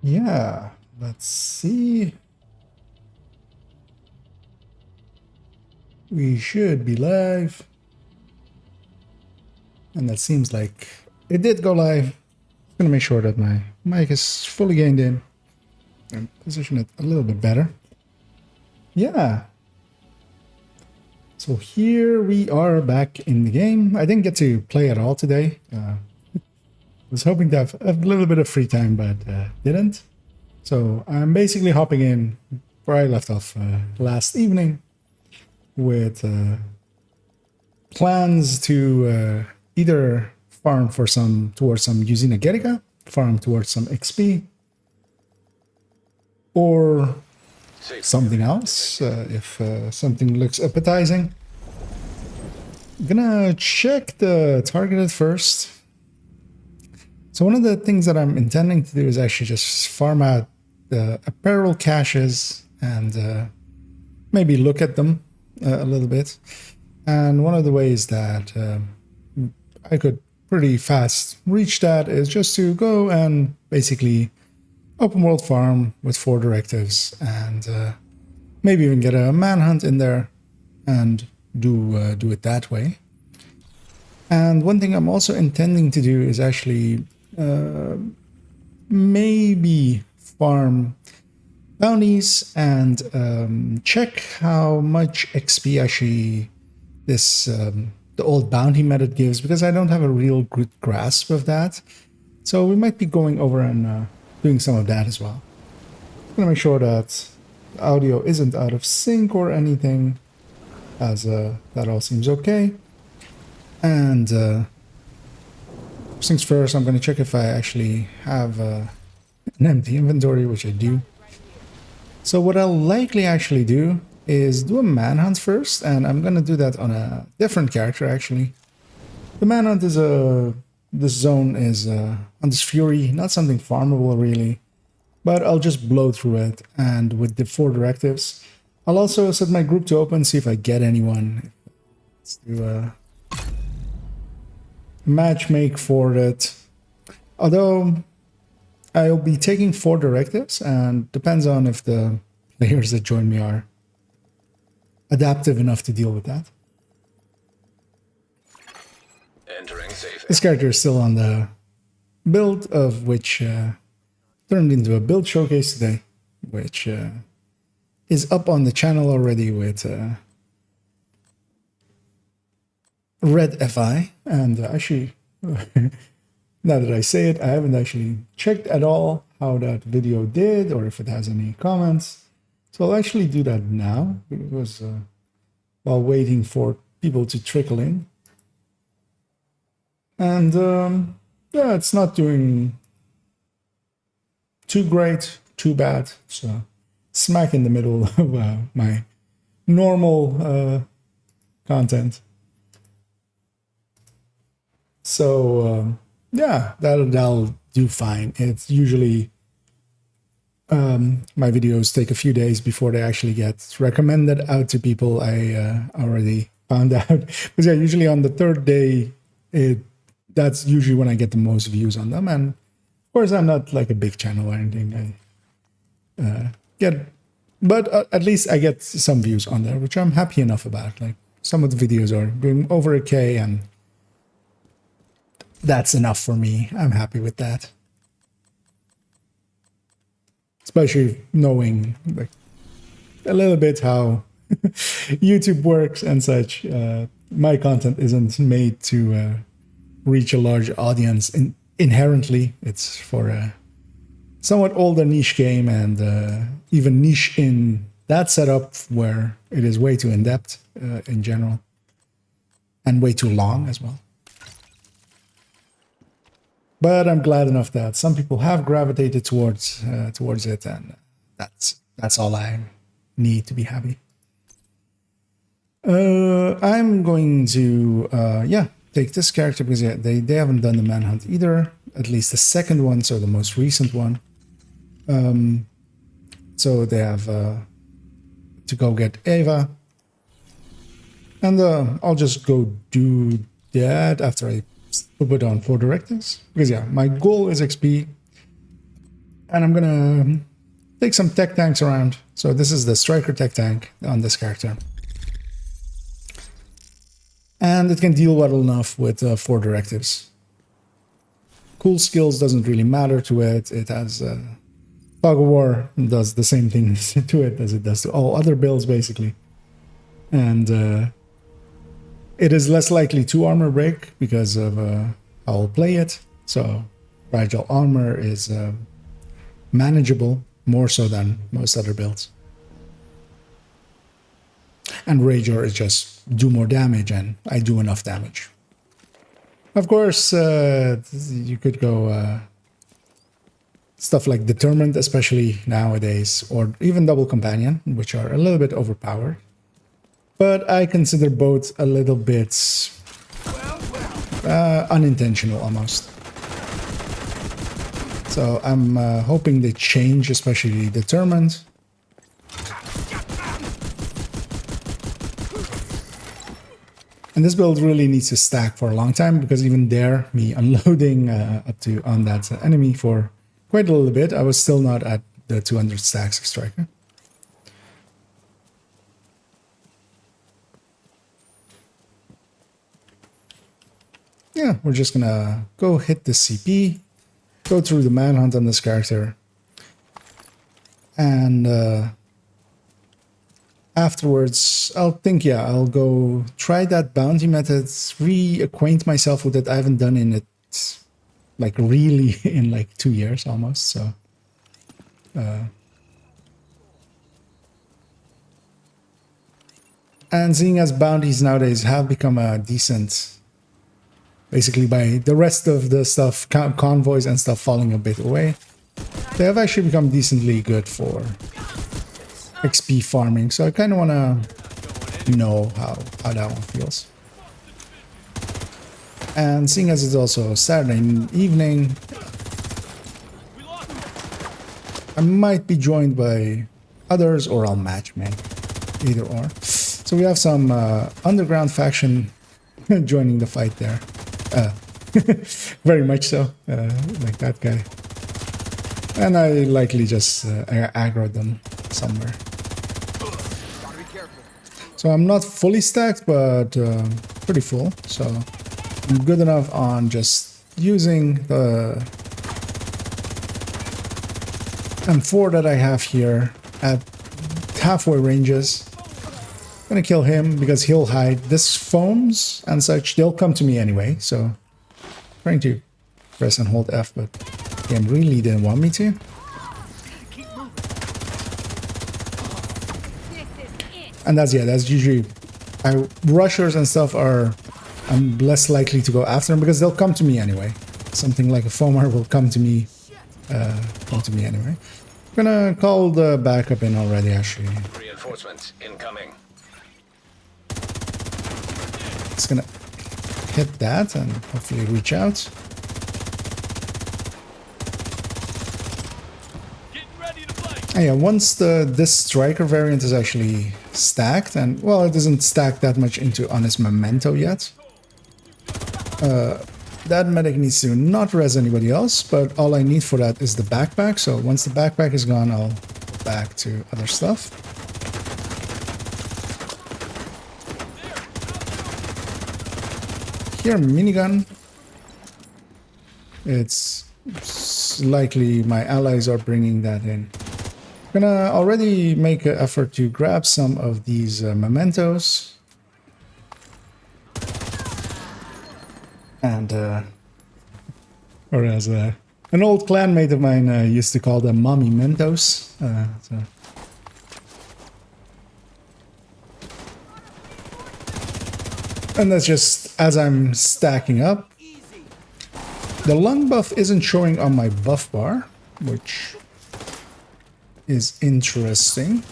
Yeah, let's see. We should be live. And that seems like it did go live. I'm gonna make sure that my mic is fully gained in and position it a little bit better. Yeah. So here we are back in the game. I didn't get to play at all today. Was hoping to have a little bit of free time, but didn't. So I'm basically hopping in where I left off last evening with plans to either farm for towards some Usina Gerica, farm towards some XP, or something else if something looks appetizing. I'm gonna check the targeted first. So one of the things that I'm intending to do is actually just farm out the apparel caches and maybe look at them a little bit. And one of the ways that I could pretty fast reach that is just to go and basically open world farm with 4 directives and maybe even get a manhunt in there and do it that way. And one thing I'm also intending to do is actually maybe farm bounties and check how much XP actually this the old bounty method gives, because I don't have a real good grasp of that. So we might be going over and doing some of that as well. I'm gonna make sure that the audio isn't out of sync or anything, as that all seems okay. And first things first, I'm gonna check if I actually have an empty inventory, which I do. So what I'll likely actually do is do a manhunt first, and I'm gonna do that on a different character actually. The manhunt is this zone is on this Fury, not something farmable really, but I'll just blow through it, and with the 4 directives, I'll also set my group to open, see if I get anyone. Let's do a match make for it. Although I'll be taking 4 directives, and depends on if the players that join me are adaptive enough to deal with that. Entering safe. This character is still on the build of which turned into a build showcase today, which is up on the channel already with Red FI. And actually, now that I say it, I haven't actually checked at all how that video did or if it has any comments. So I'll actually do that now, because while waiting for people to trickle in. And yeah, it's not doing too great, too bad. So smack in the middle of my normal content. So yeah, that'll do fine. It's usually my videos take a few days before they actually get recommended out to people. I already found out, because yeah, usually on the 3rd day, that's usually when I get the most views on them. And of course, I'm not like a big channel or anything. But at least I get some views on there, which I'm happy enough about. Like, some of the videos are doing over 1K, and that's enough for me. I'm happy with that. Especially knowing like a little bit how YouTube works and such. My content isn't made to reach a large audience inherently. It's for a somewhat older niche game, and even niche in that setup where it is way too in-depth in general, and way too long as well. But I'm glad enough that some people have gravitated towards it, and that's all I need to be happy. I'm going to yeah, take this character, because yeah, they haven't done the manhunt either, at least the second one, so the most recent one. So they have to go get Eva, and I'll just go do that after I put on 4 directives, because yeah, my goal is XP, And I'm gonna take some tech tanks around. So this is the striker tech tank on this character. And it can deal well enough with 4 directives. Cool skills doesn't really matter to it. It has Fog of War does the same thing to it as it does to all other builds, basically. And it is less likely to armor break because of how I'll play it. So fragile armor is manageable, more so than most other builds. And Rager is just do more damage, and I do enough damage. Of course, you could go stuff like Determined, especially nowadays, or even Double Companion, which are a little bit overpowered. But I consider both a little bit unintentional, almost. So I'm hoping they change, especially Determined. And this build really needs to stack for a long time, because even there, me unloading up to on that enemy for quite a little bit, I was still not at the 200 stacks of Striker. Yeah, we're just gonna go hit the CP, go through the manhunt on this character, and afterwards, I'll go try that bounty method, reacquaint myself with it. I haven't done it like really in like 2 years almost, so and seeing as bounties nowadays have become a decent, basically by the rest of the stuff, convoys and stuff falling a bit away, they have actually become decently good for XP farming, so I kind of want to know how that one feels. And seeing as it's also Saturday evening, I might be joined by others, or I'll matchmake, either or. So we have some underground faction joining the fight there. Very much so, like that guy. And I likely just aggroed them somewhere. So I'm not fully stacked, but pretty full. So I'm good enough on just using the M4 that I have here at halfway ranges. I'm gonna kill him because he'll hide. This foams and such, they'll come to me anyway. So I'm trying to press and hold F, but the game really didn't want me to. And that's usually, rushers and stuff I'm less likely to go after them because they'll come to me anyway. Something like a foamer will come to me anyway. I'm gonna call the backup in already, actually. Reinforcements incoming. It's gonna hit that and hopefully reach out. And yeah, once this striker variant is actually stacked, and well, it isn't stacked that much on his memento yet. That medic needs to not res anybody else, but all I need for that is the backpack. So once the backpack is gone, I'll go back to other stuff. Here, minigun. It's likely my allies are bringing that in. I'm gonna already make an effort to grab some of these mementos. And, or as an old clanmate of mine used to call them mommy mentos. And that's just as I'm stacking up. The lung buff isn't showing on my buff bar, which is interesting.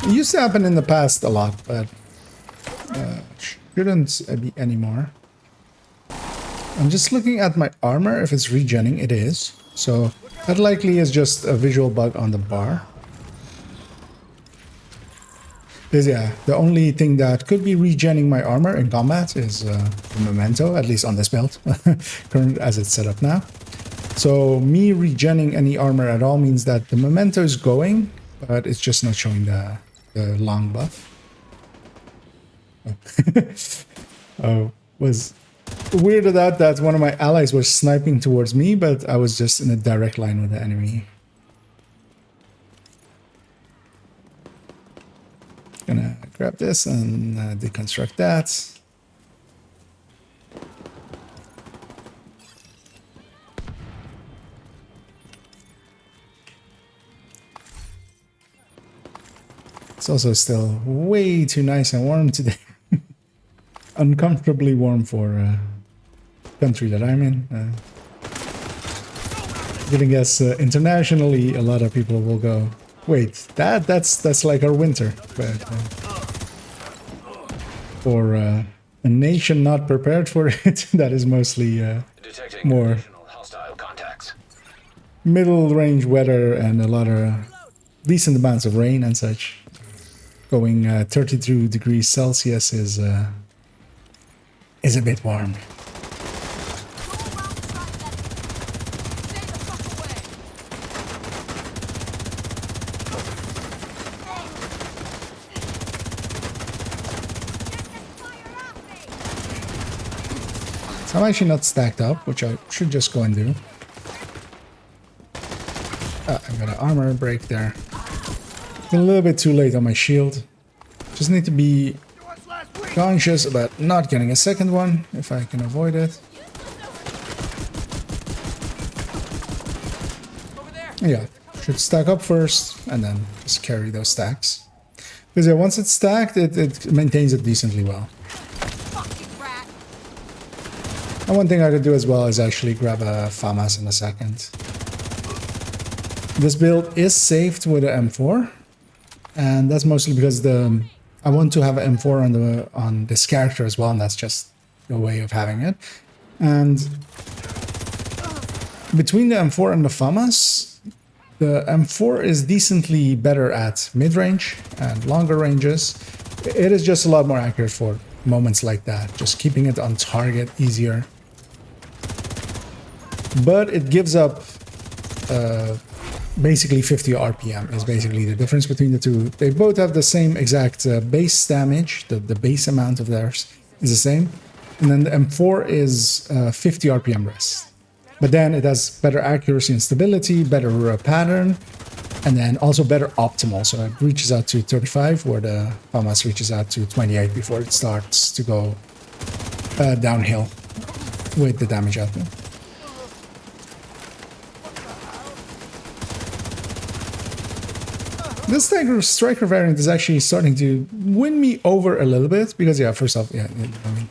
It used to happen in the past a lot, but shouldn't be anymore. I'm just looking at my armor. If it's regenning, it is. So that likely is just a visual bug on the bar. Because yeah, the only thing that could be regenning my armor in combat is the memento, at least on this build, current as it's set up now. So me regenning any armor at all means that the memento is going, but it's just not showing the long buff. Oh, was weirded out that one of my allies was sniping towards me, but I was just in a direct line with the enemy. Gonna grab this and deconstruct that. It's also still way too nice and warm today. Uncomfortably warm for country that I'm in. I guess internationally, a lot of people will go, wait, that's like our winter. But for a nation not prepared for it, that is mostly more hostile contacts. middle range weather and a lot of decent amounts of rain and such. Going 32 degrees Celsius is a bit warm. So I'm actually not stacked up, which I should just go and do. I got an armor break there. A little bit too late on my shield. Just need to be conscious about not getting a second one, if I can avoid it. Yeah, should stack up first, and then just carry those stacks. Because yeah, once it's stacked, it maintains it decently well. And one thing I could do as well is actually grab a FAMAS in a second. This build is saved with an M4. And that's mostly because I want to have an M4 on this character as well, and that's just the way of having it. And between the M4 and the FAMAS, the M4 is decently better at mid-range and longer ranges. It is just a lot more accurate for moments like that, just keeping it on target easier. But it gives up basically 50 RPM is basically the difference between the two. They both have the same exact base damage, the base amount of theirs is the same. And then the M4 is 50 RPM rest. But then it has better accuracy and stability, better pattern, and then also better optimal. So it reaches out to 35, where the FAMAS reaches out to 28 before it starts to go downhill with the damage output. This striker variant is actually starting to win me over a little bit because, yeah, first off, yeah, I mean,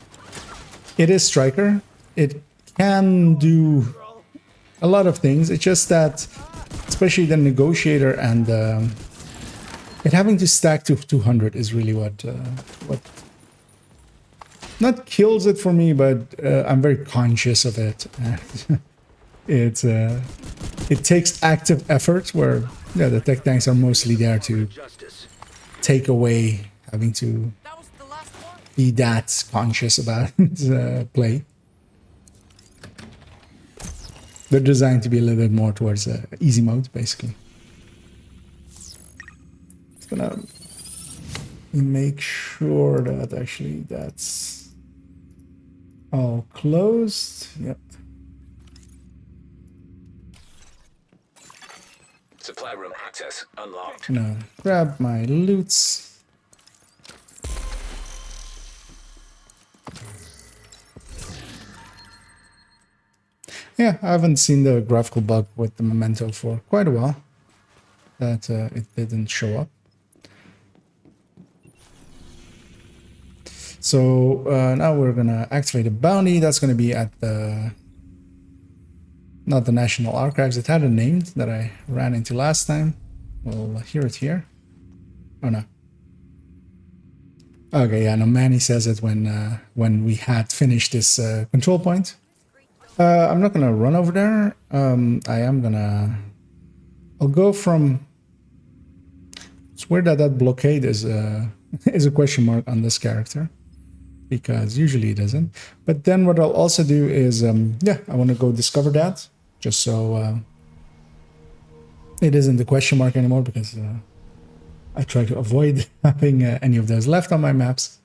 it is striker. It can do a lot of things. It's just that, especially the negotiator and it having to stack to 200 is really what not kills it for me, but I'm very conscious of it. It takes active effort where, yeah, the tech tanks are mostly there to take away having to be that conscious about play. They're designed to be a little bit more towards easy mode, basically. Just gonna make sure that actually that's all closed. Yep. Supply room access unlocked. Gonna grab my loots. Yeah, I haven't seen the graphical bug with the memento for quite a while. That it didn't show up. So now we're gonna activate a bounty. That's gonna be at the... not the National Archives. It had a name that I ran into last time. We'll hear it here. Oh no. Okay, yeah, no, Manny says it when we had finished this control point. I'm not gonna run over there. I'll go from... It's weird that that blockade is a question mark on this character, because usually it isn't. But then what I'll also do is, yeah, I want to go discover that. just so it isn't the question mark anymore, because I try to avoid having any of those left on my maps.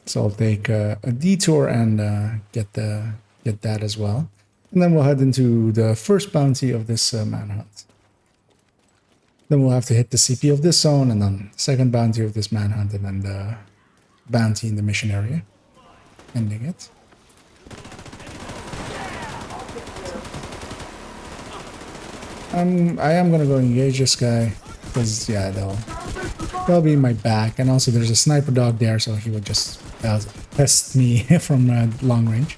So I'll take a detour and get that as well. And then we'll head into the first bounty of this manhunt. Then we'll have to hit the CP of this zone, and then second bounty of this manhunt, and then the bounty in the mission area. Ending it. I am gonna go engage this guy, because yeah, they'll be in my back, and also there's a sniper dog there, so he would just pest me from long range.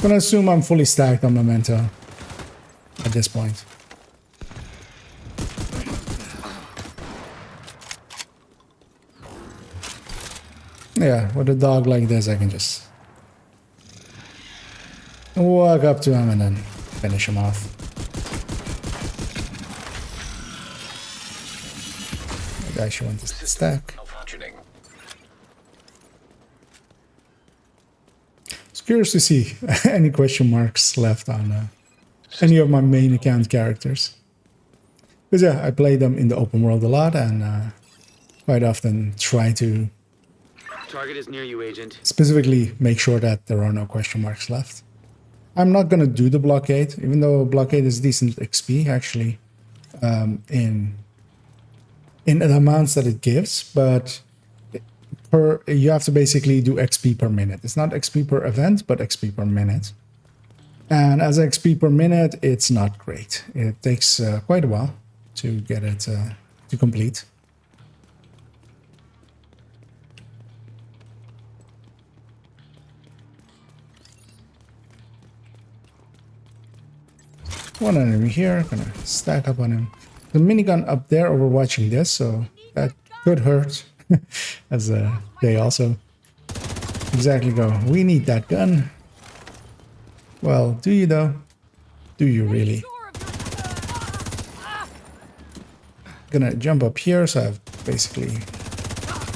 Gonna assume I'm fully stacked on memento at this point. Yeah, with a dog like this, I can just walk up to him and then finish him off. I actually want this to stack. It's curious to see any question marks left on any of my main account characters. Because yeah, I play them in the open world a lot, and quite often try to Target is near you, Agent. specifically make sure that there are no question marks left. I'm not gonna do the blockade, even though blockade is decent XP actually, in the amounts that it gives, but you have to basically do XP per minute. It's not XP per event, but XP per minute. And as XP per minute, it's not great. It takes quite a while to get it to complete. One enemy here, gonna stack up on him. The minigun up there overwatching this, so that could hurt. As they also exactly go, we need that gun. Well, do you though? Do you really? Gonna jump up here, so I have basically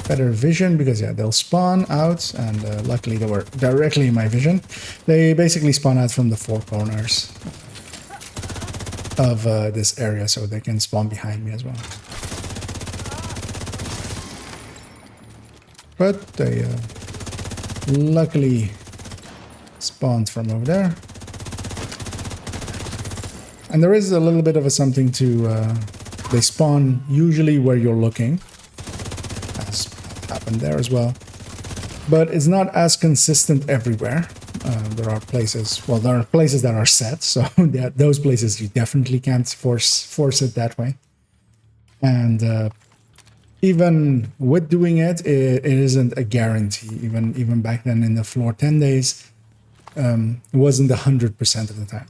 better vision, because yeah, they'll spawn out, and luckily they were directly in my vision. They basically spawn out from the four corners of this area, so they can spawn behind me as well. But they luckily spawned from over there. And there is a little bit of a something to... they spawn usually where you're looking, as happened there as well. But it's not as consistent everywhere. There are places that are set, so those places you definitely can't force it that way. And even with doing it, it isn't a guarantee. Even back then in the floor 10 days, it wasn't 100% of the time.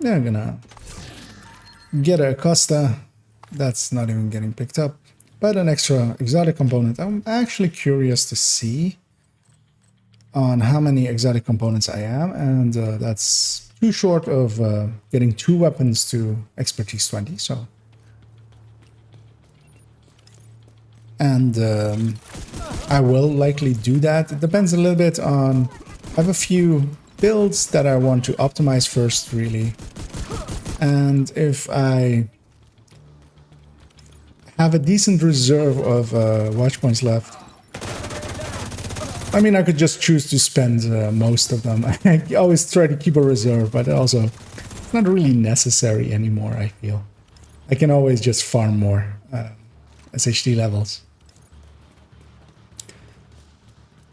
Yeah, I'm gonna get a Acosta. That's not even getting picked up. But an extra exotic component. I'm actually curious to see on how many exotic components I am, and that's too short of getting 2 weapons to expertise 20. So, and I will likely do that. It depends a little bit on. I have a few builds that I want to optimize first, really, and if I have a decent reserve of watch points left. I mean, I could just choose to spend most of them. I always try to keep a reserve, but also it's not really necessary anymore, I feel. I can always just farm more SHD levels.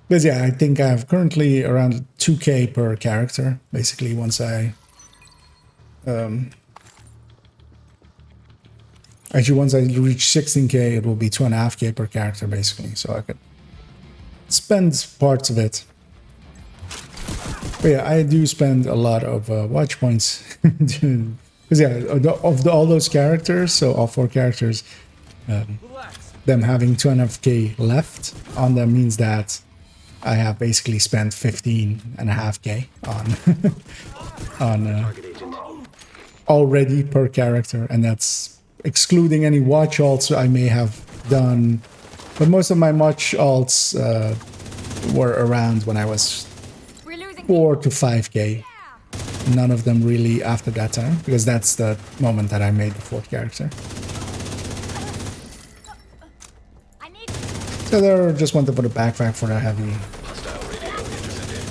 But yeah, I think I have currently around 2k per character, basically, once I... Actually, once I reach 16k, it will be 2.5k per character, basically. So I could spend parts of it. But yeah, I do spend a lot of watch points. Because yeah, all those characters, so all 4 characters, them having 2.5k left on them means that I have basically spent 15.5k on already per character, and that's excluding any watch alts I may have done, but most of my much alts were around when I was 4 to 5k. None of them really after that time, because that's the moment that I made the 4th character. So they're just want to put a backpack for the heavy. Hostile radio intercepted.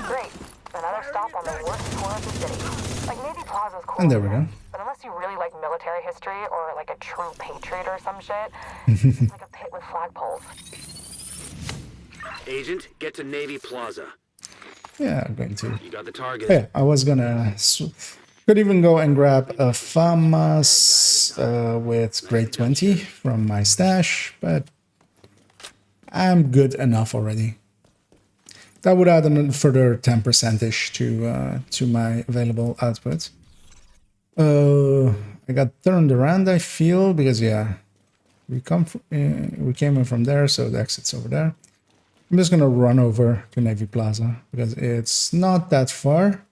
Great. Another stop on the worst tour of the city. Like Navy Plaza's cool. And there we go. But unless you really like military history or like a true patriot or some shit, it's like a pit with flagpoles. Agent, get to Navy Plaza. Yeah, I'm going to. You got the target. Yeah, I was gonna. Could even go and grab a FAMAS with grade 20 from my stash, but I'm good enough already. That would add a further 10%ish to my available output. I got turned around, I feel, because yeah, we came in from there, so the exit's over there. I'm just gonna run over to Navy Plaza because it's not that far,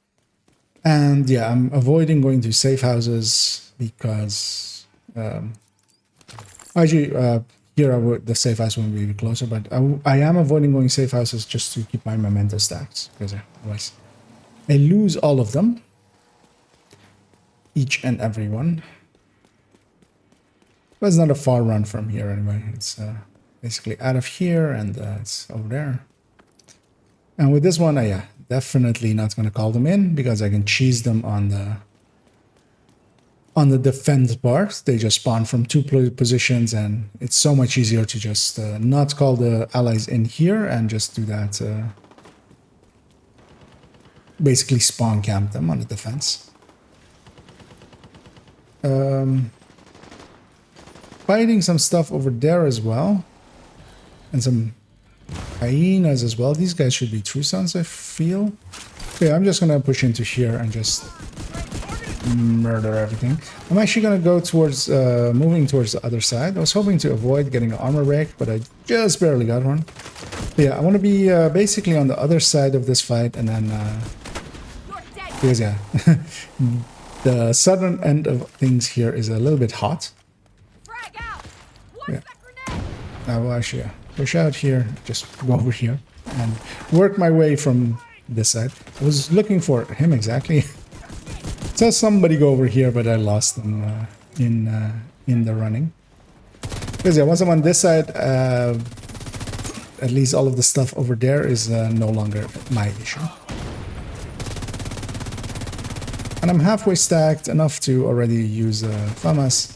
and yeah, I'm avoiding going to safe houses because actually here the safe house won't be closer, but I am avoiding going safe houses just to keep my memento stacks because otherwise I lose all of them, each and every one. But it's not a far run from here anyway. It's basically out of here, and it's over there. And with this one, yeah, definitely not going to call them in because I can cheese them on the defend part. They just spawn from 2 positions, and it's so much easier to just not call the allies in here and just do that. Basically spawn camp them on the defense. Fighting some stuff over there as well. And some hyenas as well. These guys should be true sons, I feel. Okay, I'm just gonna push into here and just murder everything. I'm actually gonna go towards moving towards the other side. I was hoping to avoid getting an armor break, but I just barely got one. But yeah, I want to be basically on the other side of this fight, and then because yeah, the southern end of things here is a little bit hot. Yeah, I will actually. Yeah. Push out here, just go over here, and work my way from this side. I was looking for him exactly. So somebody go over here, but I lost them in the running. Because yeah, once I'm on this side, at least all of the stuff over there is no longer my issue. And I'm halfway stacked, enough to already use FAMAS.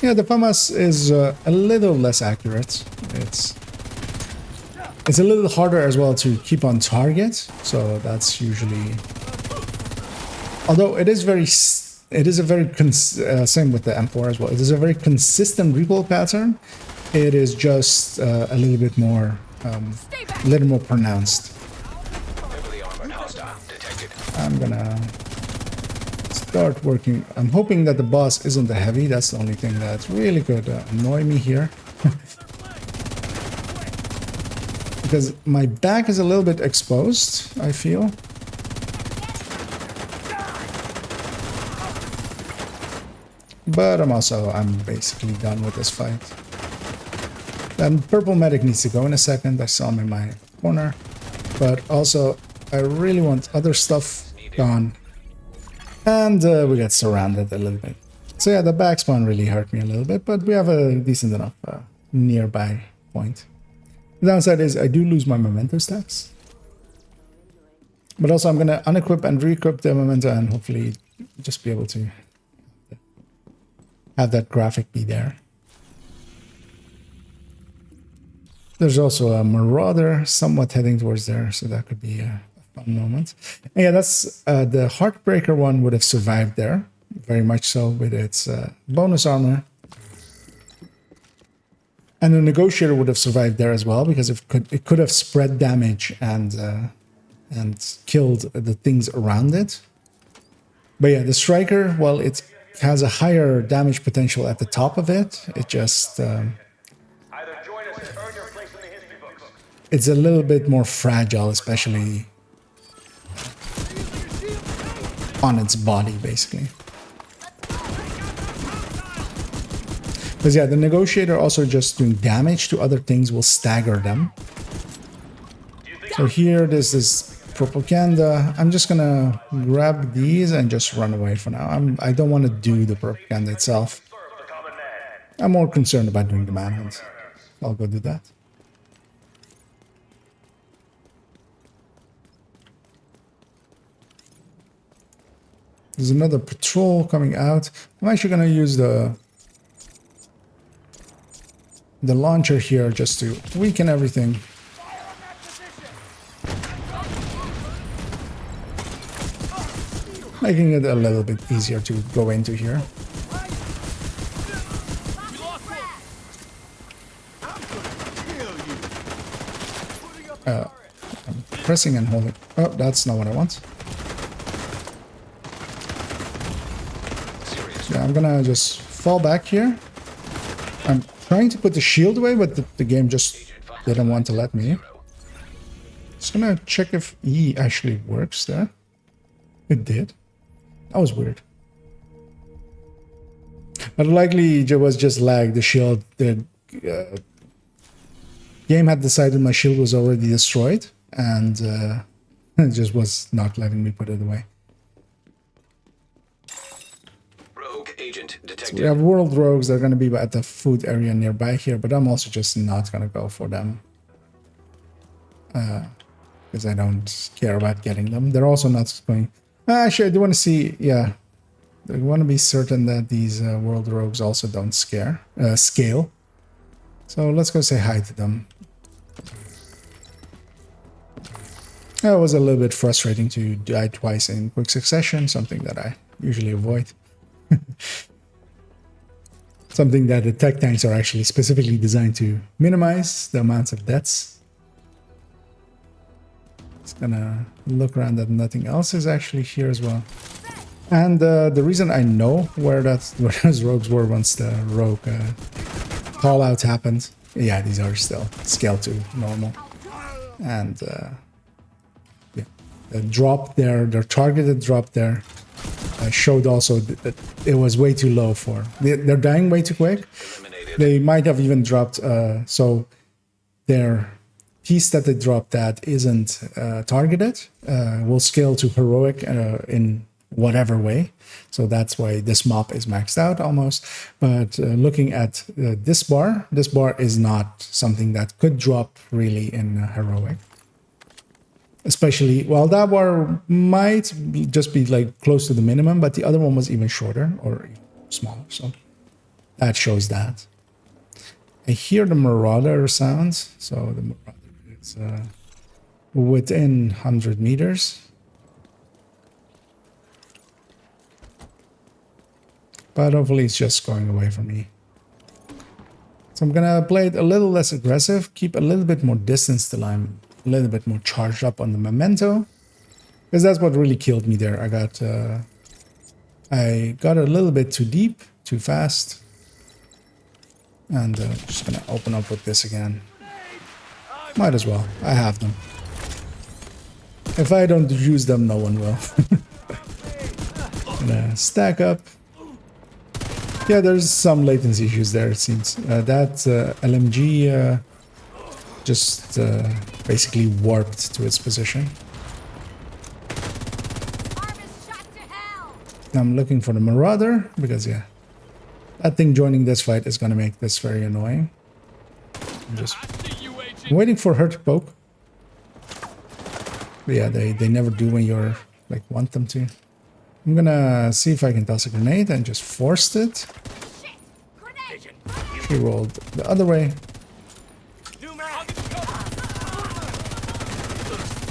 Yeah, the FAMAS is a little less accurate. It's a little harder as well to keep on target, so that's usually. Although it is a very same with the M4 as well. It is a very consistent recoil pattern. It is just a little bit more, pronounced. Heavily armored hostile detected. I'm gonna start working. I'm hoping that the boss isn't the heavy. That's the only thing that really could annoy me here. Because my back is a little bit exposed, I feel. But I'm basically done with this fight. Then purple medic needs to go in a second. I saw him in my corner. But also, I really want other stuff gone. And we get surrounded a little bit. So yeah, the back spawn really hurt me a little bit, but we have a decent enough nearby point. The downside is I do lose my memento stacks. But also I'm going to unequip and re-equip the memento and hopefully just be able to have that graphic be there. There's also a marauder somewhat heading towards there, so that could be a fun moment. And yeah, that's the Heartbreaker one would have survived there, very much so, with its bonus armor. And the Negotiator would have survived there as well, because it could have spread damage and killed the things around it. But yeah, the Striker, well, it has a higher damage potential at the top of it. It just it's a little bit more fragile, especially on its body, basically. Because yeah, the negotiator also just doing damage to other things will stagger them. So here there's this propaganda. I'm just gonna grab these and just run away for now. I don't want to do the propaganda itself. I'm more concerned about doing the manhunt. I'll go do that. There's another patrol coming out. I'm actually gonna use the launcher here just to weaken everything. Making it a little bit easier to go into here. I'm pressing and holding. Oh, that's not what I want. Yeah, I'm gonna just fall back here. I'm trying to put the shield away, but the game just didn't want to let me. Just gonna check if E actually works there. It did. That was weird. But likely it was just lag. The shield, the game had decided my shield was already destroyed, and it just was not letting me put it away. Rogue agent detected. So we have world rogues that are going to be at the food area nearby here, but I'm also just not going to go for them. Because I don't care about getting them. They're also not going... Actually, I do want to see... Yeah. I want to be certain that these world rogues also don't scale. So let's go say hi to them. It was a little bit frustrating to die twice in quick succession, something that I usually avoid. Something that the tech tanks are actually specifically designed to minimize the amounts of deaths. Just gonna look around that nothing else is actually here as well. And the reason I know where those rogues were once the rogue call-out happened, yeah, these are still scaled to normal. And yeah, the drop there, their targeted drop there, showed also that it was way too low for... They're dying way too quick. They might have even dropped... so their piece that they dropped that isn't targeted will scale to heroic in whatever way. So that's why this mop is maxed out almost. But looking at this bar is not something that could drop really in heroic. Especially, well, that bar might just be like close to the minimum, but the other one was even shorter or smaller. So that shows that. I hear the Marauder sounds. So the Marauder is within 100 meters. But hopefully it's just going away from me. So I'm gonna play it a little less aggressive, keep a little bit more distance till I'm a little bit more charged up on the memento. Because that's what really killed me there. I got a little bit too deep, too fast. And just gonna open up with this again. Might as well, I have them. If I don't use them, no one will. Gonna stack up. Yeah, there's some latency issues there, it seems. That LMG just basically warped to its position. I'm looking for the Marauder, because yeah, that thing joining this fight is going to make this very annoying. I'm just waiting for her to poke. But yeah, they never do when you're like want them to. I'm gonna see if I can toss a grenade and just forced it. She rolled the other way.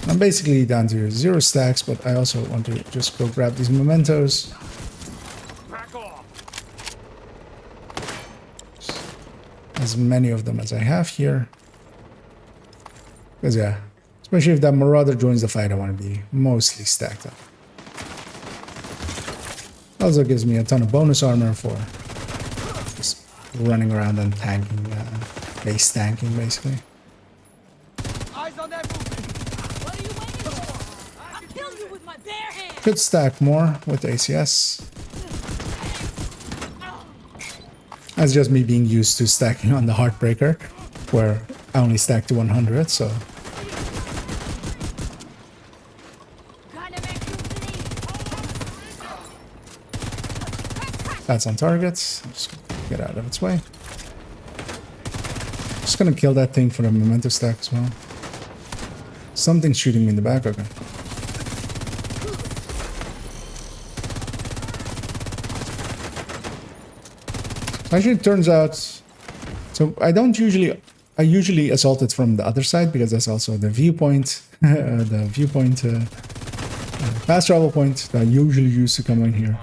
I'm basically down to 0 stacks, but I also want to just go grab these mementos. As many of them as I have here. Because yeah, especially if that Marauder joins the fight, I want to be mostly stacked up. Also gives me a ton of bonus armor for just running around and tanking, base tanking basically. Eyes on that movement. What are you waiting for? I'll kill you with my bare hands. Could stack more with ACS. That's just me being used to stacking on the Heartbreaker, where I only stack to 100, so... Gonna make you bleed. That's on target. Just get out of its way. Just gonna kill that thing for the memento stack as well. Something's shooting me in the back. Okay. So actually, it turns out. So I usually assault it from the other side because that's also the viewpoint, fast travel point that I usually use to come in here.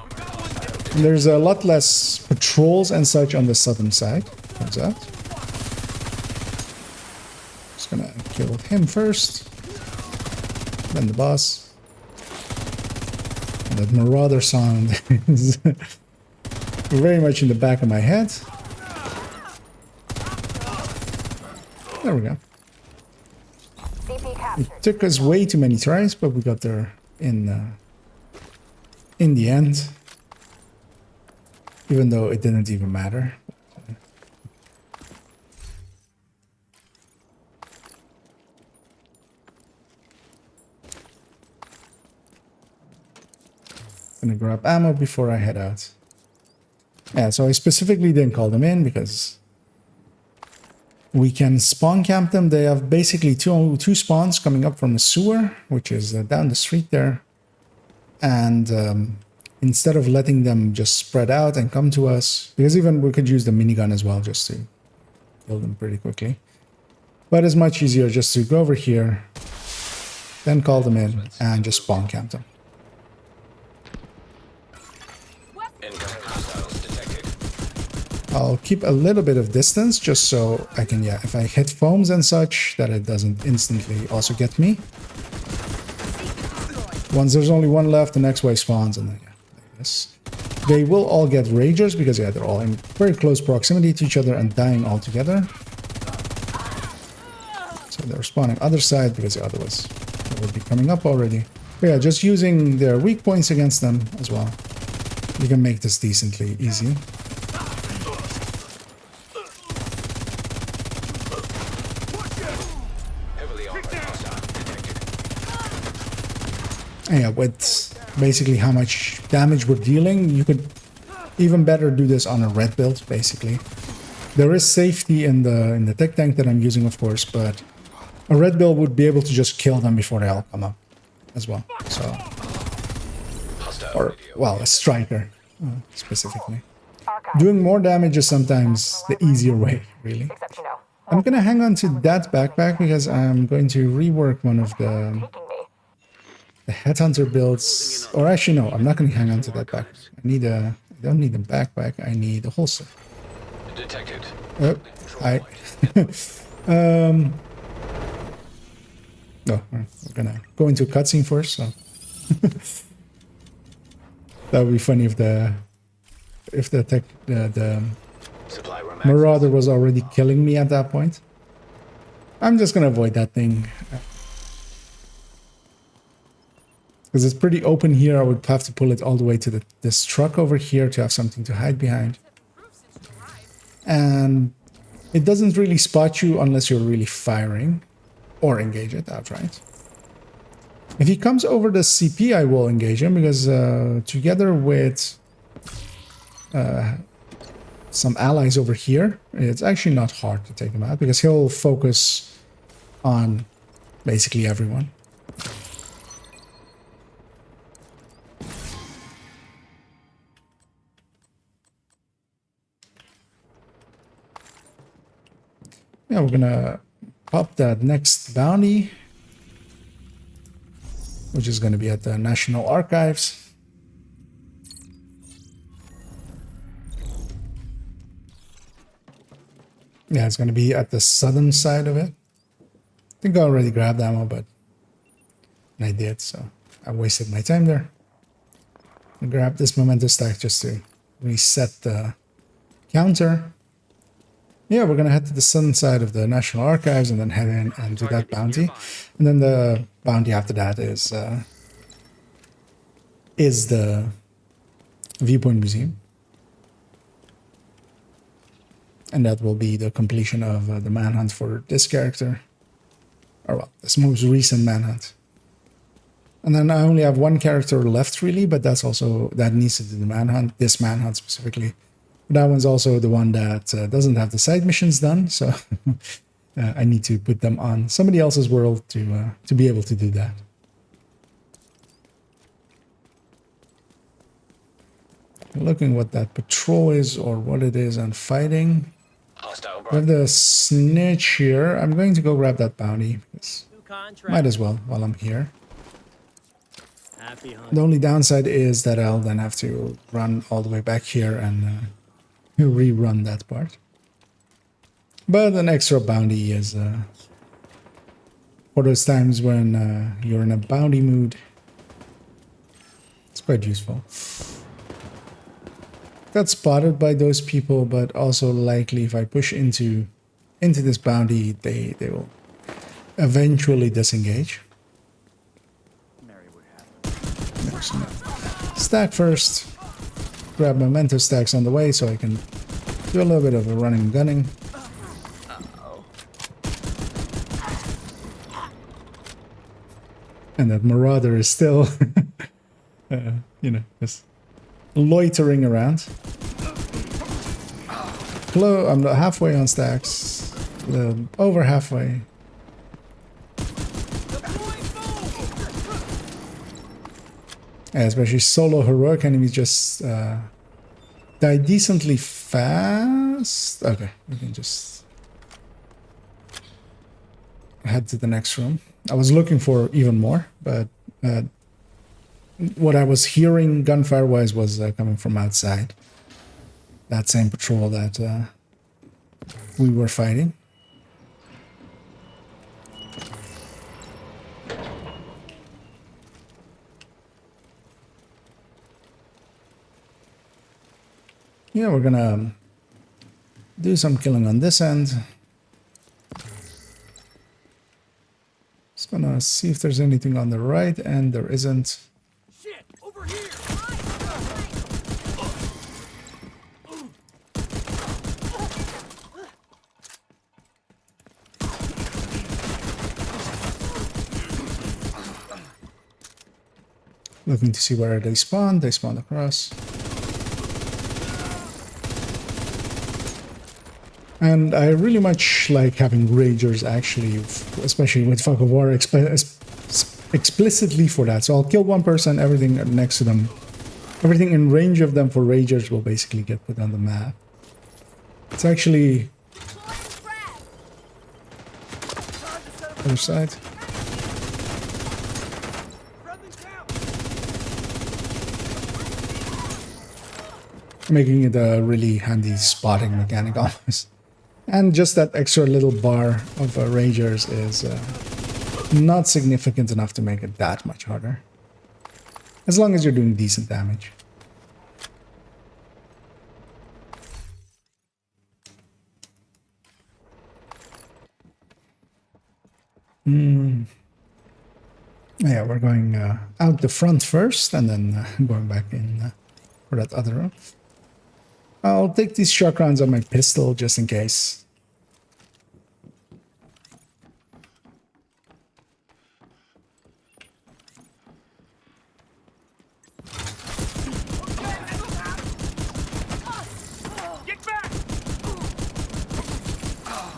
And there's a lot less patrols and such on the southern side. Turns out. Just gonna kill him first. Then the boss. And that marauder sound is very much in the back of my head. There we go. CP It captured. took us way too many tries, but we got there in the end. Even though it didn't even matter. Gonna grab ammo before I head out. Yeah, so I specifically didn't call them in because we can spawn camp them. They have basically two spawns coming up from the sewer, which is down the street there. And instead of letting them just spread out and come to us, because even we could use the minigun as well just to kill them pretty quickly. But it's much easier just to go over here, then call them in and just spawn camp them. Incoming hostiles detected. I'll keep a little bit of distance just so I can, yeah, if I hit foams and such, that it doesn't instantly also get me. Once there's only one left, the next wave spawns, and then, yeah, like this. They will all get ragers because, yeah, they're all in very close proximity to each other and dying all together. So they're spawning other side because, yeah, otherwise they would be coming up already. But yeah, just using their weak points against them as well. You can make this decently easy. Heavily armored hostile detected. And yeah, with basically how much damage we're dealing, you could even better do this on a red build, basically. There is safety in the tech tank that I'm using, of course, but a red build would be able to just kill them before they all come up as well. So, Hostile or, radio. well, a striker, specifically. Archive. Doing more damage is sometimes the easier way, really. Except, you know, I'm gonna hang on to that backpack because I'm going to rework one of the taking me. headhunter builds. Or actually, no, I'm not gonna hang on to that backpack. I don't need a backpack, I need a holster. Detected. Oh, no, we're gonna go into a cutscene first, so that would be funny if the Supply room Marauder was already killing me at that point. I'm just gonna avoid that thing. Because it's pretty open here, I would have to pull it all the way to this truck over here to have something to hide behind. And it doesn't really spot you unless you're really firing or engage it outright. If he comes over the CP, I will engage him because together with some allies over here, it's actually not hard to take him out because he'll focus on basically everyone. Yeah, we're gonna pop that next bounty, which is gonna be at the National Archives. Yeah, it's gonna be at the southern side of it. I think I already grabbed ammo, but I did, so I wasted my time there. I grabbed this memento stack just to reset the counter. Yeah, we're gonna head to the southern side of the National Archives and then head in and do that bounty. And then the bounty after that is the Viewpoint Museum. And that will be the completion of the manhunt for this character. Or well, this most recent manhunt. And then I only have one character left really, but that's also, that needs to do the manhunt, this manhunt specifically. But that one's also the one that doesn't have the side missions done, so I need to put them on somebody else's world to be able to do that. Looking what that patrol is or what it is and fighting. Hostile We have the snitch here. I'm going to go grab that bounty because New contract. might as well while I'm here. Happy hunt. The only downside is that I'll then have to run all the way back here and rerun that part. But an extra bounty is for those times when you're in a bounty mood. It's quite useful. Got spotted by those people, but also likely if I push into this bounty, they will eventually disengage. There's no stack first. Grab memento stacks on the way so I can do a little bit of a running and gunning. And that marauder is still, you know, just loitering around. I'm halfway on stacks. Over halfway. Yeah, especially solo heroic enemies just die decently fast. Okay, we can just head to the next room. I was looking for even more, but what I was hearing gunfire-wise was coming from outside. That same patrol that we were fighting. Yeah, we're gonna do some killing on this end. Just gonna see if there's anything on the right, and there isn't. Shit, over here. Looking to see where they spawn. They spawn across. And I really much like having ragers actually, especially with Fog of War explicitly for that. So I'll kill one person, everything next to them, everything in range of them for ragers will basically get put on the map. It's actually other side. Making it a really handy spotting mechanic almost. And just that extra little bar of ragers is not significant enough to make it that much harder. As long as you're doing decent damage. Yeah, we're going out the front first and then going back in for that other room. I'll take these shock rounds on my pistol just in case.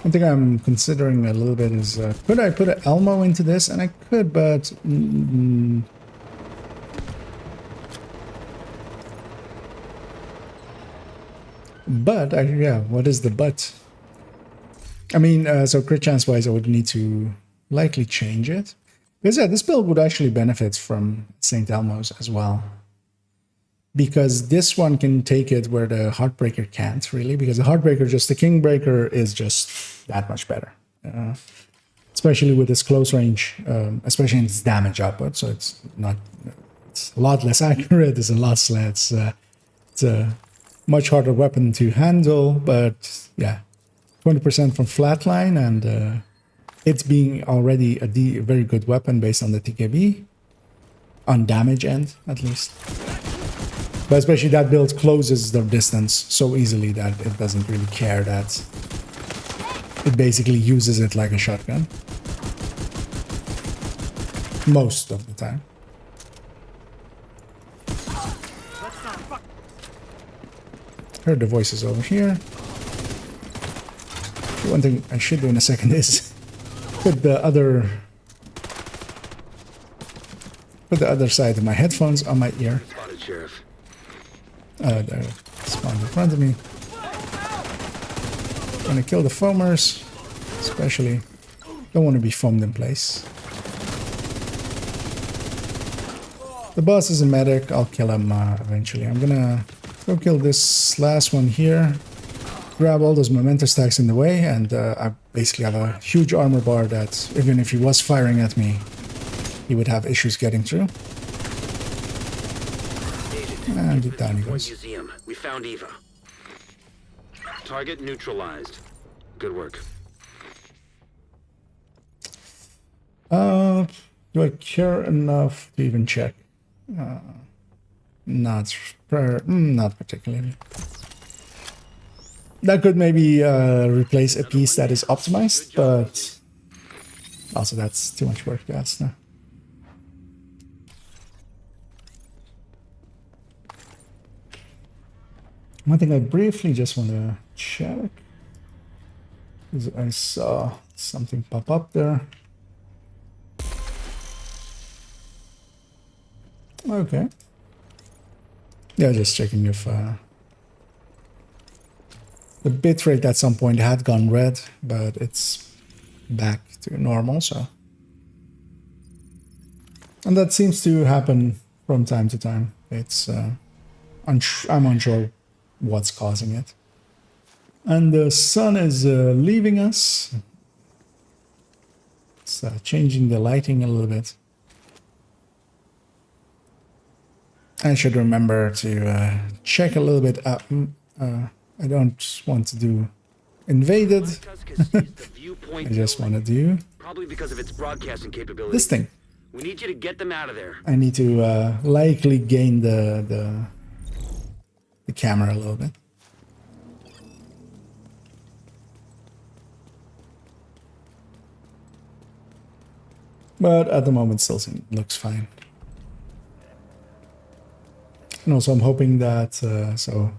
One thing I'm considering a little bit is, could I put an Elmo into this? And I could, but... But, yeah, what is the but? I mean, so crit chance-wise, I would need to likely change it. Because, yeah, this build would actually benefit from St. Elmo's as well. Because this one can take it where the Heartbreaker can't, really. Because the Heartbreaker, just the Kingbreaker, is just that much better. Especially with its close range, especially in its damage output. So it's not... It's a lot less accurate, it's a lot less... it's a much harder weapon to handle, but yeah, 20% from flatline, and it's being already a very good weapon based on the TKB, on damage end at least. But especially that build closes the distance so easily that it doesn't really care that it basically uses it like a shotgun. Most of the time. Heard the voices over here. One thing I should do in a second is put the other side of my headphones on my ear. Spotted, Sheriff. There, spawned in front of me. Gonna kill the foamers, especially. Don't want to be foamed in place. The boss is a medic. I'll kill him eventually. I'm gonna go kill this last one here. Grab all those memento stacks in the way, and I basically have a huge armor bar that even if he was firing at me, he would have issues getting through. And down he goes. Museum. We found Eva. Target neutralized. Good work. Do I care enough to even check? Not particularly. That could maybe replace a piece that is optimized, but also that's too much work to ask now. One thing I briefly just want to check is I saw something pop up there. Okay. Yeah, just checking if the bitrate at some point had gone red, but it's back to normal, so. And that seems to happen from time to time. It's I'm unsure what's causing it. And the sun is leaving us. It's changing the lighting a little bit. I should remember to check a little bit. I don't want to do invaded. I just want to do Probably because of its broadcasting capability. this thing. We need you to get them out of there. I need to likely gain the camera a little bit. But at the moment still looks fine. And also I'm hoping that, so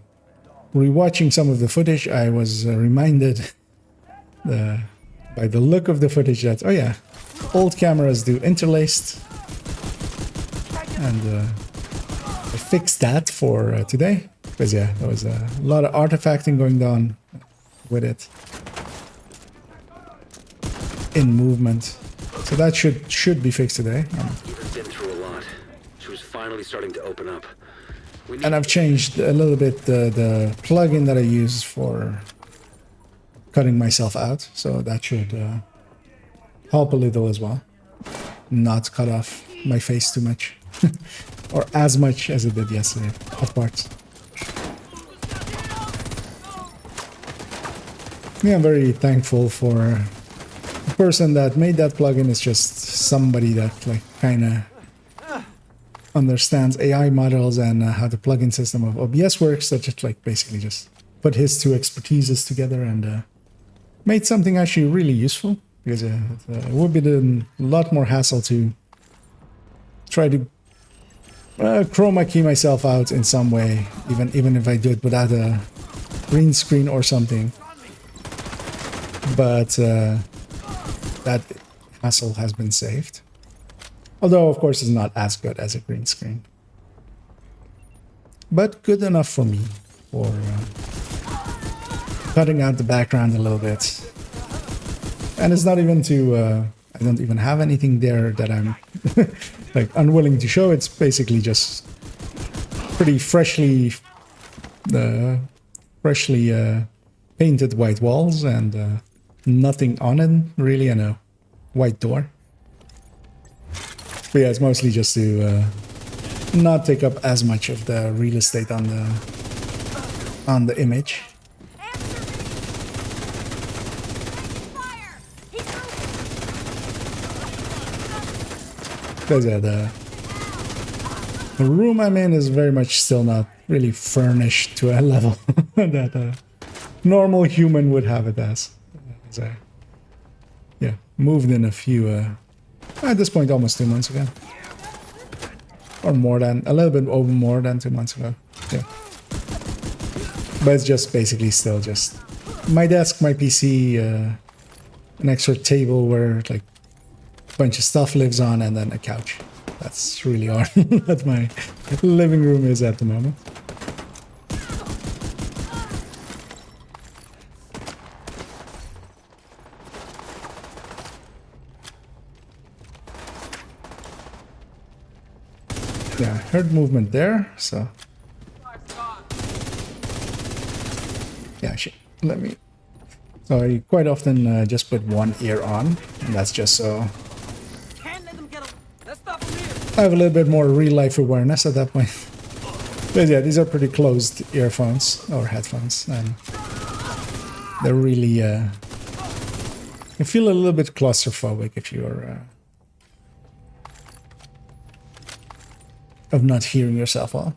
rewatching some of the footage, I was reminded by the look of the footage that, oh yeah, old cameras do interlaced. And I fixed that for today. Because yeah, there was a lot of artifacting going on with it. In movement. So that should be fixed today. Eva's been through a lot. She was finally starting to open up. And I've changed a little bit the plugin that I use for cutting myself out. So that should help a little as well. Not cut off my face too much. Or as much as it did yesterday at parts. Yeah, I'm very thankful for the person that made that plugin. It's just somebody that like kind of understands AI models and how the plugin system of OBS works. That just like basically just put his two expertises together and made something actually really useful. Because it would be a lot more hassle to try to chroma key myself out in some way, even if I do it without a green screen or something. But that hassle has been saved. Although, of course, it's not as good as a green screen. But good enough for me for cutting out the background a little bit. And it's not even to... I don't even have anything there that I'm like unwilling to show. It's basically just pretty freshly painted white walls and nothing on it really, and a white door. But yeah, it's mostly just to not take up as much of the real estate on the image. Because yeah, The room I'm in is very much still not really furnished to a level that a normal human would have it as I, yeah, moved in a few, at this point almost 2 months ago. Or more than, a little bit over more than 2 months ago, yeah. But it's just basically still just my desk, my PC, an extra table where like a bunch of stuff lives on, and then a couch. That's really all that my living room is at the moment. Yeah, I heard movement there, so yeah, let me. So I quite often just put one ear on, and that's just so Can't let them get away. Let's stop them here. I have a little bit more real life awareness at that point. But yeah, these are pretty closed earphones or headphones, and they're really you feel a little bit claustrophobic if you're of not hearing yourself well.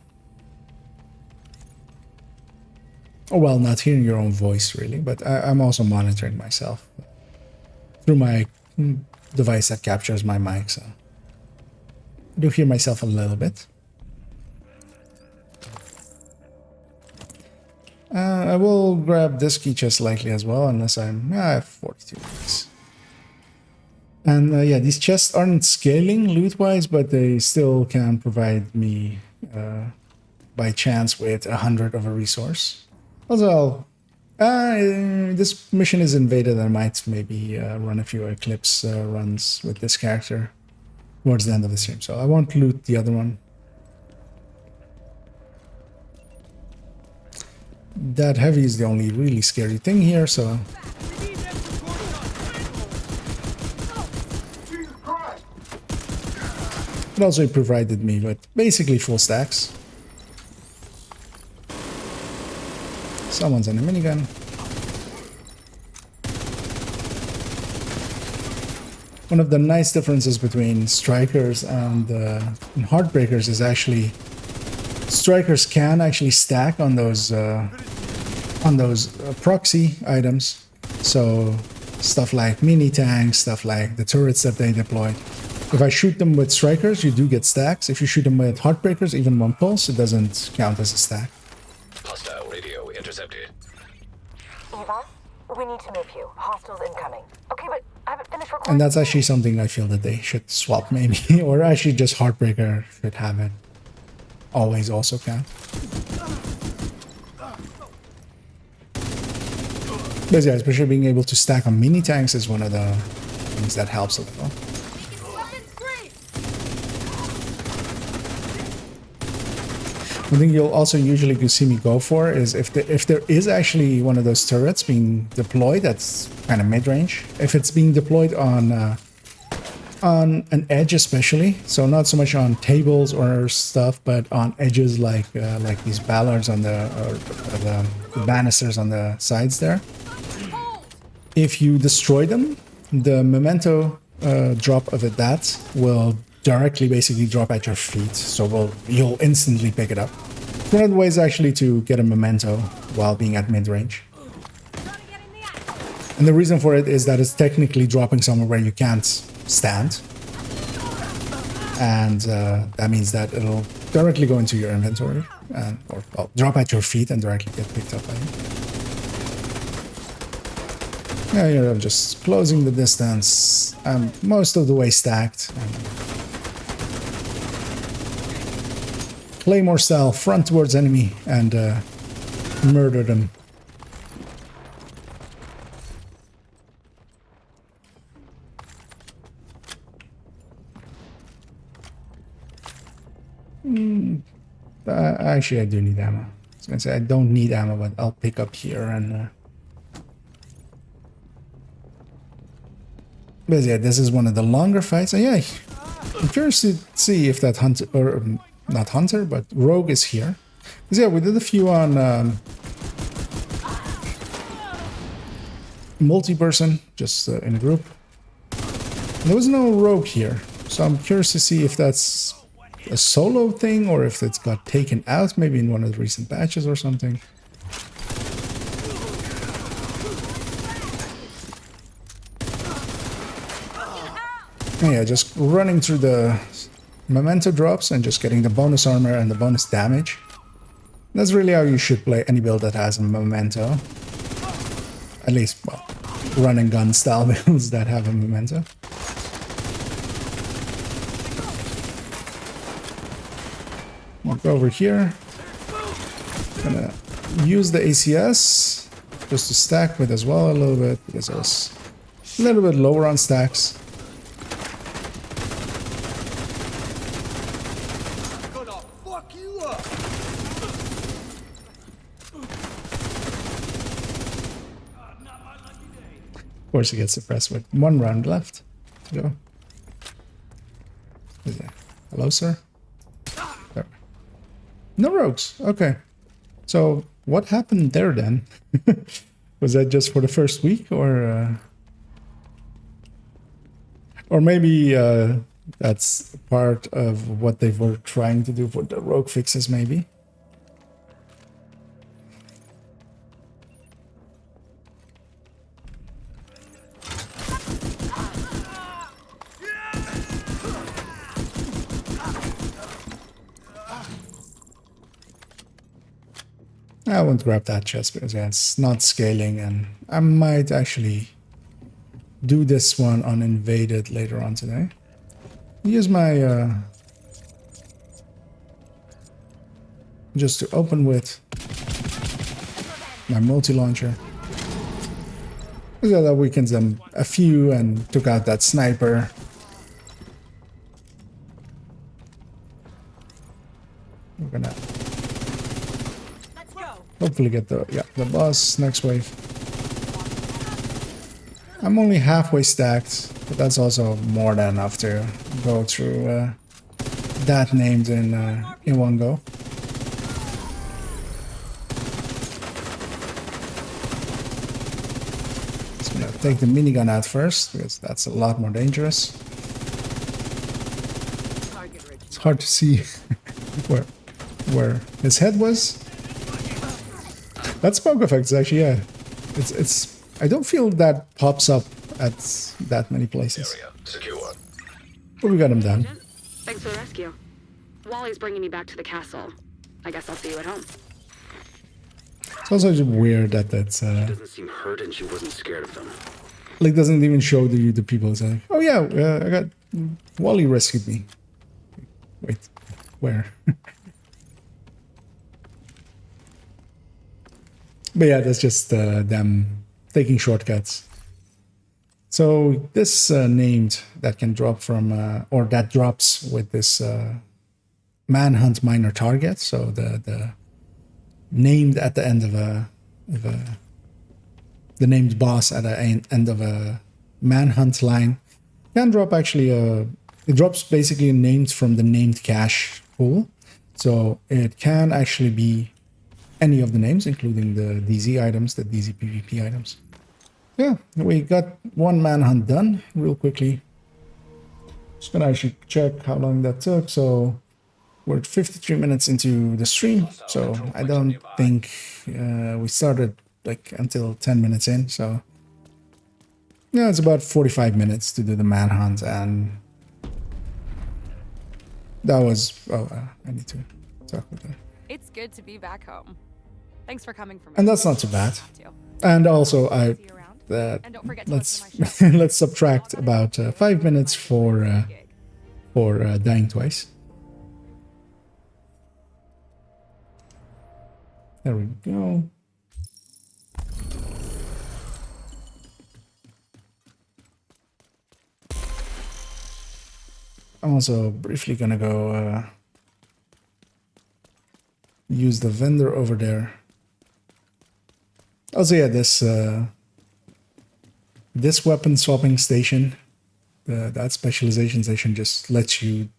Or well, not hearing your own voice really, but I'm also monitoring myself through my device that captures my mic, so I do hear myself a little bit. I will grab this key chest likely as well, unless I have 42 weeks. And yeah, these chests aren't scaling loot-wise, but they still can provide me, by chance, with 100 of a resource. Also, this mission is invaded. I might maybe run a few Eclipse runs with this character towards the end of the stream, so I won't loot the other one. That heavy is the only really scary thing here, so it also provided me with basically full stacks. Someone's on a minigun. One of the nice differences between strikers and heartbreakers is actually strikers can actually stack on those proxy items. So stuff like mini tanks, stuff like the turrets that they deployed. If I shoot them with strikers, you do get stacks. If you shoot them with heartbreakers, even one pulse, it doesn't count as a stack. Hostile radio intercepted. Eva, we need to move you. Hostiles incoming. Okay, but I haven't finished recording. And that's actually something I feel that they should swap maybe, or actually just heartbreaker should have it. Always also count. But yeah, especially being able to stack on mini tanks is one of the things that helps a little. One thing you'll also usually see me go for is if there is actually one of those turrets being deployed that's kind of mid-range, if it's being deployed on an edge especially, so not so much on tables or stuff, but on edges like these ballards on the banisters on the sides there. If you destroy them, the memento drop of that will directly basically drop at your feet, so you'll instantly pick it up. It's one of the ways actually to get a memento while being at mid-range. And the reason for it is that it's technically dropping somewhere where you can't stand. And that means that it'll directly go into your inventory, or well, drop at your feet and directly get picked up by you. Yeah, you're just closing the distance. I'm most of the way stacked. Claymore style, front towards enemy, and murder them. Actually, I do need ammo. I was gonna say I don't need ammo, but I'll pick up here and. But yeah, this is one of the longer fights. Yeah, I'm curious to see if that hunter, or not hunter, but rogue is here. Because yeah, we did a few on multi-person, just in a group. There was no rogue here, so I'm curious to see if that's a solo thing or if it's got taken out, maybe in one of the recent patches or something. Yeah, just running through the memento drops and just getting the bonus armor and the bonus damage. That's really how you should play any build that has a memento. At least, well, run and gun style builds that have a memento. Walk over here. Gonna use the ACS just to stack with as well a little bit because I was a little bit lower on stacks. Of course, he gets suppressed with 1 round left to go. Hello, sir? There. No rogues. Okay. So, what happened there then? Was that just for the first week, or maybe that's part of what they were trying to do for the rogue fixes, maybe? I won't grab that chest because yeah, it's not scaling, and I might actually do this one on invaded later on today. Use my just to open with my multi-launcher. So that weakens them a few and took out that sniper. We're gonna hopefully get the boss next wave. I'm only halfway stacked, but that's also more than enough to go through that named in one go. Just gonna take the minigun out first because that's a lot more dangerous. It's hard to see where his head was. That smoke effect is actually, yeah, it's. I don't feel that pops up at that many places. Area secure. But we got him done. Thanks for the rescue. Wally's bringing me back to the castle. I guess I'll see you at home. It's also just weird that that's She doesn't seem hurt and she wasn't scared of them. like doesn't even show you the people. It's like, oh yeah, I got Wally rescued me. Wait, where? But yeah, that's just them taking shortcuts. So this named that can drop from, or that drops with this manhunt minor target. So the named at the end of the named boss at the end of a manhunt line can drop actually it drops basically named from the named cache pool. So it can actually be any of the names, including the DZ items, the DZ PvP items. Yeah, we got one manhunt done real quickly. Just gonna actually check how long that took. So we're at 53 minutes into the stream, so I don't think we started like until 10 minutes in. So yeah, it's about 45 minutes to do the manhunt, and that was. Oh, I need to talk with her. It's good to be back home. Thanks for coming for me. And that's not too bad. And also, let's let's subtract about 5 minutes for dying twice. There we go. I'm also briefly gonna go use the vendor over there. Also, yeah, this weapon swapping station, that specialization station just lets you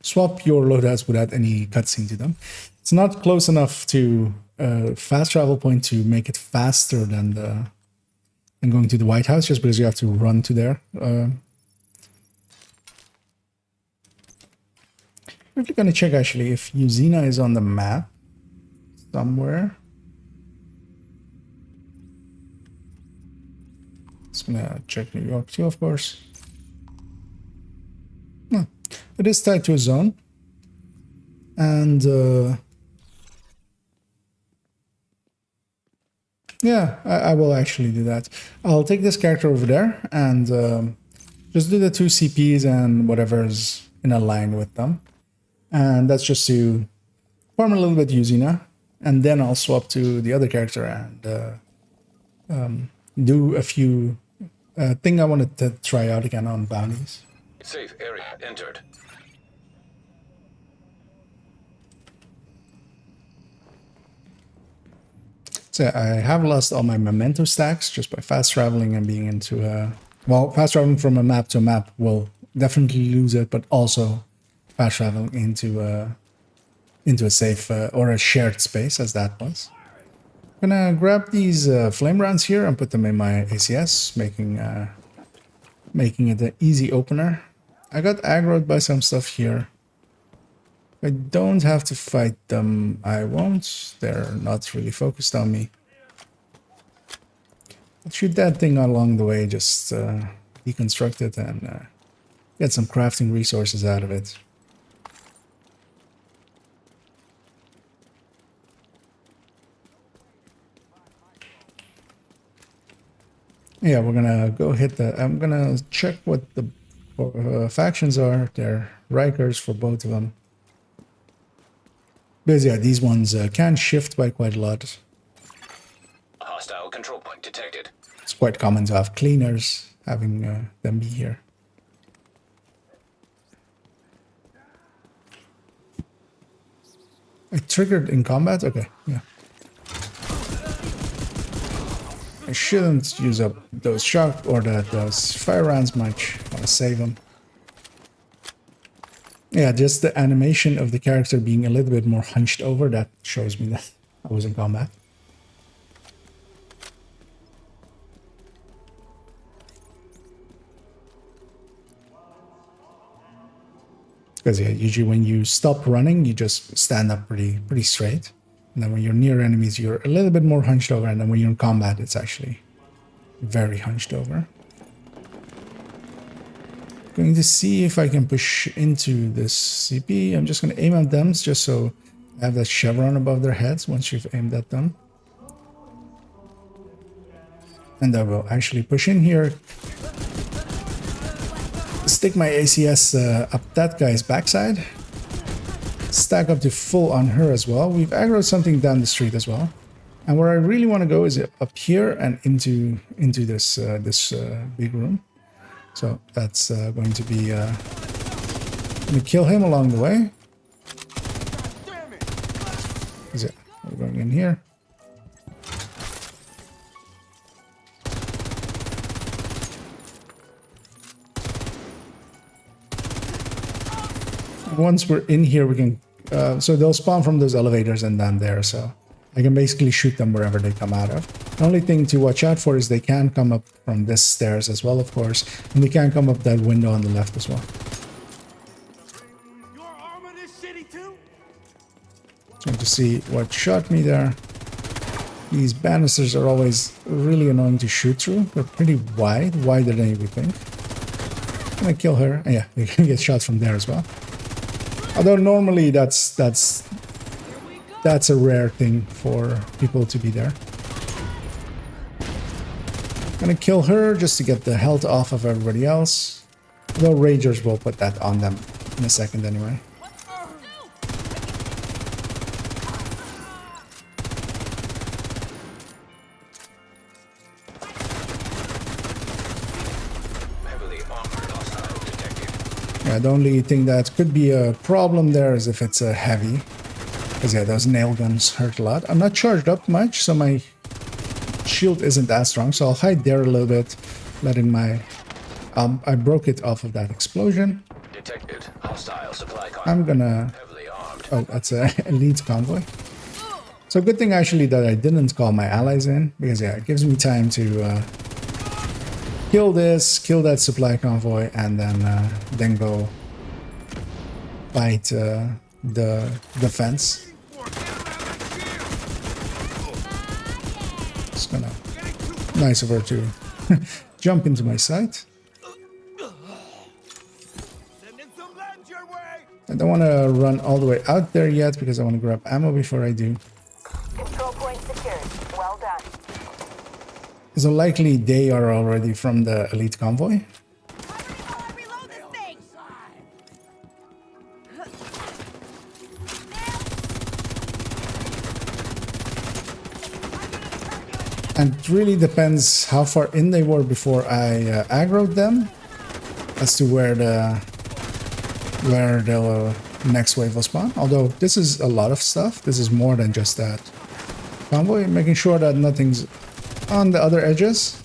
swap your loadouts without any cutscene to them. It's not close enough to a fast travel point to make it faster than going to the White House, just because you have to run to there. Quickly gonna check actually if Usina is on the map somewhere. Just gonna check New York too, of course. No, it is tied to a zone. And yeah, I will actually do that. I'll take this character over there and just do the 2 CPs and whatever's in a line with them. And that's just to farm a little bit Usina. And then I'll swap to the other character and do a few thing I wanted to try out again on bounties. Safe area entered. So I have lost all my memento stacks just by fast traveling and being into a... Well, fast traveling from a map to a map will definitely lose it, but also fast traveling into a safe or a shared space, as that was. I'm gonna grab these flame rounds here and put them in my ACS, making it an easy opener. I got aggroed by some stuff here. I don't have to fight them. I won't. They're not really focused on me. I'll shoot that thing along the way, just deconstruct it and get some crafting resources out of it. Yeah, we're gonna go hit the... I'm gonna check what the factions are. They're Rikers for both of them. Because yeah, these ones can shift by quite a lot. Hostile control point detected. It's quite common to have cleaners having them be here. I triggered in combat? Okay, yeah. I shouldn't use up those shock or those fire rounds much. I want to save them. Yeah, just the animation of the character being a little bit more hunched over, that shows me that I was in combat. Because yeah, usually when you stop running, you just stand up pretty straight. And then when you're near enemies, you're a little bit more hunched over. And then when you're in combat, it's actually very hunched over. Going to see if I can push into this CP. I'm just going to aim at them just so I have that chevron above their heads once you've aimed at them. And I will actually push in here. Stick my ACS up that guy's backside. Stack up to full on her as well. We've aggroed something down the street as well. And where I really want to go is up here and into this big room. So that's going to be... Gonna kill him along the way. Is it? We're going in here. Once we're in here, we can... so they'll spawn from those elevators and down there, so I can basically shoot them wherever they come out of. The only thing to watch out for is they can come up from this stairs as well, of course, and they can come up that window on the left as well. Trying to see what shot me there. These banisters are always really annoying to shoot through. They're pretty wide, wider than you would think. I'm gonna kill her. And yeah, they can get shot from there as well. Although normally that's a rare thing for people to be there. Gonna kill her just to get the health off of everybody else. Though Ragers will put that on them in a second anyway. Yeah, the only thing that could be a problem there is if it's a heavy. Because yeah, those nail guns hurt a lot. I'm not charged up much, so my shield isn't as strong. So I'll hide there a little bit, letting my... I broke it off of that explosion. Detected. Hostile supply car. I'm gonna... Heavily armed. Oh, that's a elite convoy. So good thing actually that I didn't call my allies in. Because yeah, it gives me time to... kill this, kill that supply convoy, and then go fight the fence. It's gonna nice of her to jump into my sight. I don't want to run all the way out there yet because I want to grab ammo before I do. Control point secured. Well done. So likely they are already from the elite convoy. Reload this thing. And it really depends how far in they were before I aggroed them as to where the next wave will spawn. Although this is a lot of stuff. This is more than just that convoy. Making sure that nothing's on the other edges.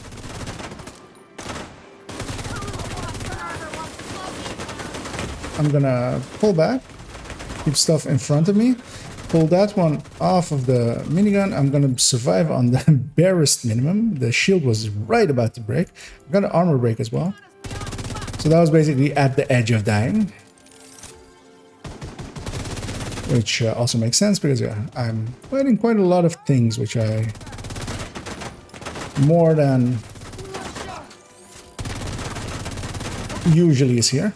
I'm gonna pull back, keep stuff in front of me, pull that one off of the minigun. I'm gonna survive on the barest minimum. The shield was right about to break. I got an armor break as well. So that was basically at the edge of dying. Which also makes sense because I'm fighting quite a lot of things which I more than usually is here.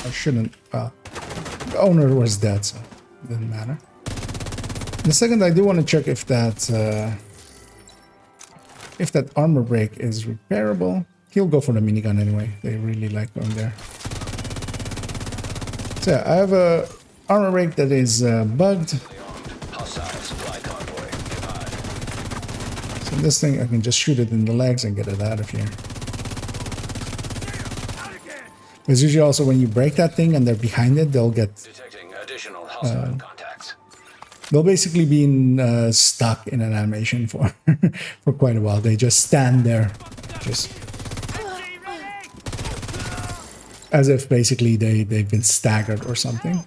I shouldn't. The owner was dead, so it didn't matter. The second, I do want to check if that armor break is repairable. He'll go for the minigun anyway. They really like going there. So yeah, I have a armor break that is bugged. Hostile supply convoy nearby. So this thing, I can just shoot it in the legs and get it out of here. Because usually also when you break that thing and they're behind it, they'll get... Detecting additional hostile contacts. They'll basically be stuck in an animation for for quite a while. They just stand there, just as if basically they've been staggered or something.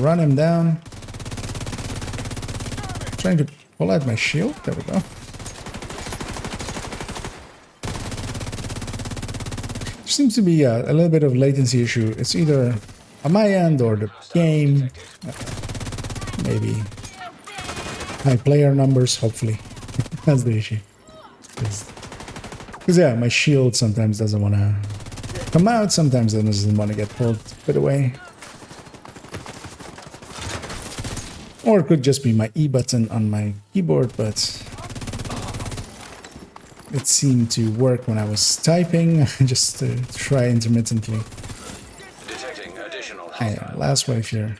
Run him down. Trying to pull out my shield. There we go. There seems to be a little bit of latency issue. It's either on my end or the game. Maybe high player numbers, hopefully. That's the issue. Because yeah, my shield sometimes doesn't want to come out. Sometimes it doesn't want to get pulled a bit away. Or it could just be my E button on my keyboard, but it seemed to work when I was typing, just to try intermittently. Detecting additional Hey, hostile. last wave here.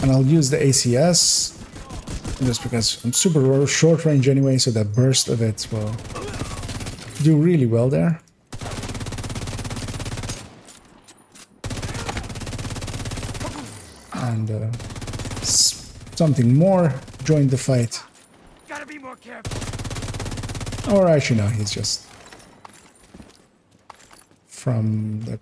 And I'll use the ACS, just because I'm super short range anyway, so that burst of it will do really well there. And something more joined the fight. Gotta be more careful. Or actually, no, he's just from the...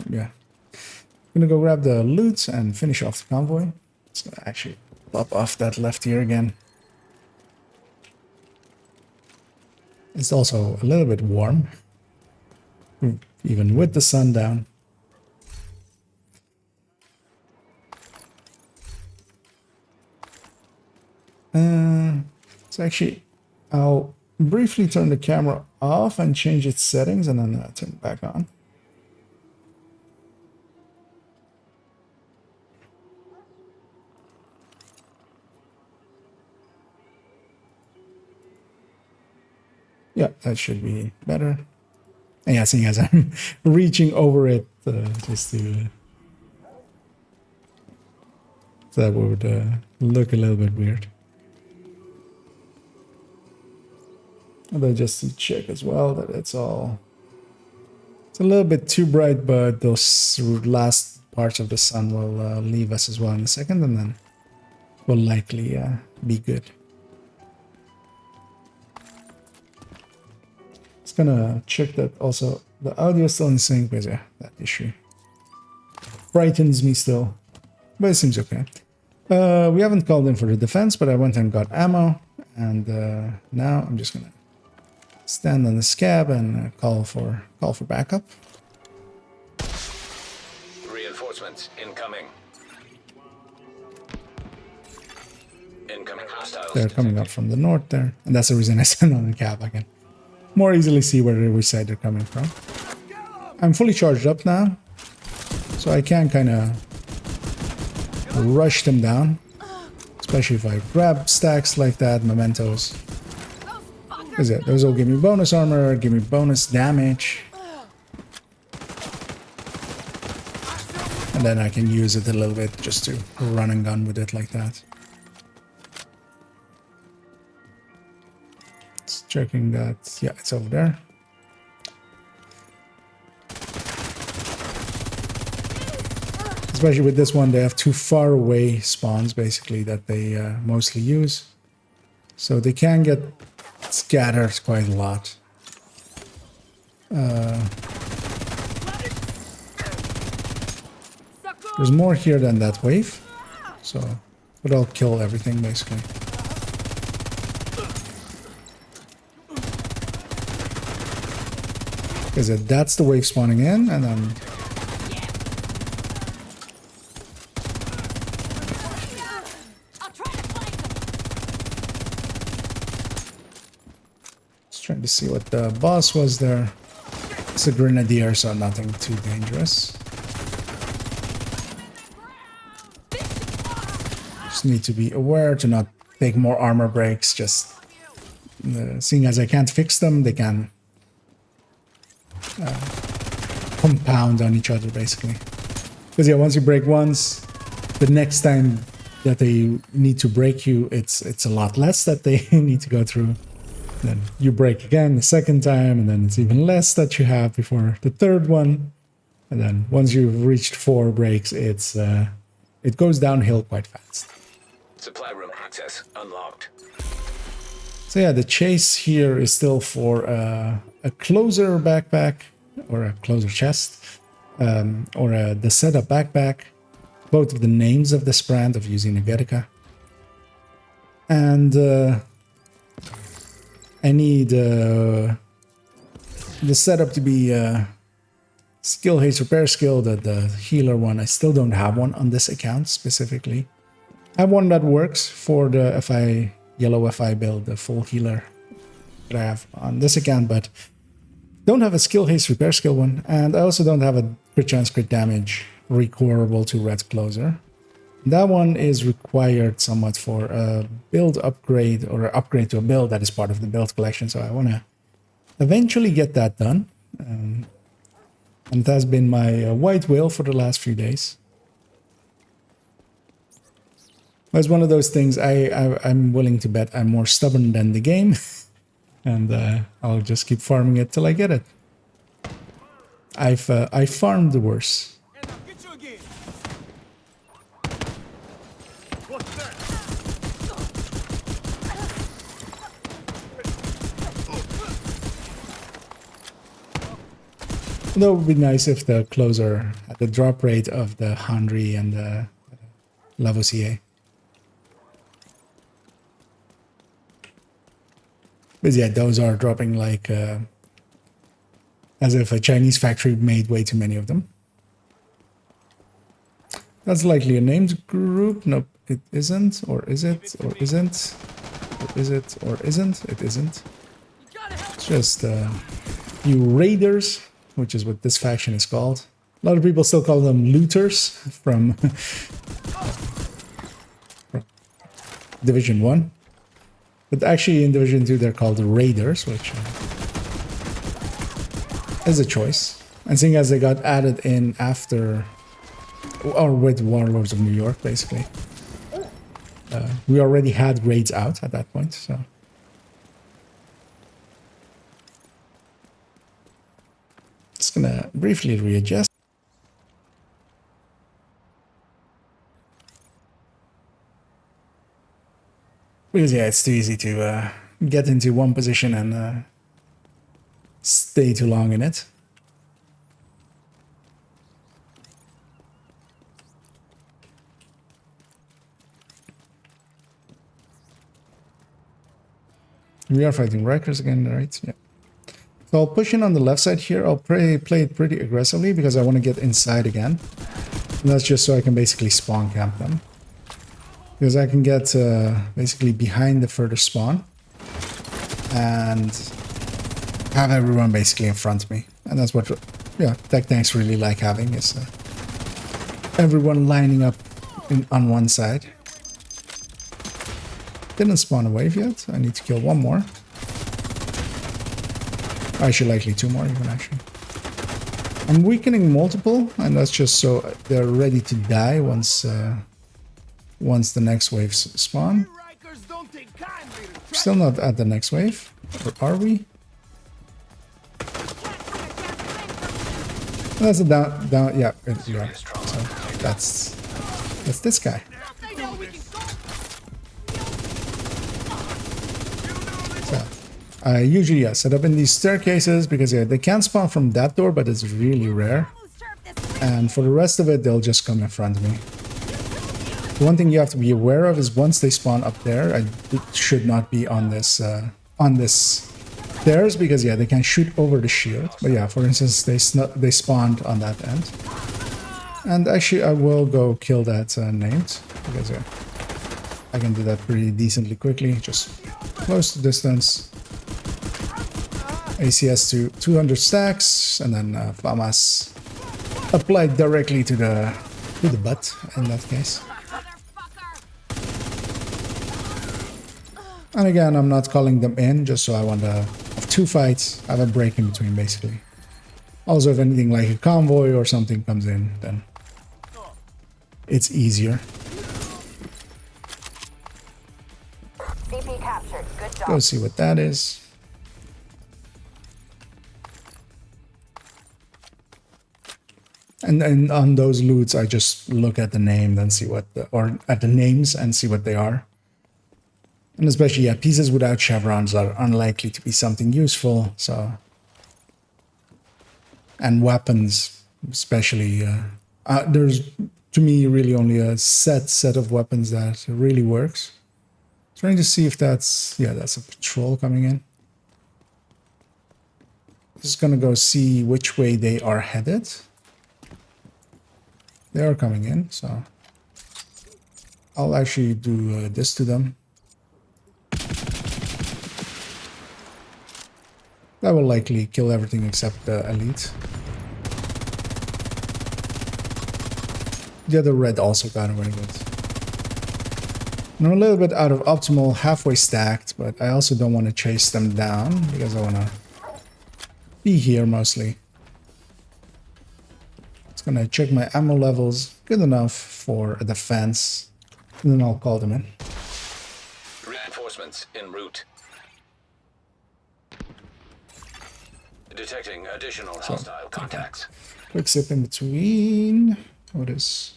yeah. I'm gonna go grab the loot and finish off the convoy. It's gonna actually pop off that left ear again. It's also a little bit warm, even with the sun down. So actually, I'll briefly turn the camera off and change its settings and then turn it back on. Yeah, that should be better. And yeah, seeing as I'm reaching over it just to... so that would look a little bit weird. Although just to check as well that it's all... it's a little bit too bright, but those last parts of the sun will leave us as well in a second, and then will likely be good. Just gonna check that also the audio is still in sync, because yeah, that issue frightens me still, but it seems okay. We haven't called in for the defense, but I went and got ammo, And now I'm just gonna stand on the scab and call for backup. Reinforcements incoming. Incoming hostiles. They're coming up from the north there, and that's the reason I stand on the cab. I can more easily see which side they're coming from. I'm fully charged up now, so I can kind of rush them down, especially if I grab stacks like that, mementos. Because yeah, those will give me bonus armor, give me bonus damage. And then I can use it a little bit just to run and gun with it like that. Just checking that, yeah, it's over there. Especially with this one, they have two far away spawns basically that they mostly use. So they can get scattered quite a lot. There's more here than that wave. So, but I'll kill everything basically. Because that's the wave spawning in, and then trying to see what the boss was there. It's a grenadier, so nothing too dangerous. Just need to be aware to not take more armor breaks. Just seeing as I can't fix them, they can compound on each other basically. Because yeah, once you break once, the next time that they need to break you, it's a lot less that they need to go through. Then you break again the second time, and then it's even less that you have before the third one. And then once you've reached 4 breaks, it goes downhill quite fast. Supply room access unlocked. So yeah, the chase here is still for a closer backpack, or a closer chest, or the setup backpack. Both of the names of this brand of using Agetica. And I need the setup to be skill haste repair skill, the healer one. I still don't have one on this account specifically. I have one that works for the FI yellow FI build, the full healer that I have on this account, but don't have a skill haste repair skill one, and I also don't have a crit chance crit damage recorable to red closer. That one is required somewhat for a build upgrade, or an upgrade to a build that is part of the build collection. So I want to eventually get that done. And it has been my white whale for the last few days. But it's one of those things I'm willing to bet I'm more stubborn than the game. And I'll just keep farming it till I get it. I farmed worse. Though it would be nice if the closer had the drop rate of the Handri and the Lavoisier. But yeah, those are dropping like as if a Chinese factory made way too many of them. That's likely a named group. Nope, it isn't. Or is it? Or isn't? Or is it? Or isn't? It isn't. It's just you raiders, which is what this faction is called. A lot of people still call them looters from Division 1. But actually in Division 2 they're called raiders, which is a choice. And seeing as they got added in after, or with Warlords of New York, basically. We already had raids out at that point, so... Just gonna briefly readjust. Because yeah, it's too easy to get into one position and stay too long in it. We are fighting Rikers again, right? Yeah. So I'll push in on the left side here. I'll play it pretty aggressively because I want to get inside again. And that's just so I can basically spawn camp them. Because I can get basically behind the further spawn. And have everyone basically in front of me. And that's what, yeah, tech tanks really like having is everyone lining up on one side. Didn't spawn a wave yet. I need to kill one more. Actually, likely two more even, actually. I'm weakening multiple, and that's just so they're ready to die once the next waves spawn. Still not at the next wave. Or are we? That's a down, yeah, we are. So that's this guy. So I usually set up in these staircases because they can spawn from that door, but it's really rare. And for the rest of it, they'll just come in front of me. The one thing you have to be aware of is once they spawn up there, I should not be on this stairs because yeah, they can shoot over the shield. But yeah, for instance, they spawned on that end. And actually, I will go kill that named because yeah, I can do that pretty decently quickly. Just close the distance. ACS to 200 stacks, and then FAMAS applied directly to the butt in that case. And again, I'm not calling them in, just so I want to have two fights, have a break in between, basically. Also, if anything like a convoy or something comes in, then it's easier. CP captured. Good job. Go see what that is. And on those loots, I just look at the name and see what or at the names and see what they are. And especially, yeah, pieces without chevrons are unlikely to be something useful, so... And weapons, especially, there's, to me, really only a set of weapons that really works. Trying to see if that's... Yeah, that's a patrol coming in. Just gonna go see which way they are headed. They are coming in, so... I'll actually do this to them. That will likely kill everything except the elite. The other red also got away with. I'm a little bit out of optimal, halfway stacked, but I also don't want to chase them down because I want to be here mostly. It's gonna check my ammo levels, good enough for a defense, and then I'll call them in. Reinforcements en route. Detecting additional hostile contacts. Quick sip in between. What is...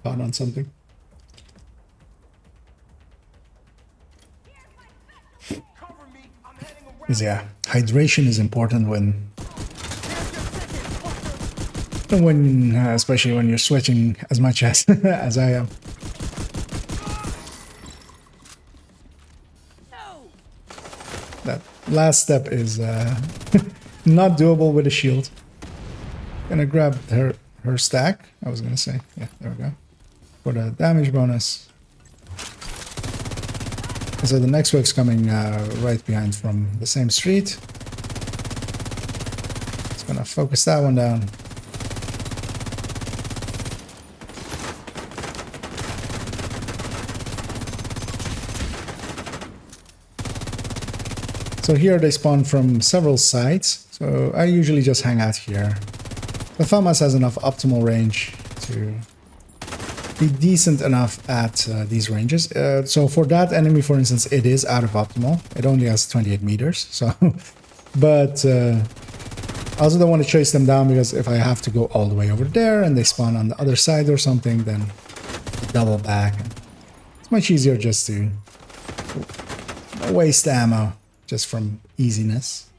Caught on something. Because yeah, hydration is important when especially when you're switching as much as as I am. That last step is not doable with a shield. Gonna grab her stack. I was gonna say, yeah, there we go, for the damage bonus. So the next wave's coming right behind from the same street. It's gonna focus that one down. So here they spawn from several sides, so I usually just hang out here. The FAMAS has enough optimal range to be decent enough at these ranges. So for that enemy, for instance, it is out of optimal. It only has 28 meters, so... But I also don't want to chase them down because if I have to go all the way over there and they spawn on the other side or something, then double back. It's much easier just to waste ammo. Just from easiness.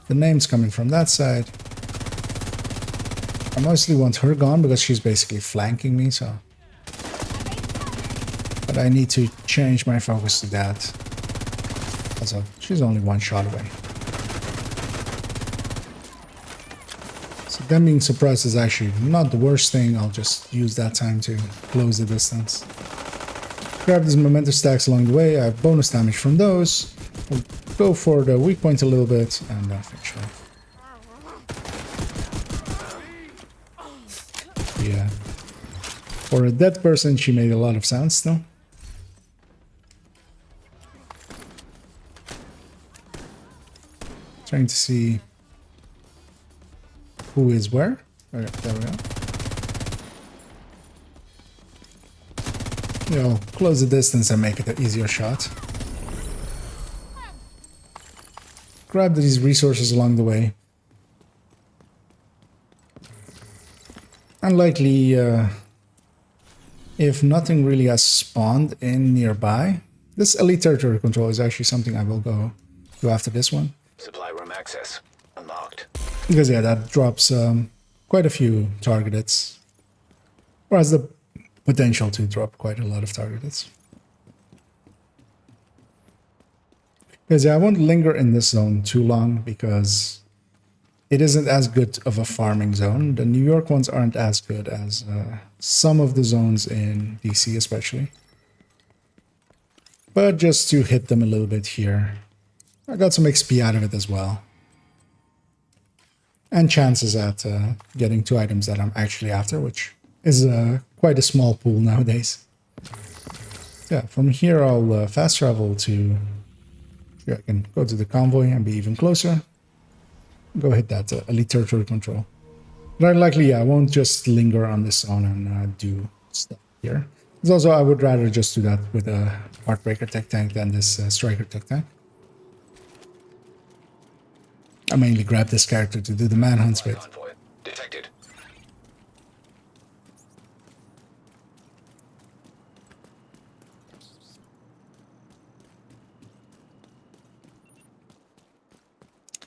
The name's coming from that side. I mostly want her gone because she's basically flanking me, so... But I need to change my focus to that. Also, she's only one shot away. So them being suppressed is actually not the worst thing. I'll just use that time to close the distance. Grab these memento stacks along the way. I have bonus damage from those. We'll go for the weak point a little bit and then finish off. Yeah. For a dead person, she made a lot of sounds still. Trying to see who is where. Okay, there we go. Yeah, I'll close the distance and make it an easier shot. Grab these resources along the way. Unlikely, if nothing really has spawned in nearby. This elite territory control is actually something I will go do after this one. Supply room access unlocked. Because yeah, that drops quite a few targets. Or has the potential to drop quite a lot of targets. Because yeah, I won't linger in this zone too long because it isn't as good of a farming zone. The New York ones aren't as good as some of the zones in DC especially. But just to hit them a little bit here. I got some XP out of it as well. And chances at getting 2 items that I'm actually after, which is quite a small pool nowadays. Yeah, from here I'll fast travel to... I can go to the convoy and be even closer. Go hit that elite territory control. Very likely, yeah, I won't just linger on this zone and do stuff here. Because also, I would rather just do that with a Heartbreaker tech tank than this Striker tech tank. I mainly grab this character to do the manhunts with. Convoy detected.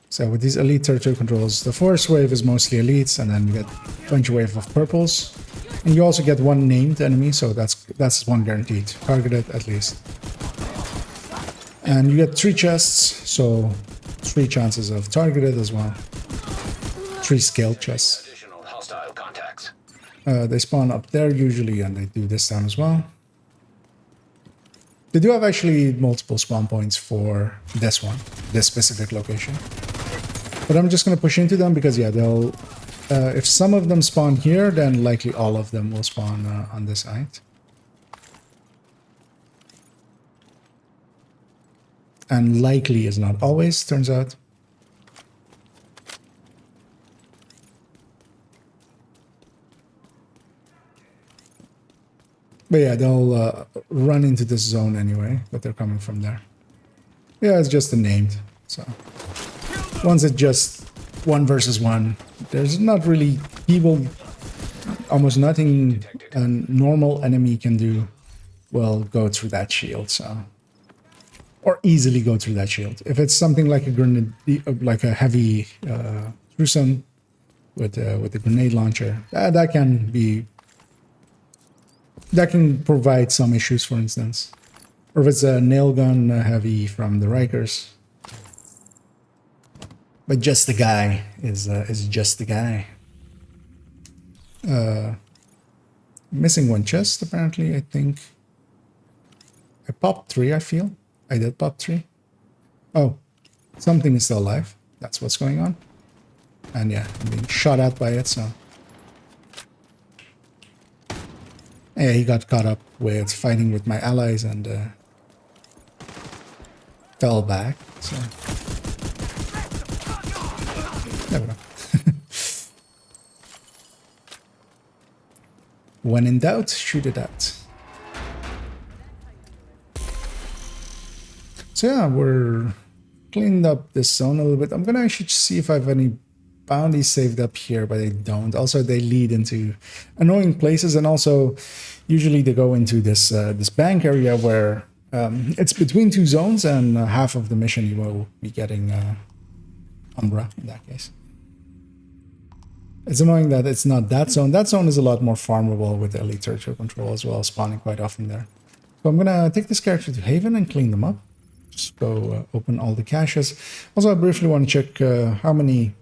So with these elite territory controls, the first wave is mostly elites, and then you get a bunch of wave of purples. And you also get one named enemy, so that's one guaranteed. Targeted at least. And you get 3 chests, so 3 chances of targeted as well. 3 scaled chests. Additional hostile contacts. They spawn up there usually, and they do this time as well. They do have actually multiple spawn points for this one, this specific location. But I'm just going to push into them because, yeah, they'll... if some of them spawn here, then likely all of them will spawn on this side. And likely is not always, turns out. But yeah, they'll run into this zone anyway, but they're coming from there. Yeah, it's just a named, so... Once it's just 1 versus 1, there's not really people, almost nothing a normal enemy can do will go through that shield, so... Or easily go through that shield. If it's something like a grenade, like a heavy Truson with a grenade launcher, that can be... That can provide some issues, for instance. Or if it's a nail gun heavy from the Rikers. But just the guy is just the guy. Missing 1 chest, apparently, I think. I popped 3, I feel. I did pop 3. Oh, something is still alive. That's what's going on. And yeah, I'm being shot at by it, so... Yeah, he got caught up with fighting with my allies and fell back, so... There we go. When in doubt, shoot it out. So yeah, we're cleaned up this zone a little bit. I'm gonna actually see if I have any bounties saved up here, but I don't. Also, they lead into annoying places, and also usually they go into this this bank area where it's between 2 zones, and half of the mission you will be getting Umbra in that case. It's annoying that it's not that zone. That zone is a lot more farmable with elite territory control as well, spawning quite often there. So I'm gonna take this character to Haven and clean them up. Just go open all the caches. Also, I briefly want to check how many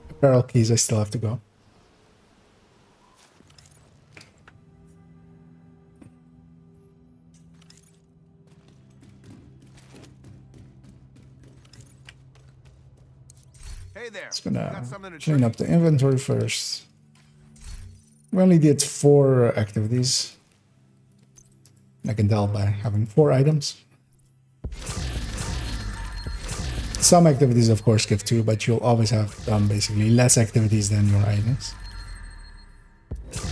apparel keys I still have to go. Hey there. Just gonna Got something to clean trade? up the inventory first. We only did 4 activities. I can tell by having 4 items. Some activities, of course, give 2, but you'll always have done basically less activities than your items.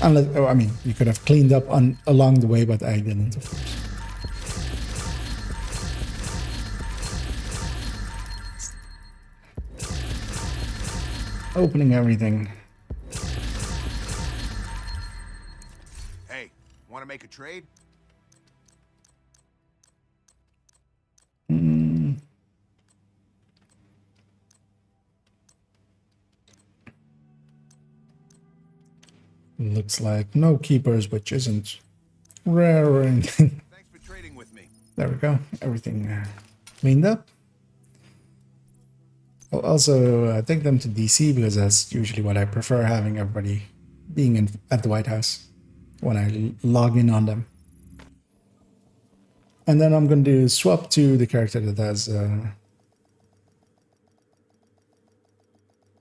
Unless, oh, I mean, you could have cleaned up along the way, but I didn't, of course. Opening everything. Hey, want to make a trade? Looks like no keepers, which isn't rare or anything. Thanks for trading with me. There we go. Everything cleaned up. I'll also take them to DC because that's usually what I prefer, having everybody being at the White House when I log in on them. And then I'm going to swap to the character that has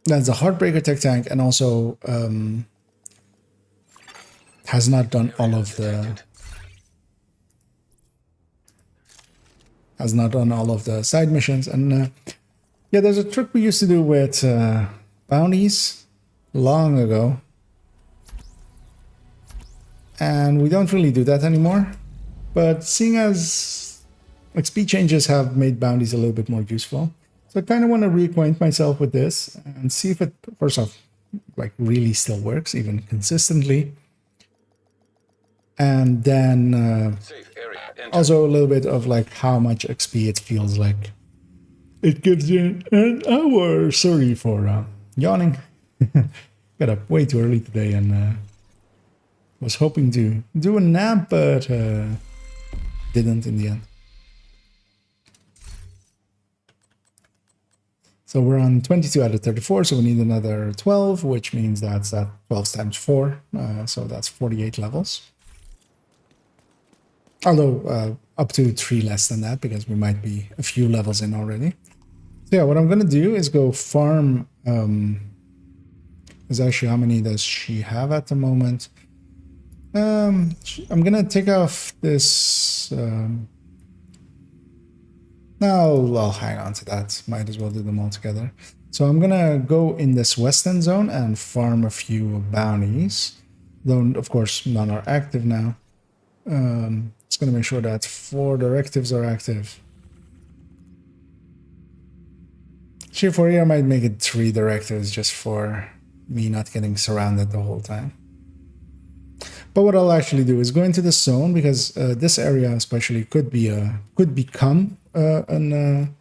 that's a Heartbreaker Tech Tank, and also has not done all of the side missions. And yeah, there's a trick we used to do with bounties long ago, and we don't really do that anymore. But seeing as XP changes have made bounties a little bit more useful, so I kind of want to reacquaint myself with this and see if it, first off, like really still works, even consistently. And then Safe area. Enter. also a little bit of like how much XP it feels like it gives you an hour. Sorry for yawning. Got up way too early today and was hoping to do a nap, but didn't in the end. So we're on 22 out of 34, so we need another 12, which means that's 12 times 4, so that's 48 levels. Although up to 3 less than that, because we might be a few levels in already. So yeah, what I'm going to do is go farm. Is actually, how many does she have at the moment? I'm going to take off this... no, I'll hang on to that. Might as well do them all together. So I'm going to go in this western zone and farm a few bounties. Though, of course, none are active now. Just going to make sure that 4 directives are active. Actually, for here, I might make it 3 directives just for me not getting surrounded the whole time. But what I'll actually do is go into the zone, because this area especially could become an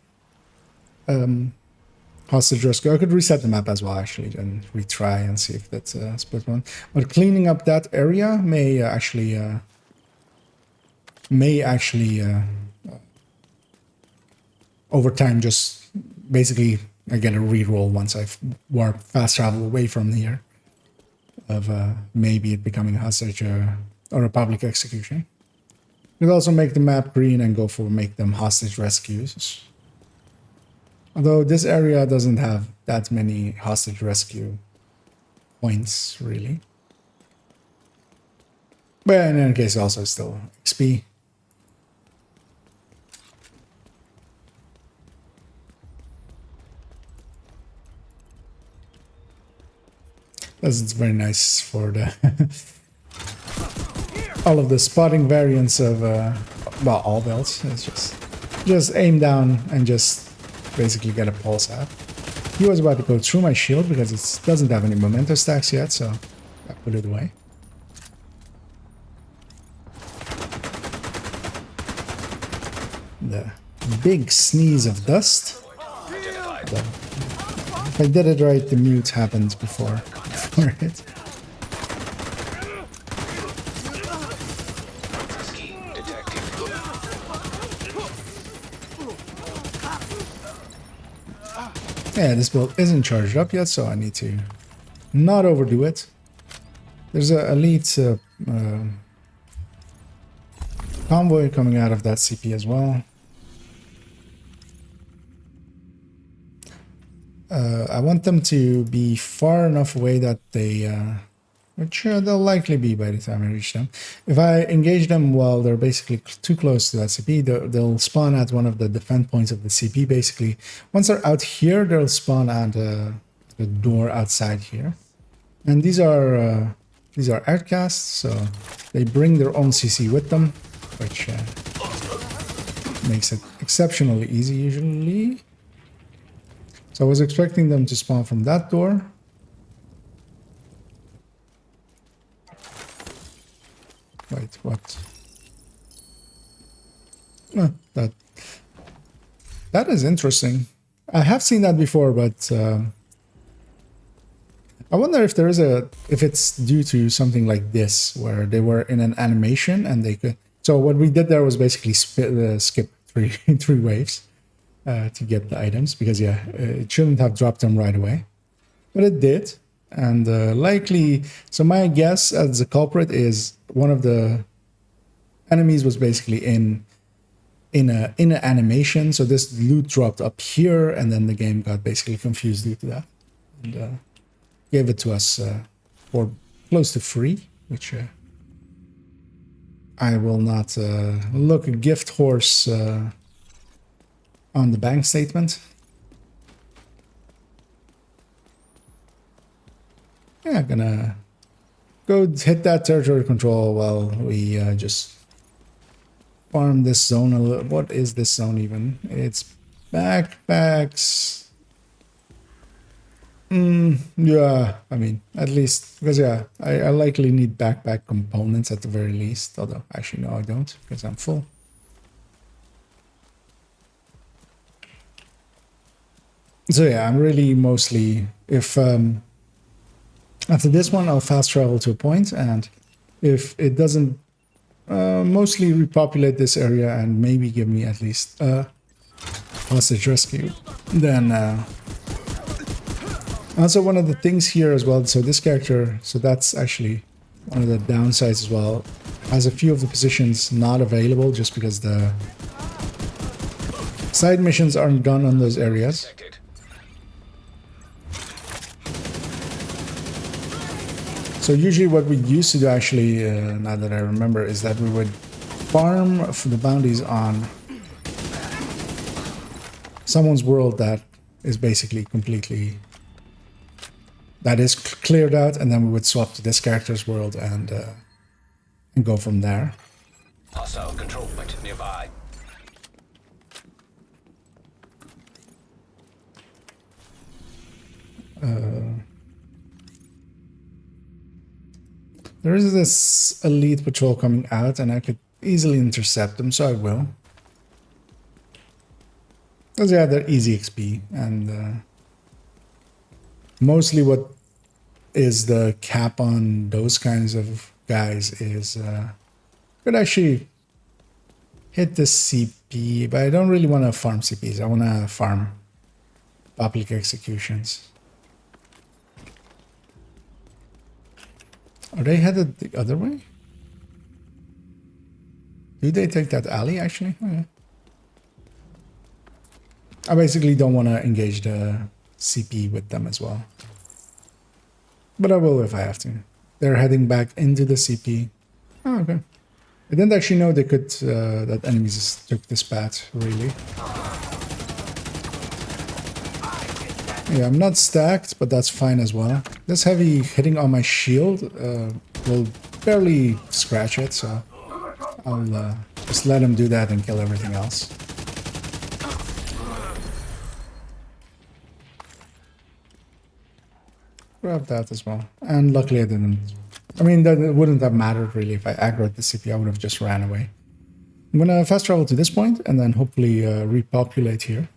hostage rescue. I could reset the map as well, actually, and retry and see if that's split one. But cleaning up that area may actually over time just basically I get a reroll once I've warped fast travel away from here of maybe it becoming a hostage or a public execution. We'll also make the map green and go for make them hostage rescues. Although this area doesn't have that many hostage rescue points, really. But in any case, also still XP. That's very nice for the all of the spotting variants of well, all belts. It's just aim down and just basically get a pulse out. He was about to go through my shield because it doesn't have any memento stacks yet, so I put it away. The big sneeze of dust. If I did it right, the mute happened before it. Ski detected. Yeah, this build isn't charged up yet, so I need to not overdo it. There's a elite convoy coming out of that CP as well. I want them to be far enough away that they, which they'll likely be by the time I reach them. If I engage them while they're basically too close to that CP, they'll spawn at one of the defense points of the CP. Basically, once they're out here, they'll spawn at the door outside here. And these are outcasts, so they bring their own CC with them, which makes it exceptionally easy usually. So I was expecting them to spawn from that door. Wait, what? No, that is interesting. I have seen that before, but I wonder if if it's due to something like this, where they were in an animation and they could. So what we did there was basically skip three waves to get the items, because yeah, it shouldn't have dropped them right away, but it did. And likely, so my guess as the culprit is one of the enemies was basically in an animation, so this loot dropped up here, and then the game got basically confused due to that, and gave it to us for close to free, which I will not look a gift horse on the bank statement. Yeah, gonna go hit that territory control while we just farm this zone a little. What is this zone even? It's backpacks. Yeah, I mean, at least, because yeah, I likely need backpack components at the very least. Although, actually, no, I don't, because I'm full. So yeah, I'm really mostly, if after this one, I'll fast travel to a point, and if it doesn't mostly repopulate this area and maybe give me at least hostage rescue, then also one of the things here as well, so this character, so that's actually one of the downsides as well, has a few of the positions not available just because the side missions aren't done on those areas. Detected. So usually what we used to do, actually, now that I remember, is that we would farm for the bounties on someone's world that is basically completely, that is cleared out, and then we would swap to this character's world and go from there. Hostile control point nearby. There is this elite patrol coming out, and I could easily intercept them, so I will. Because yeah, they're easy XP, and mostly what is the cap on those kinds of guys is could actually hit the CP, but I don't really want to farm CPs. I want to farm public executions. Are they headed the other way? Do they take that alley, actually? Oh, yeah. I basically don't want to engage the CP with them as well. But I will if I have to. They're heading back into the CP. Oh, okay. I didn't actually know they could, that enemies took this path, really. Yeah, I'm not stacked, but that's fine as well. This heavy hitting on my shield will barely scratch it, so I'll just let him do that and kill everything else. Grab that as well. And luckily I didn't. I mean, that wouldn't have mattered really if I aggroed the CP. I would have just ran away. I'm gonna fast travel to this point and then hopefully repopulate here.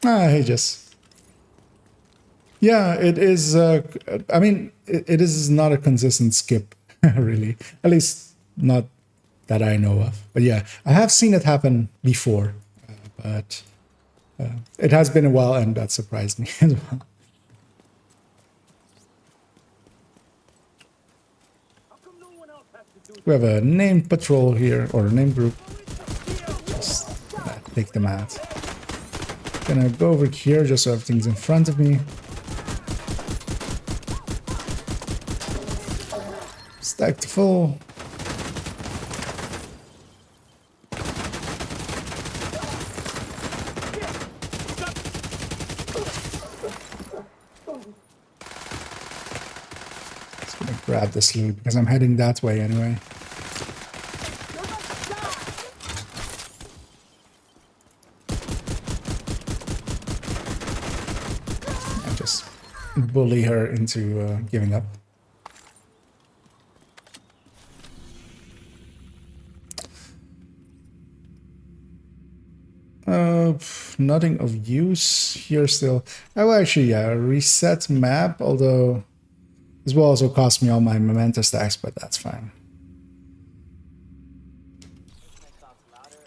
Ah, hey, Jess. Yeah, it is. I mean, it is not a consistent skip, really. At least not that I know of. But yeah, I have seen it happen before, but it has been a while, and that surprised me as well. We have a named patrol here, or a named group. Just take them out. Gonna go over here just so everything's in front of me. Stack to full. Just gonna grab this loot because I'm heading that way anyway. And just bully her into giving up. Nothing of use here still. I will actually reset map, although this will also cost me all my memento stacks, but that's fine.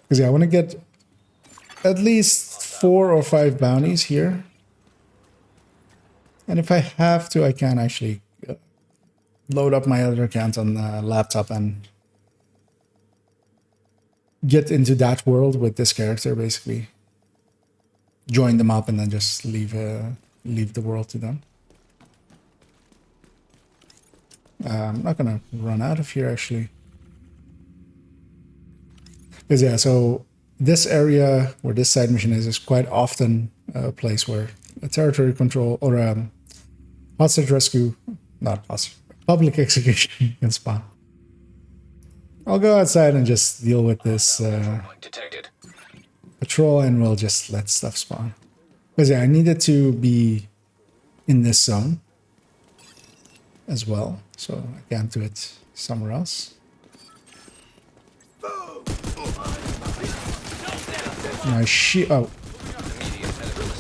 Because yeah, I want to get at least 4 or 5 bounties here. And if I have to, I can actually load up my other account on the laptop and get into that world with this character, basically. Join them up and then just leave the world to them. I'm not gonna run out of here actually. Because yeah, so this area where this side mission is quite often a place where a territory control or hostage rescue, not hostage, public execution can spawn. I'll go outside and just deal with this Detected. patrol, and we'll just let stuff spawn. Because yeah, I needed to be in this zone as well, so I can't do it somewhere else. My shield. Oh,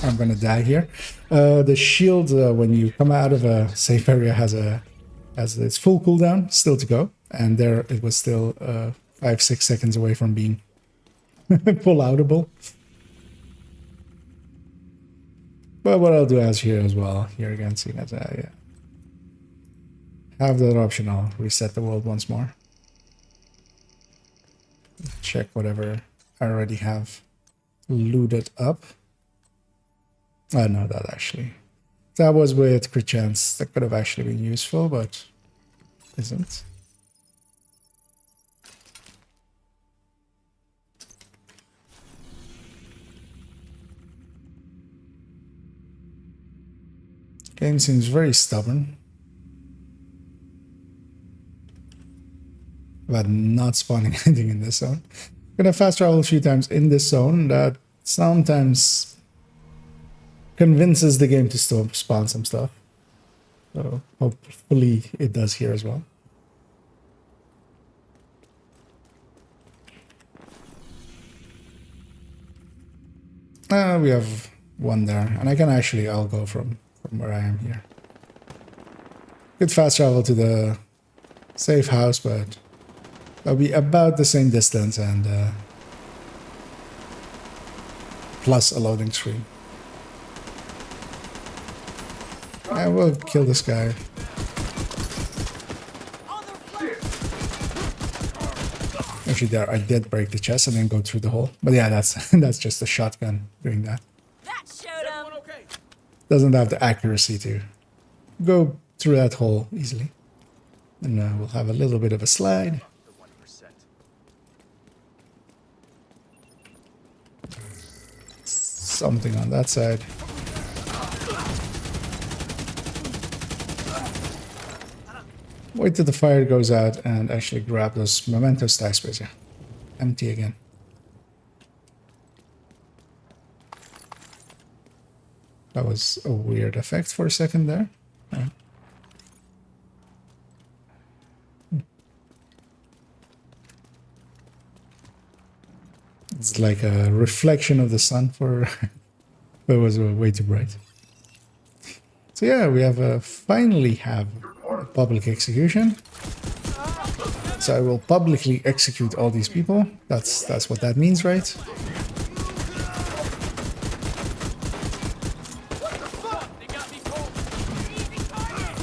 I'm gonna die here. The shield, when you come out of a safe area, has its full cooldown still to go, and there it was still 5-6 seconds away from being pull-outable. But what I'll do as here as well, here again, seeing as I have that option, I'll reset the world once more. Check whatever I already have looted up. Oh no, that actually. That was with crit chance. That could have actually been useful, but isn't. Game seems very stubborn about not spawning anything in this zone. I'm gonna fast travel a few times in this zone. That sometimes convinces the game to still spawn some stuff. So hopefully it does here as well. We have one there, and I can actually, I'll go from where I am here. Could fast travel to the safe house, but that'll be about the same distance and plus a loading screen. I will kill this guy. Actually, there I did break the chest and then go through the hole. But yeah, that's just a shotgun doing that. That showed him. Doesn't have the accuracy to go through that hole easily. And we'll have a little bit of a slide. Something on that side. Wait till the fire goes out and actually grab those memento stack space. Yeah. Empty again. That was a weird effect for a second there. Yeah. It's like a reflection of the sun for that was way too bright. So yeah, we have finally have a public execution. So I will publicly execute all these people. That's what that means, right? They got me cold. Easy target.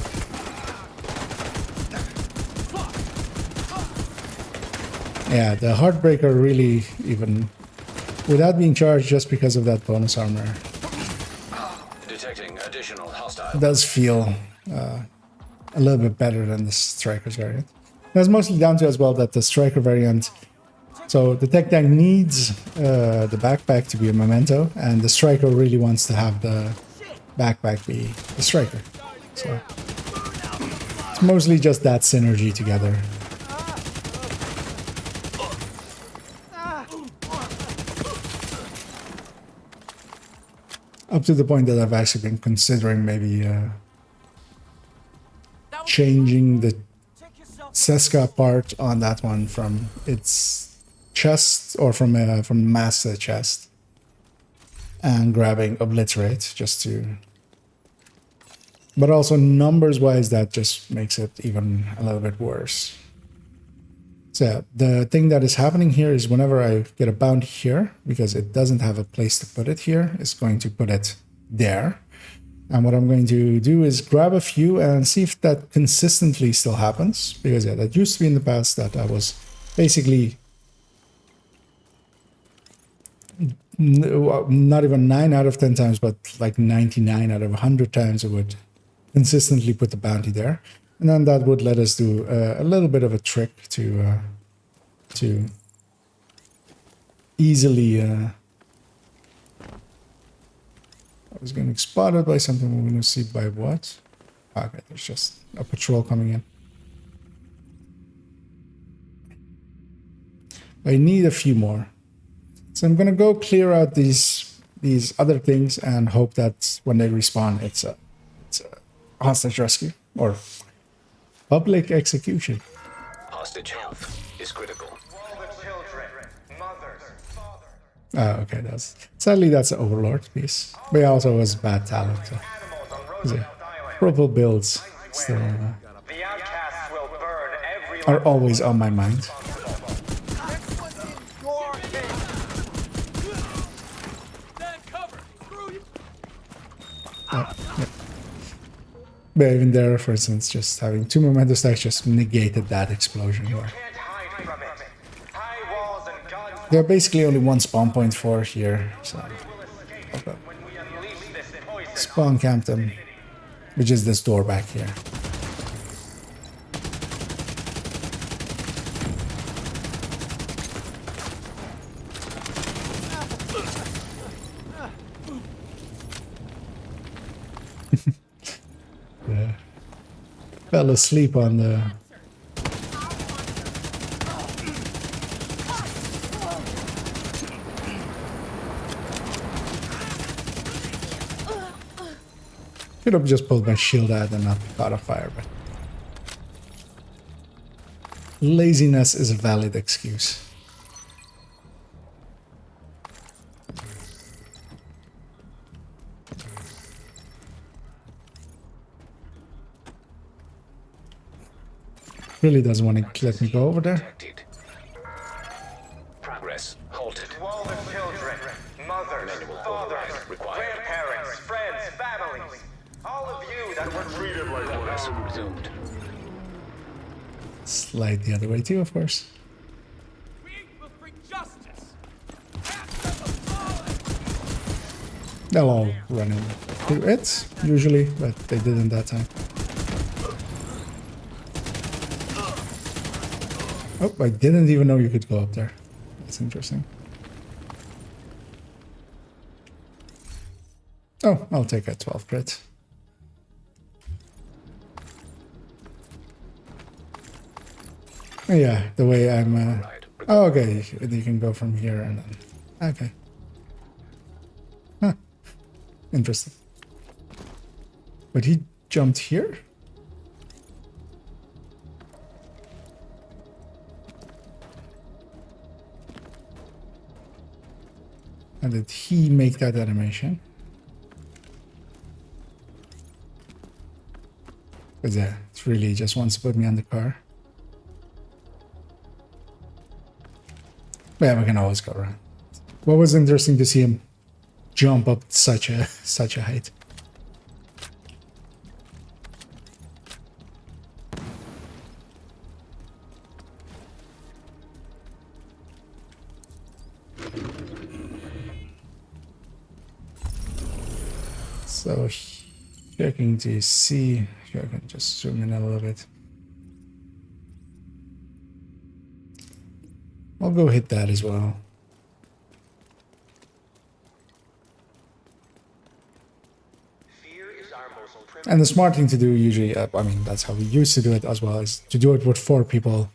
Yeah, the Heartbreaker really, even without being charged just because of that bonus armor, Detecting additional hostile. does feel a little bit better than the Striker's variant. That's mostly down to as well that the Striker variant, so the tech tank needs the backpack to be a memento, and the Striker really wants to have the backpack be the Striker. So it's mostly just that synergy together. Up to the point that I've actually been considering maybe changing the Seska part on that one from its chest, or from master chest, and grabbing Obliterate just to... But also numbers wise, that just makes it even a little bit worse. So yeah, the thing that is happening here is whenever I get a bounty here, because it doesn't have a place to put it here, it's going to put it there. And what I'm going to do is grab a few and see if that consistently still happens. Because yeah, that used to be in the past that I was basically not even 9 out of 10 times, but like 99 out of 100 times it would consistently put the bounty there. And then that would let us do a little bit of a trick to easily... I was getting spotted by something. We're going to see by what. Okay, there's just a patrol coming in. I need a few more. So I'm going to go clear out these other things and hope that when they respawn, it's a hostage rescue or public execution. Hostage health is critical. Okay, sadly that's the Overlord piece. But he also was bad talent. So. Purple builds still are always on my mind. Yeah. But even there, for instance, just having 2 memento stacks just negated that explosion. There are basically only one spawn point for here, so okay. Spawn camp them, which is this door back here. Yeah. Fell asleep on the... Could have just pulled my shield out and not caught a fire, but... Laziness is a valid excuse. Really doesn't want to let me go over there. Detected. Progress halted. To all the children, mothers, fathers, grandparents, friends, families, all of you that were treated like Progress resumed. Slide the other way too, of course. We will bring justice. After the fallen. They'll all run into it, usually, but they didn't that time. Oh, I didn't even know you could go up there. That's interesting. Oh, I'll take a 12 crit. Yeah, the way I'm... Oh, okay, you can go from here and then... Okay. Huh. Interesting. But he jumped here? And did he make that animation? Because yeah, it really just wants to put me on the car. Yeah, we can always go around. What was interesting to see him jump up such a height. So checking to see if I can just zoom in a little bit. I'll go hit that as well. And the smart thing to do usually, I mean, that's how we used to do it as well, is to do it with 4 people.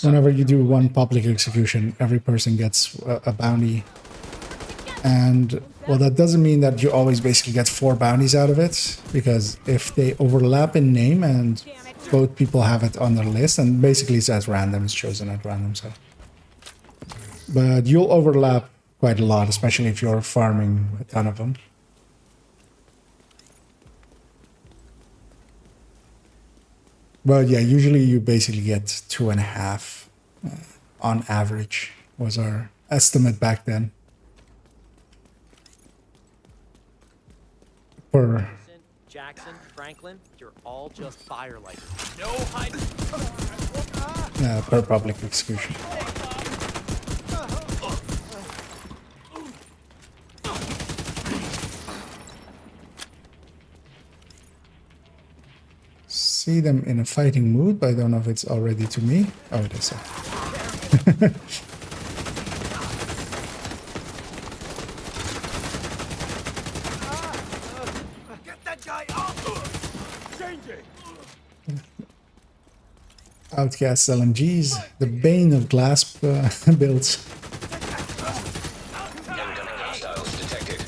Whenever you do one public execution, every person gets a bounty. And, well, that doesn't mean that you always basically get 4 bounties out of it, because if they overlap in name and both people have it on their list, and basically it's as random, it's chosen at random, so. But you'll overlap quite a lot, especially if you're farming a ton of them. But yeah, usually you basically get 2.5 on average was our estimate back then. Per Jackson, Franklin, you're all just firelighters. No hiding. per public execution. See them in a fighting mood, but I don't know if it's already to me. Oh, it is. Get that guy up! Change it! Outcast LMGs, the bane of glass builds. Hostiles detected.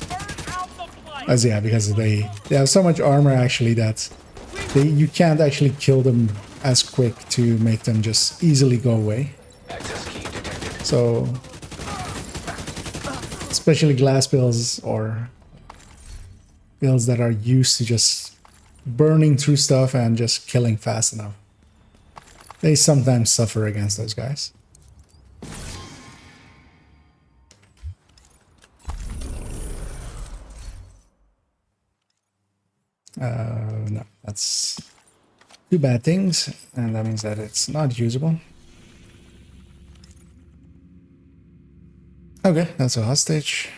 As yeah, because they have so much armor actually that you can't actually kill them as quick to make them just easily go away. Access key detected. So, especially glass builds or builds that are used to just burning through stuff and just killing fast enough, they sometimes suffer against those guys. No, that's 2 bad things, and that means that it's not usable. Okay, that's a hostage.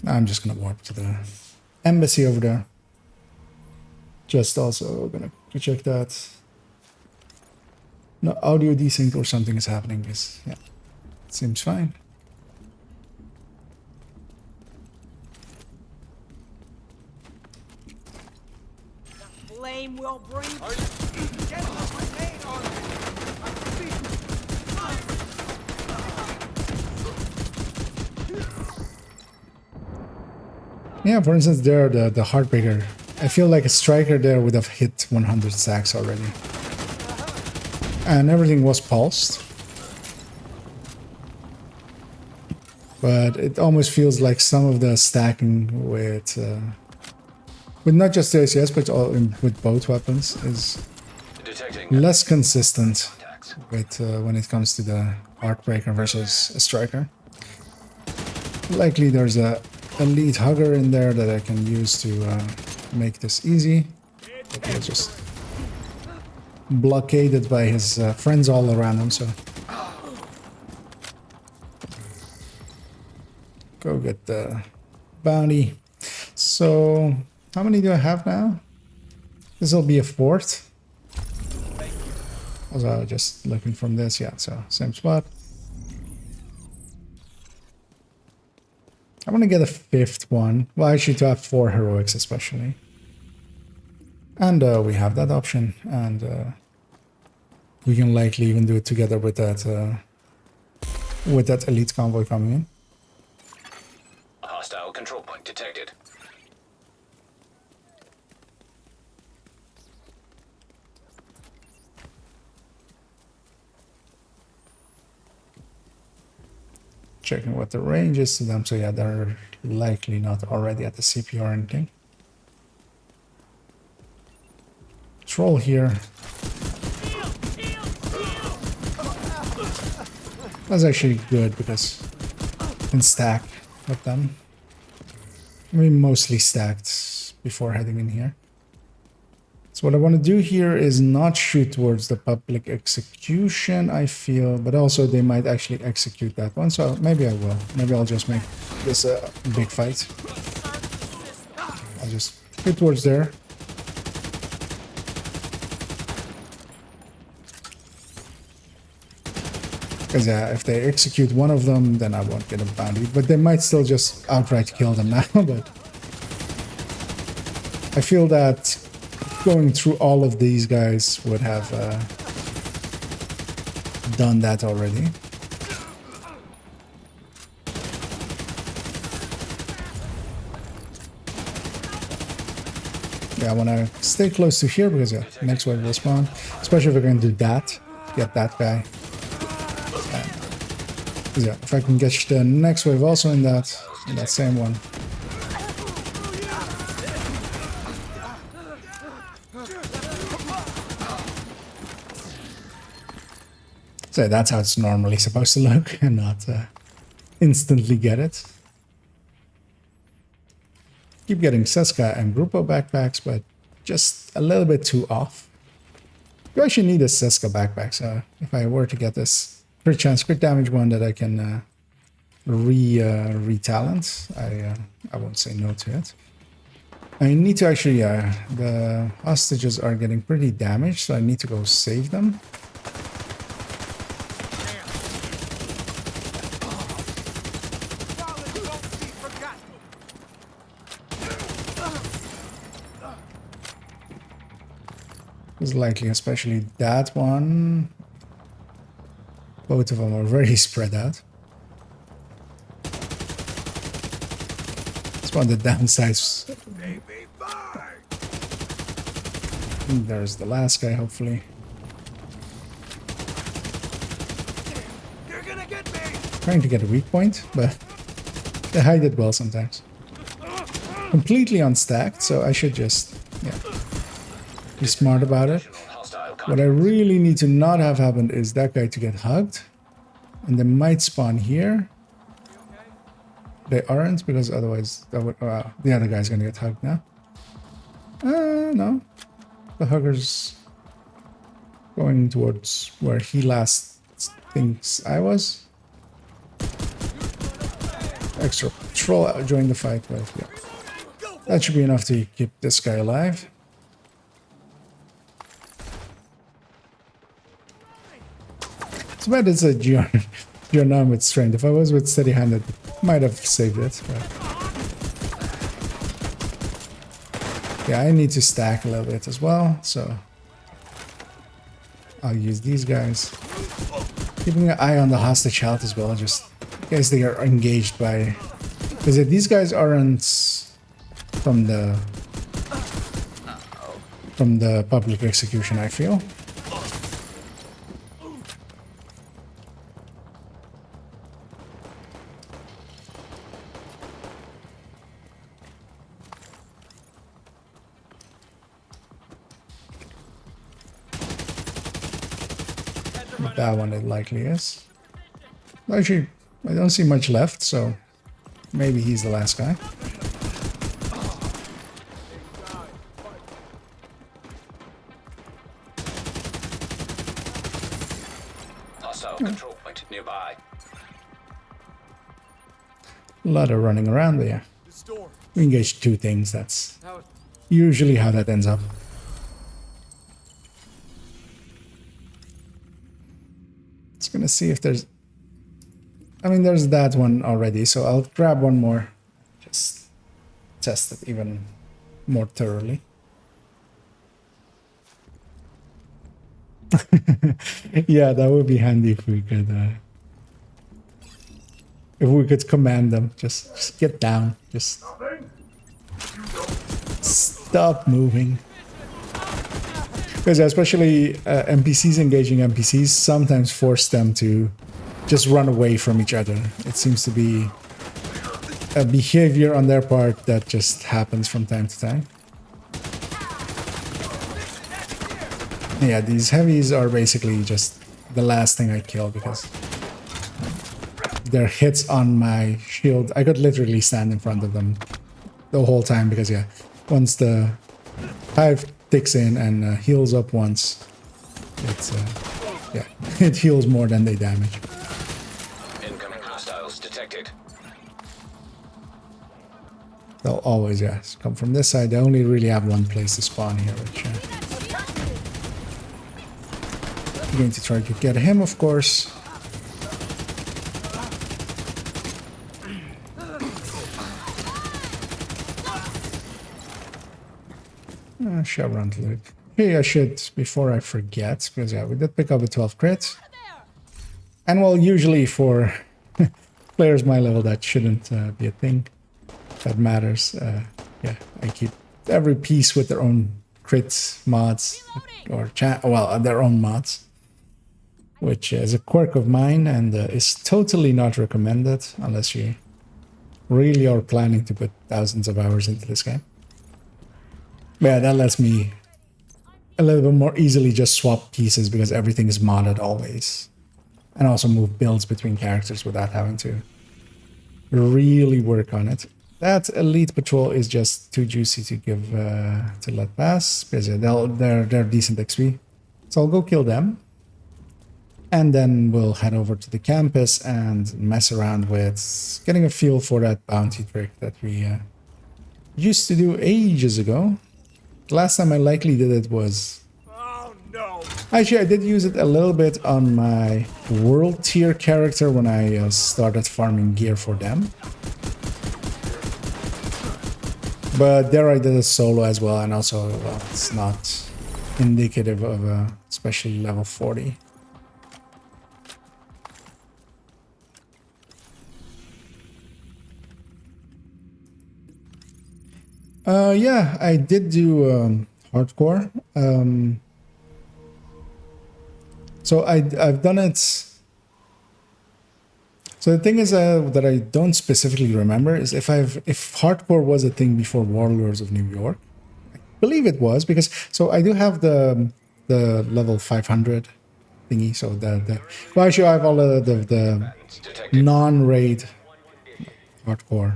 I'm just gonna warp to the embassy over there. Just also gonna check that no audio desync or something is happening. Because yeah, seems fine. Flame will bring. Get the grenade on me! Yeah, for instance, there the Heartbreaker. I feel like a striker there would have hit 100 stacks already. And everything was pulsed. But it almost feels like some of the stacking with not just the ACS, but with both weapons is Detecting less consistent contacts. with when it comes to the Heartbreaker versus a striker. Likely there's a elite hugger in there that I can use to make this easy. But he'll just blockaded by his friends all around him, so go get the bounty. So how many do I have now? This will be a 4th. Also, just looking from this, yeah, so same spot. I want to get a 5th one. Well, actually to have 4 heroics especially. And we have that option, and we can likely even do it together with that elite convoy coming in. A hostile control point detected. Checking what the range is to them, so yeah, they're likely not already at the CP or anything. Troll here. That's actually good because I can stack with them. I mean, mostly stacked before heading in here. So what I want to do here is not shoot towards the public execution, I feel, but also they might actually execute that one, so maybe I will. Maybe I'll just make this a big fight. I'll just hit towards there. Because yeah, if they execute one of them, then I won't get a bounty. But they might still just outright kill them now, but I feel that going through all of these guys would have done that already. Yeah, I want to stay close to here because yeah, next wave will spawn. Especially if we're going to do that. Get that guy. Yeah, if I can catch the next wave also in that same one. So that's how it's normally supposed to look, and not instantly get it. Keep getting Seska and Grupo backpacks, but just a little bit too off. You actually need a Seska backpack, so if I were to get this crit chance, crit damage one that I can re-talent, I won't say no to it. I need to actually, the hostages are getting pretty damaged, so I need to go save them. It's likely, especially that one. Both of them are very spread out. It's one of the downsides. And there's the last guy, hopefully. You're gonna get me. Trying to get a weak point, but they hide it well sometimes. Completely unstacked, so I should just be smart about it. What I really need to not have happen is that guy to get hugged. And they might spawn here. They aren't, because otherwise that would, the other guy's gonna get hugged now. No. The hugger's going towards where he last thinks I was. Extra patrol joined the fight, but yeah. That should be enough to keep this guy alive. It's bad it's a GR9 with strength. If I was with steady-handed, might have saved it. But yeah, I need to stack a little bit as well, so I'll use these guys. Keeping an eye on the hostage health as well, just in case they are engaged by... Because these guys aren't from the public execution, I feel. That one it likely is. Actually, I don't see much left, so maybe he's the last guy. Hostile control point nearby. A lot of running around there. We engage two things, that's usually how that ends up. Just gonna see if there's... I mean, there's that one already, so I'll grab one more. Just test it even more thoroughly. Yeah, that would be handy if we could... if we could command them. Just get down. Just... stop moving. Because especially NPCs engaging NPCs sometimes force them to just run away from each other. It seems to be a behavior on their part that just happens from time to time. Yeah, these heavies are basically just the last thing I kill because their hits on my shield, I could literally stand in front of them the whole time because yeah, once the hive ticks in and heals up once, it's yeah, it heals more than they damage. Incoming hostiles detected. They'll always, yes, come from this side. They only really have one place to spawn here, which I'm going to try to get him, of course. Chevron loot. Hey, I should, before I forget, because yeah, we did pick up a 12 crit. And well, usually for players my level, that shouldn't be a thing that matters. Yeah, I keep every piece with their own crit mods, or well, their own mods, which is a quirk of mine and is totally not recommended unless you really are planning to put thousands of hours into this game. But yeah, that lets me a little bit more easily just swap pieces because everything is modded always. And also move builds between characters without having to really work on it. That Elite Patrol is just too juicy to give to let pass because they're decent XP. So I'll go kill them. And then we'll head over to the campus and mess around with getting a feel for that bounty trick that we used to do ages ago. The last time I likely did it was... Oh no! Actually, I did use it a little bit on my world tier character when I started farming gear for them. But there I did it solo as well, and also, well, it's not indicative of a especially level 40. Yeah, I did do hardcore. So I've done it. So the thing is that I don't specifically remember is if hardcore was a thing before Warlords of New York. I believe it was because I do have the level 500 thingy. So well, actually I have all the non-raid hardcore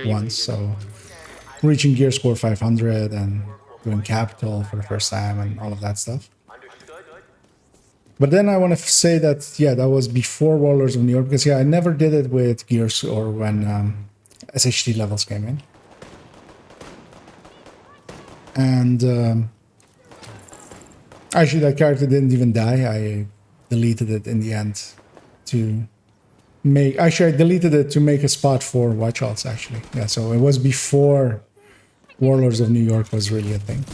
ones. So reaching gear score 500 and doing capital for the first time and all of that stuff. But then I want to say that, yeah, that was before Warlords of New York, because, yeah, I never did it with gears or when SHT levels came in. And actually, that character didn't even die. I deleted it in the end to make... Actually, I deleted it to make a spot for Watch Alts, actually. Yeah, so it was before Warlords of New York was really a thing.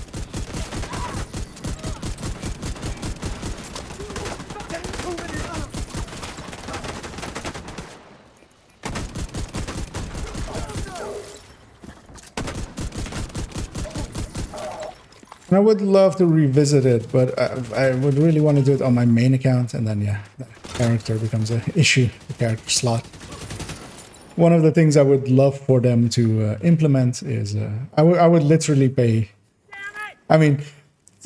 And I would love to revisit it, but I would really want to do it on my main account, and then, yeah, the character becomes an issue, the character slot. One of the things I would love for them to implement is I would literally pay. I mean,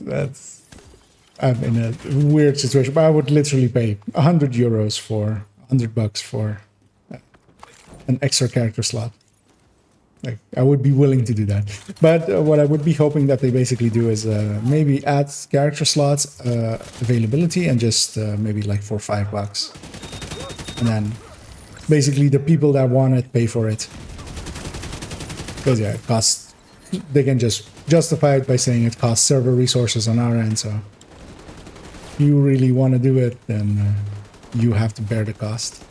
I'm in a weird situation, but I would literally pay 100 euros for $100 for an extra character slot. Like, I would be willing to do that. But what I would be hoping that they basically do is maybe add character slots availability and just maybe like for $5, and then basically the people that want it pay for it. Because yeah, it costs. They can just justify it by saying it costs server resources on our end. So if you really want to do it, then you have to bear the cost.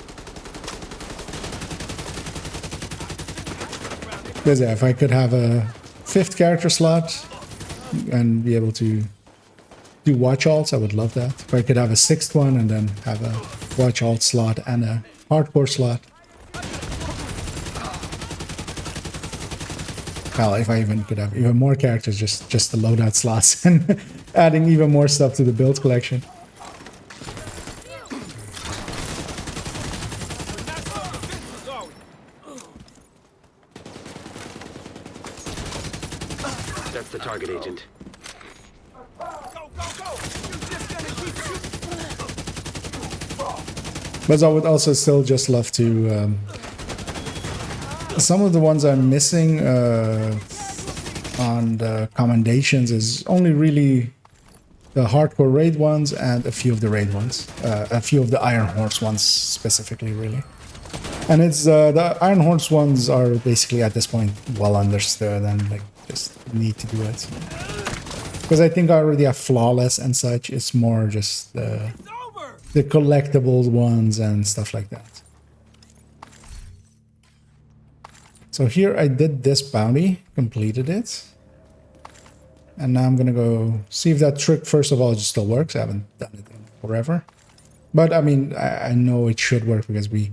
Because yeah, if I could have a 5th character slot and be able to do watch alts, I would love that. If I could have a 6th one and then have a watch alt slot and a hardcore slot. Well, if I even could have even more characters, just the loadout slots and adding even more stuff to the build collection. That's the target agent. Go, go, go! You're just gonna keep shooting. But I would also still just love to... some of the ones I'm missing on the commendations is only really the hardcore raid ones and a few of the raid ones. A few of the Iron Horse ones specifically, really. And it's the Iron Horse ones are basically at this point well understood and like just need to do it. Because I think I already have Flawless and such. It's more just the collectible ones and stuff like that. So here I did this bounty, completed it. And now I'm gonna go see if that trick, first of all, just still works. I haven't done it in forever. But I mean, I know it should work because we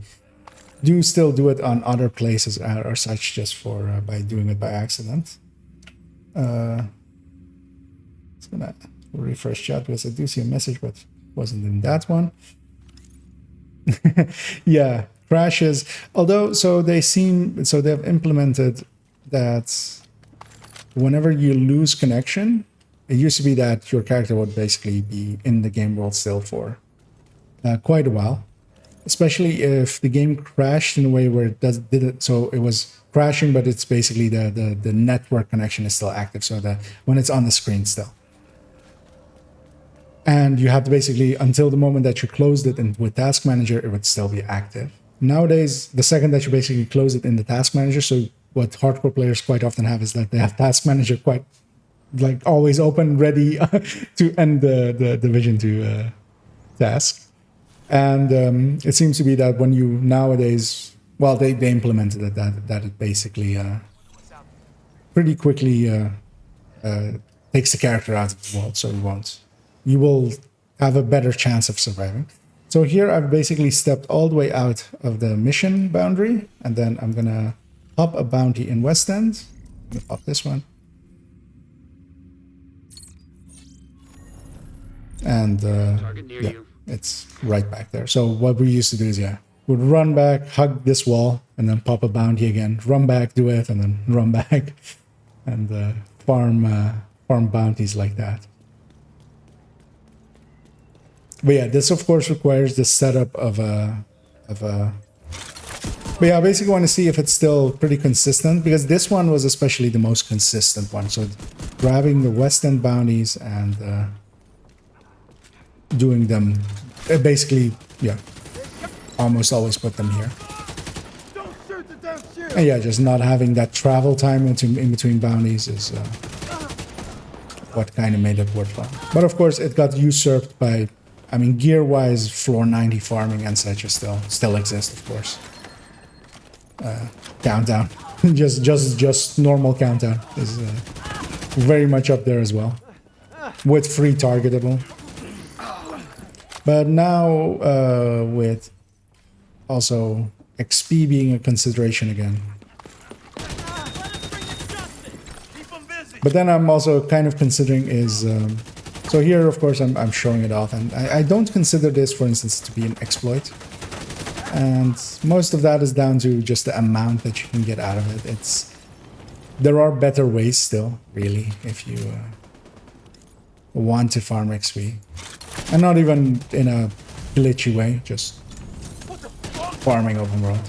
do still do it on other places or such just for by doing it by accident. It's gonna refresh chat because I do see a message, but it wasn't in that one. Yeah, crashes. Although, so they've implemented that whenever you lose connection, it used to be that your character would basically be in the game world still for quite a while. Especially if the game crashed in a way where it did it, so it was crashing, but it's basically the network connection is still active, so that when it's on the screen still. And you have to basically, until the moment that you closed it with Task Manager, it would still be active. Nowadays, the second that you basically close it in the Task Manager, so what hardcore players quite often have is that they have Task Manager quite, like, always open, ready to end the division to task. And it seems to be that when you nowadays, well, they implemented it that it basically pretty quickly takes the character out of the world, so you will have a better chance of surviving. So here I've basically stepped all the way out of the mission boundary, and then I'm gonna pop a bounty in West End. I'm gonna pop this one. And yeah, it's right back there. So what we used to do is, yeah, we'd run back, hug this wall, and then pop a bounty again, run back, do it, and then run back, and farm bounties like that. But yeah, this of course requires the setup of a. But yeah, I basically want to see if it's still pretty consistent, because this one was especially the most consistent one. So grabbing the West End bounties and doing them, basically, yeah, almost always put them here. And yeah, just not having that travel time in between bounties is what kind of made it worthwhile. But of course, it got usurped by, I mean, gear-wise, floor 90 farming and such still exist, of course. Countdown, just normal countdown is very much up there as well, with free targetable. But now with also XP being a consideration again. But then I'm also kind of considering is, so here of course I'm showing it off, and I don't consider this, for instance, to be an exploit. And most of that is down to just the amount that you can get out of it. There are better ways still, really, if you want to farm XP. And not even in a glitchy way, just farming open world.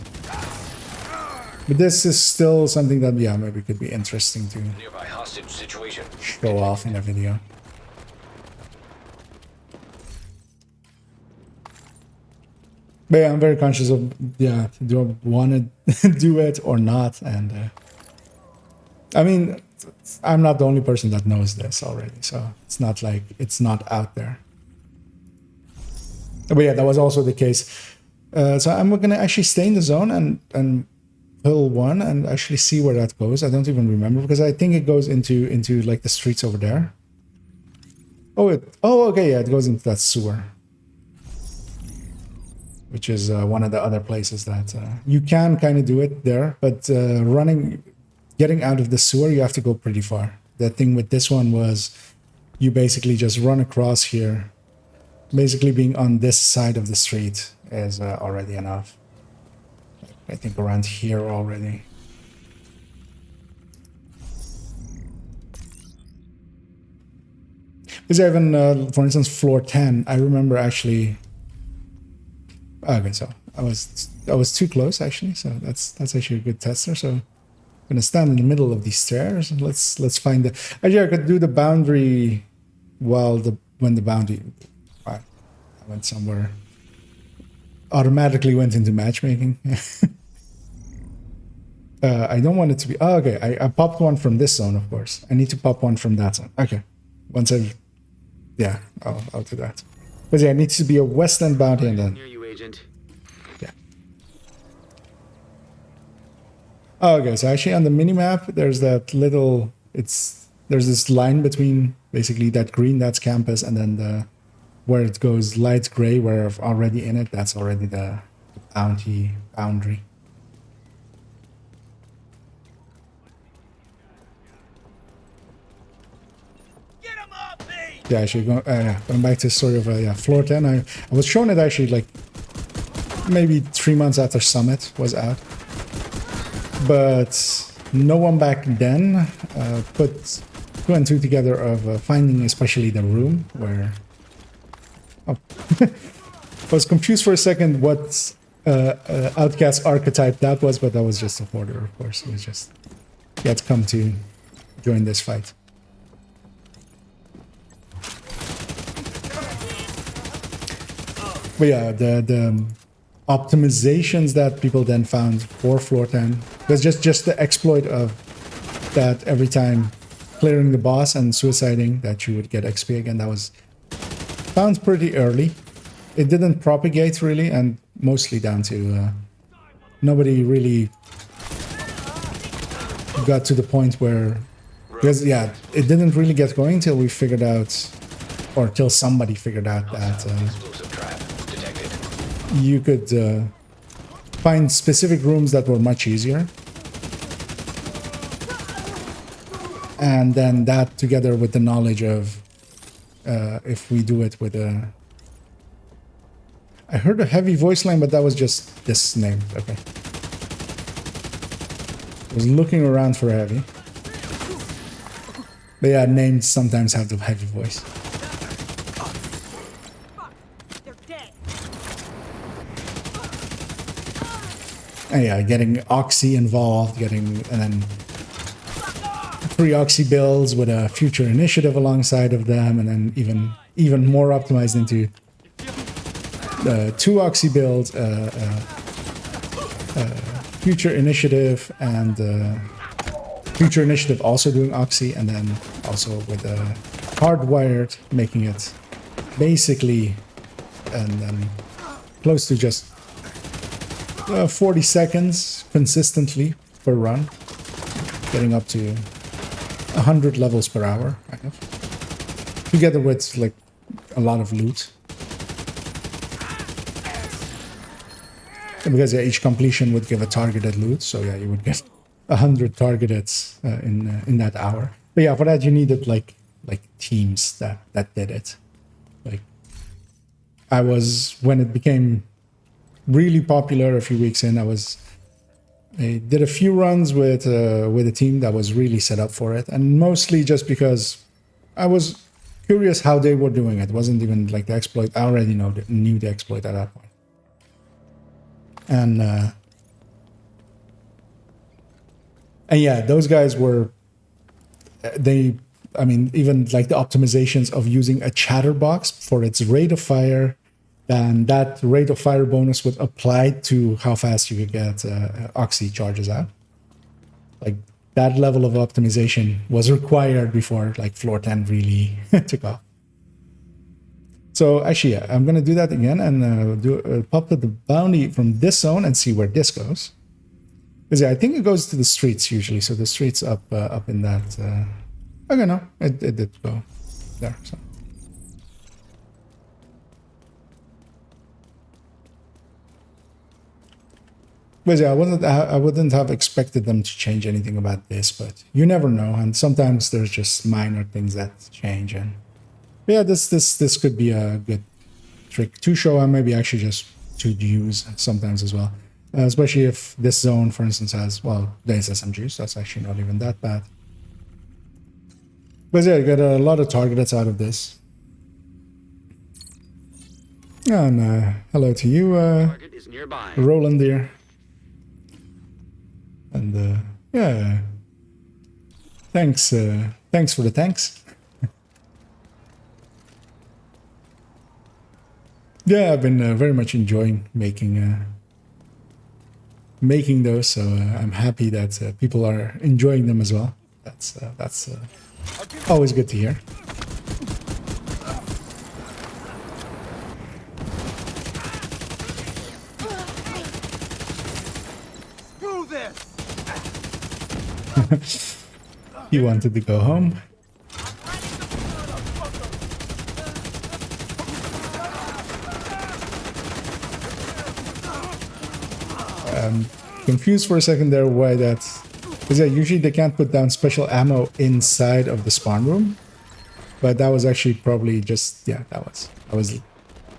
But this is still something that, yeah, maybe could be interesting to Nearby hostage situation. show off in a video. But yeah, I'm very conscious of, yeah, do I want to do it or not? And I mean, I'm not the only person that knows this already, so it's not like it's not out there. But yeah, that was also the case. So I'm going to actually stay in the zone and pull one and actually see where that goes. I don't even remember, because I think it goes into like the streets over there. Oh, okay, yeah, it goes into that sewer, which is one of the other places that you can kind of do it there, but getting out of the sewer, you have to go pretty far. The thing with this one was you basically just run across here. Basically being on this side of the street is already enough. I think around here already. Because even, for instance, floor 10, I remember actually Okay, so I was too close actually. So that's actually a good tester. So I'm gonna stand in the middle of these stairs and let's find the. Actually, I could do the boundary when the boundary. I went somewhere. Automatically went into matchmaking. I don't want it to be. Oh, okay. I popped one from this zone, of course. I need to pop one from that zone. Okay. Once I've. Yeah, I'll do that. But yeah, it needs to be a West End bounty and then. Near you, Agent. Yeah. Oh, okay. So actually on the minimap, there's that little. There's this line between basically that green, that's campus, and then where it goes light gray, where I've already in it, that's already the bounty boundary. Yeah, actually, going back to sort of floor 10, I was shown it actually like maybe 3 months after Summit was out. But no one back then put 2 and 2 together of finding especially the room where... Oh. I was confused for a second what Outcast archetype that was, but that was just a hoarder, of course. It was just... He had come to join this fight. But yeah, the optimizations that people then found for floor 10 was just the exploit of that every time clearing the boss and suiciding that you would get XP again. That was found pretty early. It didn't propagate really, and mostly down to nobody really got to the point where, because yeah, it didn't really get going till we figured out, or till somebody figured out that you could find specific rooms that were much easier. And then that together with the knowledge of if we do it with a... I heard a heavy voice line, but that was just this name. Okay. I was looking around for heavy. But yeah, names sometimes have the heavy voice. And yeah, getting Oxy involved, and then 3 Oxy builds with a future initiative alongside of them, and then even more optimized into 2 Oxy builds, future initiative, and future initiative also doing Oxy, and then also with hardwired, making it basically and then close to just 40 seconds consistently per run, getting up to 100 levels per hour, kind of, together with like a lot of loot. And because yeah, each completion would give a targeted loot, so yeah, you would get 100 targeted in that hour. But yeah, for that you needed like teams that did it. Like I was, when it became really popular a few weeks in, I did a few runs with a team that was really set up for it, and mostly just because I was curious how they were doing it. It wasn't even like the exploit. I already knew the exploit at that point. And yeah, those guys were, I mean, even like the optimizations of using a chatterbox for its rate of fire, and that rate of fire bonus would apply to how fast you could get Oxy charges out. Like that level of optimization was required before like floor 10 really took off. So actually, yeah, I'm going to do that again and pop the bounty from this zone and see where this goes. Because yeah, I think it goes to the streets usually. So the streets up in that... okay, no, it did go there. So. But yeah, I wouldn't have expected them to change anything about this, but you never know. And sometimes there's just minor things that change. And yeah, this could be a good trick to show, and maybe actually just to use sometimes as well. Especially if this zone, for instance, has, well, there's SMGs. That's actually not even that bad. But yeah, you get a lot of targets out of this. And hello to you, Target is nearby. Roland there. And yeah, thanks for the thanks. Yeah, I've been very much enjoying making those, so I'm happy that people are enjoying them as well. That's always good to hear. Screw this! He wanted to go home. Confused for a second there why that's, because yeah, usually they can't put down special ammo inside of the spawn room, but that was actually probably just, yeah, I was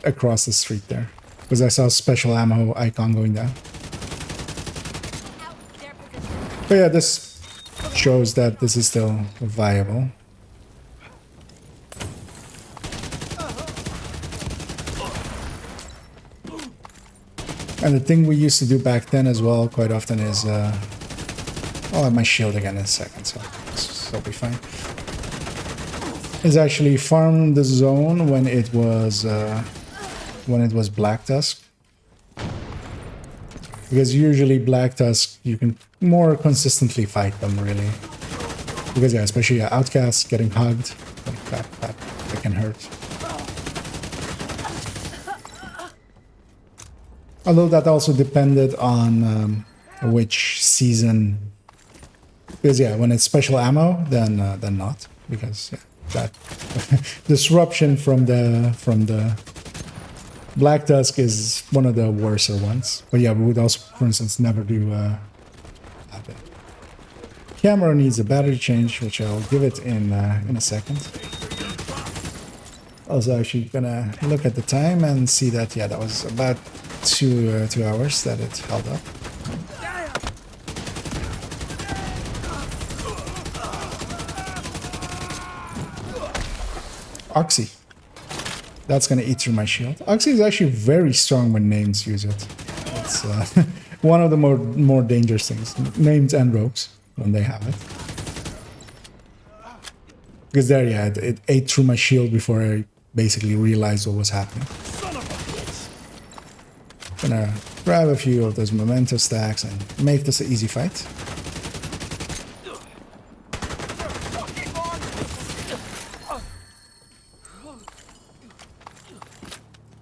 across the street there because I saw special ammo icon going down. But yeah, this shows that this is still viable. And the thing we used to do back then as well quite often is, I'll have my shield again in a second, so it'll be fine. Is actually farm the zone when it was Black Tusk. Because usually Black Tusk, you can more consistently fight them, really. Because yeah, especially outcasts getting hugged, like that can hurt. Although that also depended on which season. Because yeah, when it's special ammo, then not. Because yeah, that disruption from the Black Tusk is one of the worser ones. But yeah, we would also, for instance, never do that. Camera needs a battery change, which I'll give it in a second. I was actually gonna look at the time and see that yeah, that was about 2 hours that it held up. Oxy. That's gonna eat through my shield. Oxy is actually very strong when names use it. It's one of the more dangerous things. Names and rogues when they have it. Because there, yeah, it ate through my shield before I basically realized what was happening. Gonna grab a few of those memento stacks and make this an easy fight.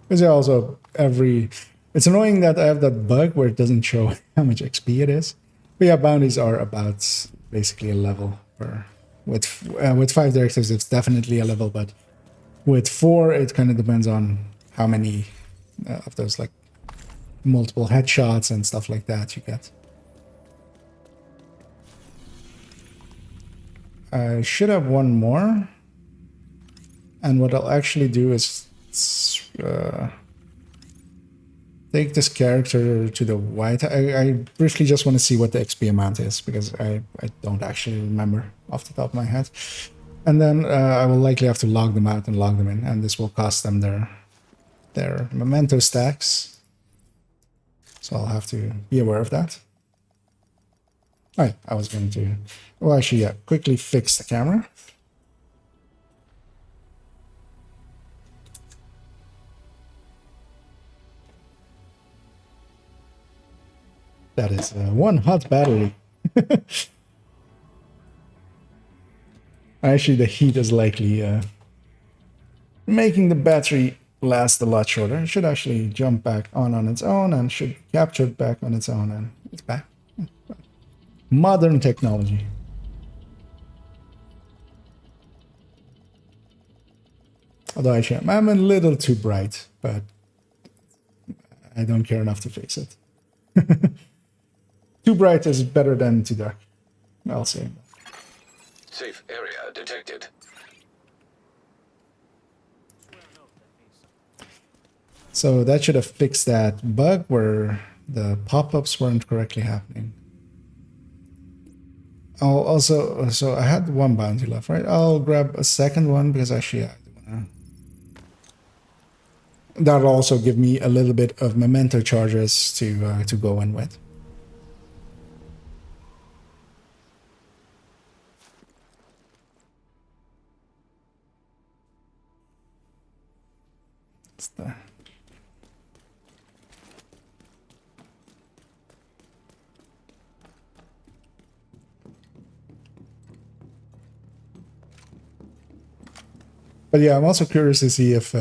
Because also it's annoying that I have that bug where it doesn't show how much XP it is. But yeah, bounties are about basically a level per. With 5 directives, it's definitely a level, but with 4, it kind of depends on how many of those like multiple headshots and stuff like that you get. I should have one more. And what I'll actually do is take this character to the white. I briefly just want to see what the XP amount is, because I don't actually remember off the top of my head. And then I will likely have to log them out and log them in, and this will cost them their memento stacks. So I'll have to be aware of that. Alright, I was going to, well actually yeah, quickly fix the camera. That is one hot battery. Actually, the heat is likely making the battery last a lot shorter. It should actually jump back on its own and should capture it back on its own, and it's back. Modern technology. Although actually, I'm a little too bright, but I don't care enough to fix it. Too bright is better than too dark, I'll say. Safe area detected. So that should have fixed that bug where the pop-ups weren't correctly happening. Oh, also, so I had one bounty left, right? I'll grab a second one because actually I That'll also give me a little bit of memento charges to go in with. What's that? But yeah, I'm also curious to see if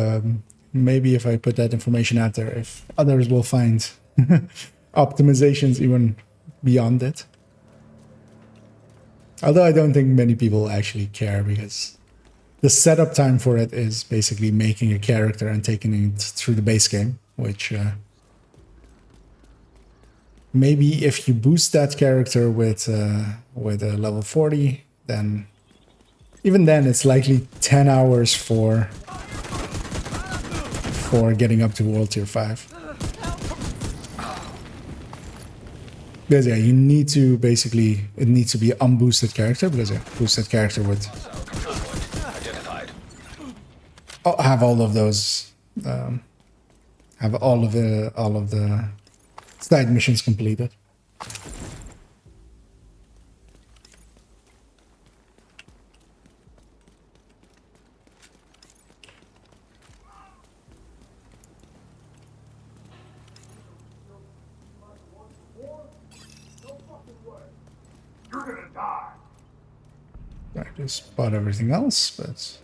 maybe if I put that information out there, if others will find optimizations even beyond it. Although I don't think many people actually care, because the setup time for it is basically making a character and taking it through the base game, which maybe if you boost that character with a level 40, then even then it's likely 10 hours for getting up to World Tier 5. Because yeah, you need to basically, it needs to be an unboosted character, because yeah, boosted character would have all of those, have all of the side missions completed. I just bought everything else, but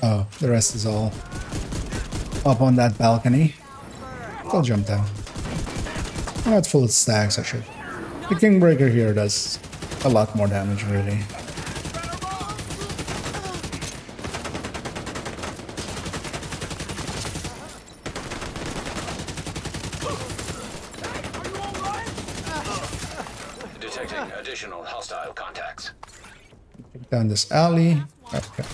oh, the rest is all up on that balcony. I'll jump down. I'm not full of stacks, I should. The Kingbreaker here does a lot more damage, really. Detecting additional hostile contacts. Down this alley. Okay.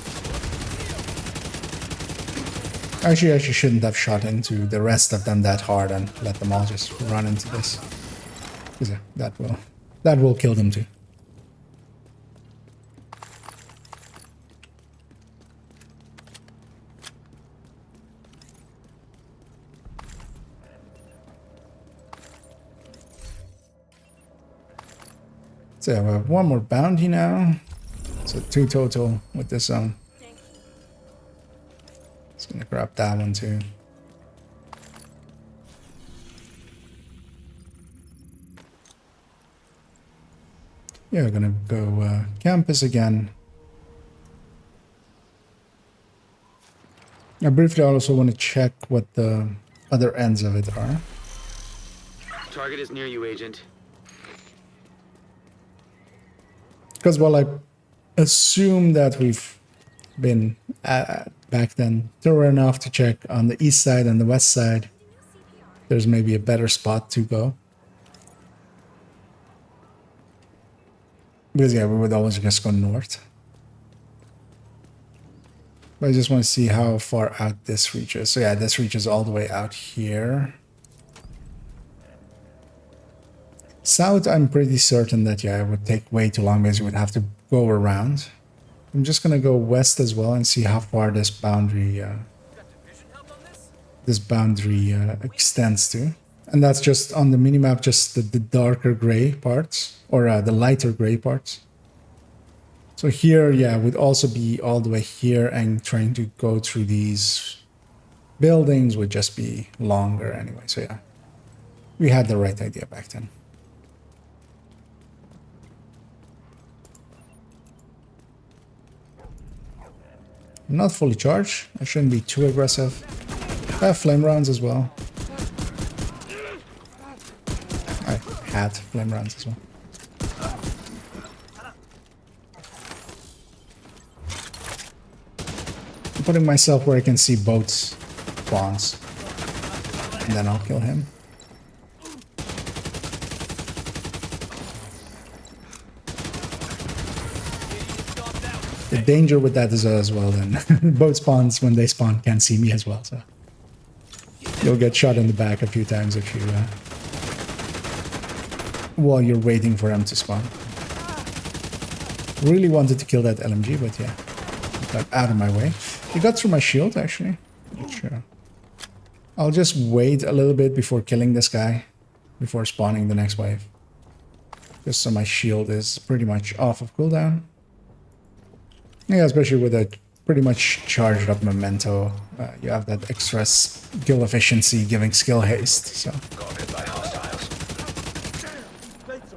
Actually, I shouldn't have shot into the rest of them that hard and let them all just run into this. Because that will kill them too. So we have one more bounty now. So 2 total with this zone. Just gonna grab that one too. Yeah, we're gonna go campus again. I briefly also want to check what the other ends of it are. Target is near you, Agent. Because while I assume that we've been back then thorough enough to check on the east side and the west side, there's maybe a better spot to go. Because yeah, we would always just go north. But I just want to see how far out this reaches. So yeah, this reaches all the way out here. South, I'm pretty certain that yeah, it would take way too long because you would have to go around. I'm just gonna go west as well and see how far this boundary extends to. And that's just on the minimap, just the darker gray parts, or the lighter gray parts. So here, yeah, would also be all the way here, and trying to go through these buildings would just be longer anyway. So yeah, we had the right idea back then. I'm not fully charged. I shouldn't be too aggressive. I have flame rounds as well. I had flame rounds as well. I'm putting myself where I can see both spawns. And then I'll kill him. The danger with that is as well then both spawns, when they spawn, can't see me as well, so you'll get shot in the back a few times if you while you're waiting for them to spawn. Really wanted to kill that LMG, but yeah, got out of my way. He got through my shield actually, which I'll just wait a little bit before killing this guy, before spawning the next wave. Just so my shield is pretty much off of cooldown. Yeah, especially with a pretty much charged up memento. You have that extra skill efficiency giving skill haste, so...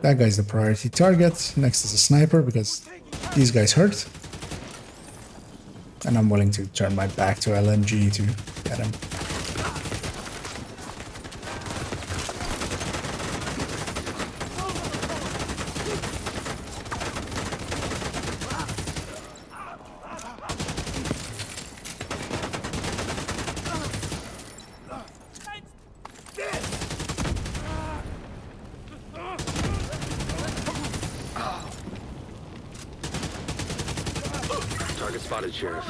That guy's the priority target. Next is a sniper, because these guys hurt. And I'm willing to turn my back to LMG to get him. Target spotted, Sheriff.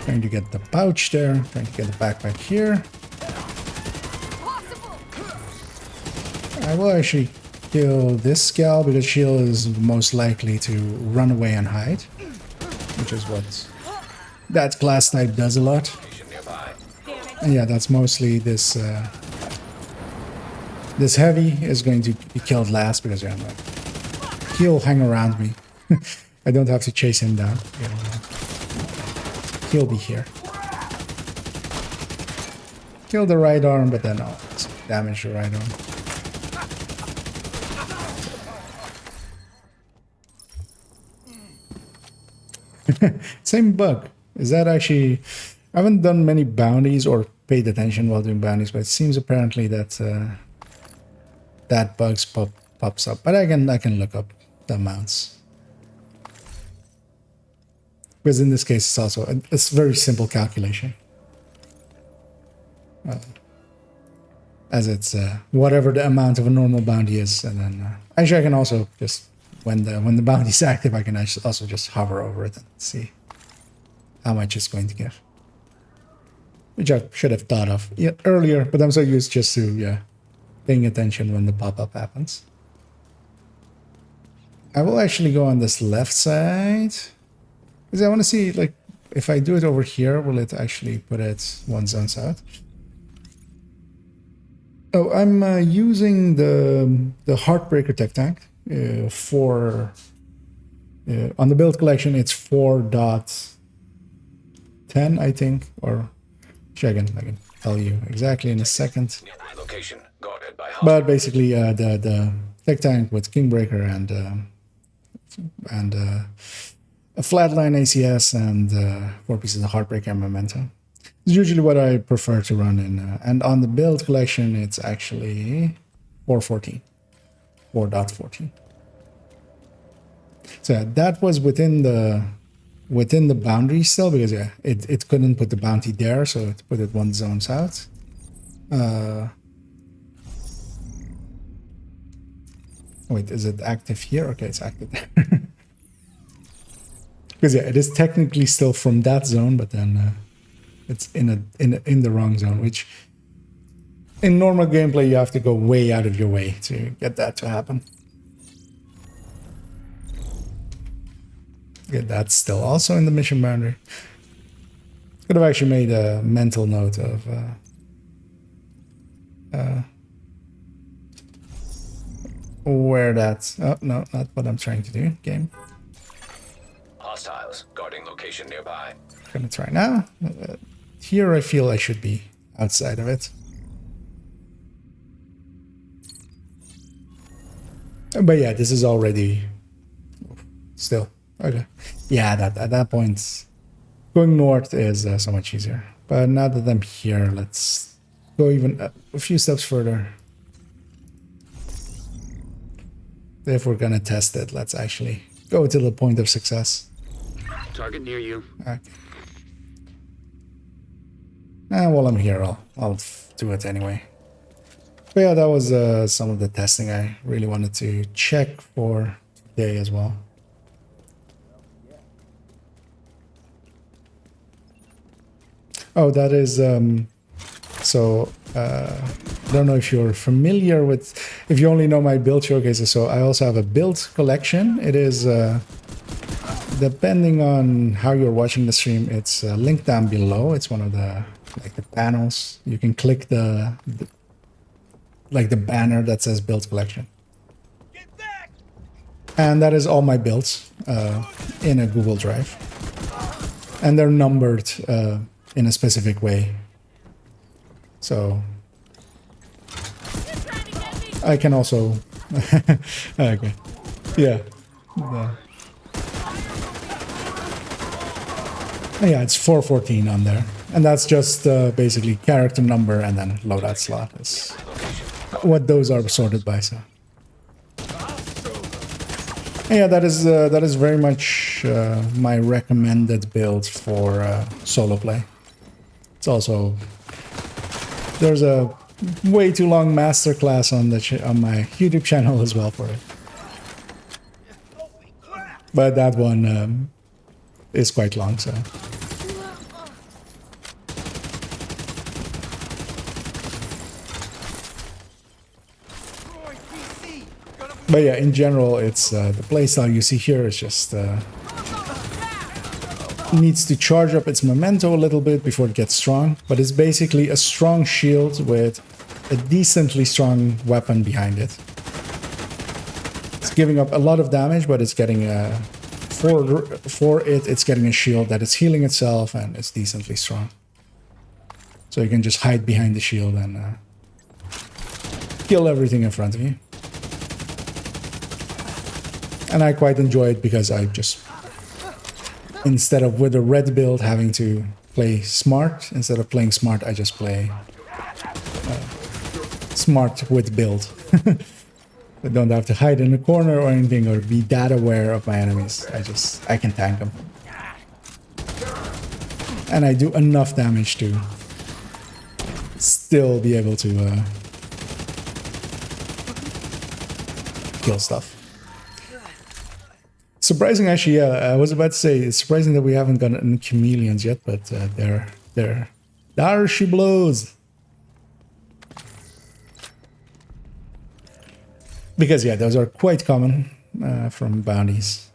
Trying to get the pouch there. Trying to get the backpack here. I will actually kill this gal because Shield is most likely to run away and hide, which is what that class type does a lot. And yeah, that's mostly this. This heavy is going to be killed last because yeah, he'll hang around me. I don't have to chase him down. He'll be here. Kill the right arm, but then I'll damage the right arm. Same bug. Is that actually... I haven't done many bounties or paid attention while doing bounties, but it seems apparently that that bug pops up. But I can look up the amounts. Because in this case, it's also a very simple calculation. As it's whatever the amount of a normal bounty is, and then actually I can also just when the bounty is active, I can also just hover over it and see how much it's going to give. Which I should have thought of earlier, but I'm so used just to paying attention when the pop-up happens. I will actually go on this left side because I want to see, like, if I do it over here, will it actually put it one zone south? Oh, I'm using the Heartbreaker tech tank for on the build collection. It's 4.10, I think, or I can tell you exactly in a second. But basically, the tech tank with Kingbreaker and a flatline ACS and 4 pieces of Heartbreaker and Memento. It's usually what I prefer to run in. And on the build collection, it's actually 4.14. So that was within the boundary still, because it couldn't put the bounty there, so it put it one zone south. Wait, is it active here? Okay, it's active there. Because it is technically still from that zone, but then it's in the wrong zone, which in normal gameplay you have to go way out of your way to get that to happen. Yeah, that's still also in the mission boundary. Could have actually made a mental note of where that's... Oh, no, not what I'm trying to do. Game. Hostiles guarding location nearby. Gonna try now. Here I feel I should be outside of it. But yeah, this is already... Still. Okay. Yeah, at that point, going north is so much easier. But now that I'm here, let's go even a few steps further. If we're gonna test it, let's actually go to the point of success. Target near you. Okay. And while I'm here, I'll do it anyway. But yeah, that was some of the testing I really wanted to check for today as well. Oh, that is, I don't know if you're familiar with, if you only know my build showcases, so I also have a build collection. It is depending on how you're watching the stream, it's linked down below. It's one of the the panels. You can click the banner that says build collection. And that is all my builds in a Google Drive. And they're numbered in a specific way. So I can also... okay. Yeah. Yeah, it's 414 on there. And that's just basically character number and then loadout slot is what those are sorted by. So yeah, that is very much my recommended build for solo play. It's also, there's a way too long masterclass on my YouTube channel as well for it. But that one is quite long, so. But yeah, in general, it's the playstyle you see here is just needs to charge up its memento a little bit before it gets strong. But it's basically a strong shield with a decently strong weapon behind it. It's giving up a lot of damage, but it's getting it's getting a shield that is healing itself and it's decently strong. So you can just hide behind the shield and kill everything in front of you. And I quite enjoy it because I just, instead of with a red build having to play smart, instead of playing smart, I just play smart with build. I don't have to hide in a corner or anything or be that aware of my enemies. I can tank them. And I do enough damage to still be able to kill stuff. Surprising, actually, yeah. I was about to say it's surprising that we haven't gotten any chameleons yet, but there she blows. Because yeah, those are quite common from bounties.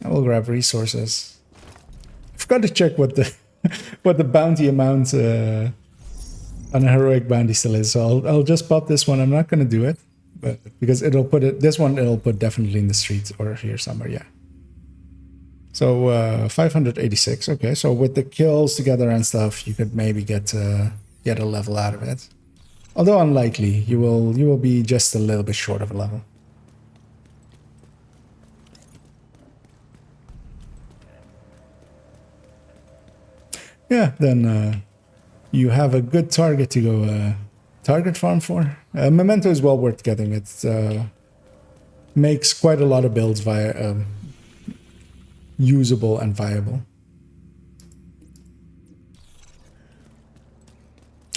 I will grab resources. I forgot to check what the what the bounty amount on a heroic bounty still is. So I'll just pop this one. I'm not going to do it. But because it'll put it, this one it'll put definitely in the streets or here somewhere, yeah. So 586, okay. So with the kills together and stuff, you could maybe get a level out of it. Although unlikely, you will be just a little bit short of a level. Yeah, then you have a good target to go target farm for. Memento is well worth getting. It makes quite a lot of builds usable and viable.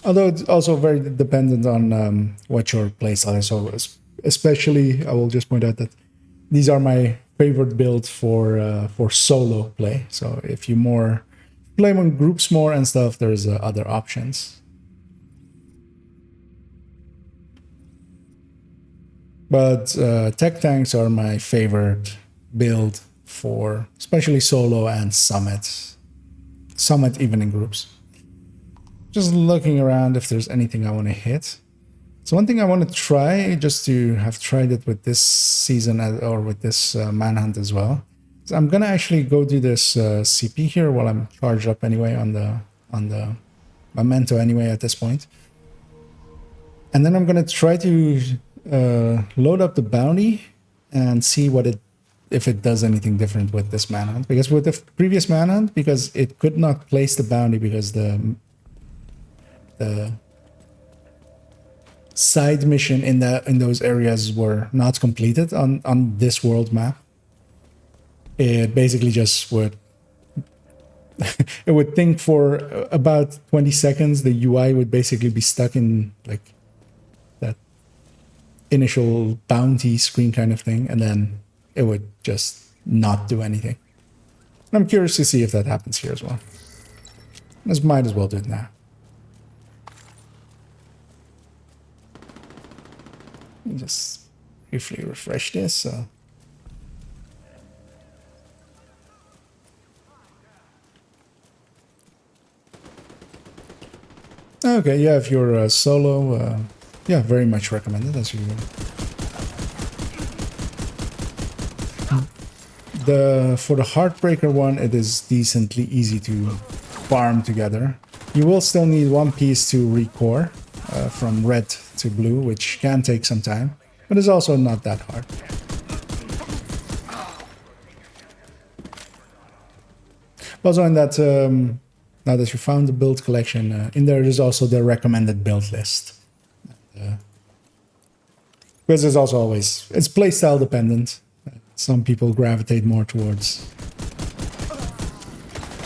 Although it's also very dependent on what your playstyle is. So especially, I will just point out that these are my favorite builds for solo play. So if you play among groups more and stuff, there's other options. But tech tanks are my favorite build for especially solo and summit. Summit even in groups. Just looking around if there's anything I want to hit. So one thing I want to try, just to have tried it with this season or with this manhunt as well. So I'm gonna actually go do this CP here while I'm charged up anyway on the memento anyway at this point. And then I'm gonna try to load up the bounty and see if it does anything different with this manhunt. Because with the previous manhunt, because it could not place the bounty because the side mission in those areas were not completed on this world map. It basically just would it would think for about 20 seconds. The UI would basically be stuck in like that initial bounty screen kind of thing, and then it would just not do anything. I'm curious to see if that happens here as well. Might as well do it now. Just briefly refresh this. So Okay, yeah, if you're solo, yeah, very much recommended as usual. For the Heartbreaker one, it is decently easy to farm together. You will still need one piece to recore from red to blue, which can take some time, but it's also not that hard. Also, in that, now that you found the build collection, in there is also the recommended build list. Because it's also always, it's playstyle dependent. Some people gravitate more towards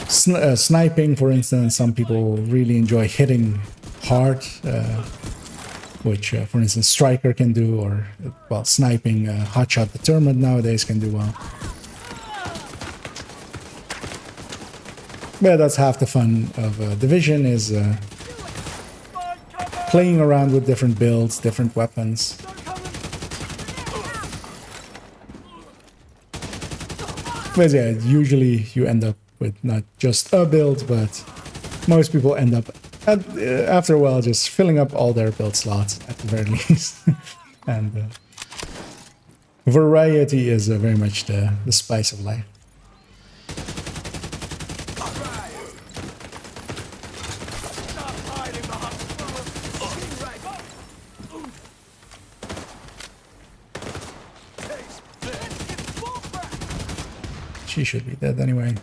sniping, for instance. Some people really enjoy hitting hard, which, for instance, Striker can do, or, well, sniping, Hotshot Determined nowadays can do well. Yeah, that's half the fun of Division, is playing around with different builds, different weapons. But yeah, usually you end up with not just a build, but most people end up, after a while, just filling up all their build slots, at the very least. And variety is very much the spice of life. She should be dead anyway.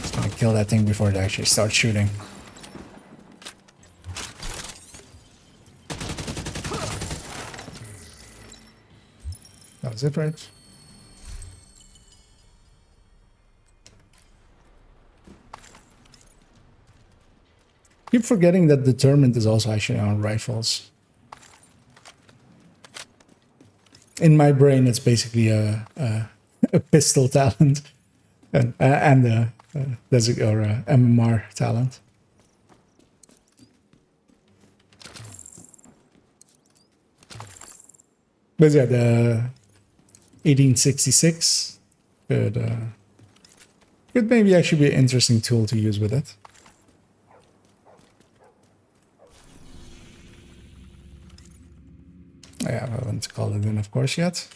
Just gonna kill that thing before it actually starts shooting. That was it, right? Keep forgetting that Determined is also actually on rifles. In my brain, it's basically a pistol talent and a MMR talent. But yeah, the 1866 could maybe actually be an interesting tool to use with it. Yeah, I haven't called it in, of course, yet.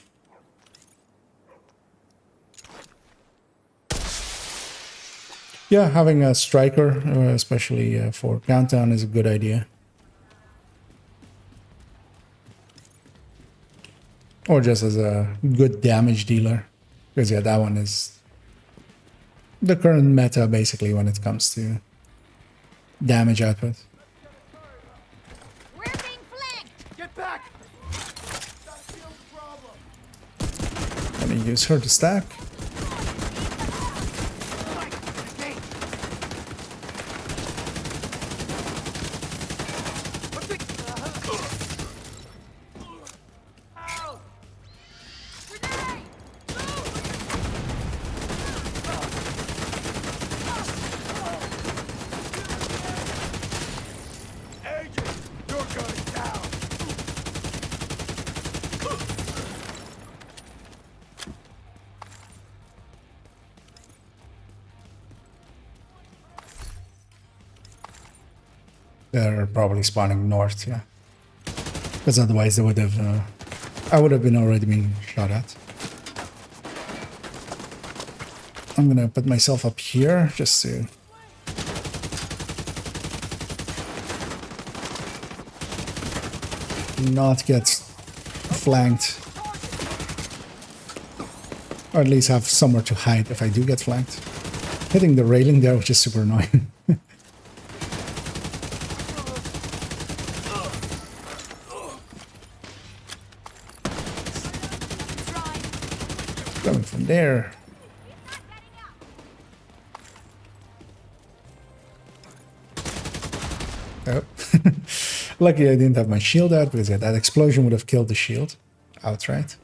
Yeah, having a striker, especially for countdown, is a good idea. Or just as a good damage dealer. Because, yeah, that one is the current meta, basically, when it comes to damage output. We're being flanked! Get back! Let me use her to stack. They're probably spawning north, yeah. Because otherwise they would have, I would have been already being shot at. I'm gonna put myself up here just to not get flanked. Or at least have somewhere to hide if I do get flanked. Hitting the railing there, which is super annoying. Coming from there. Oh. Lucky I didn't have my shield out, because yeah, that explosion would have killed the shield outright.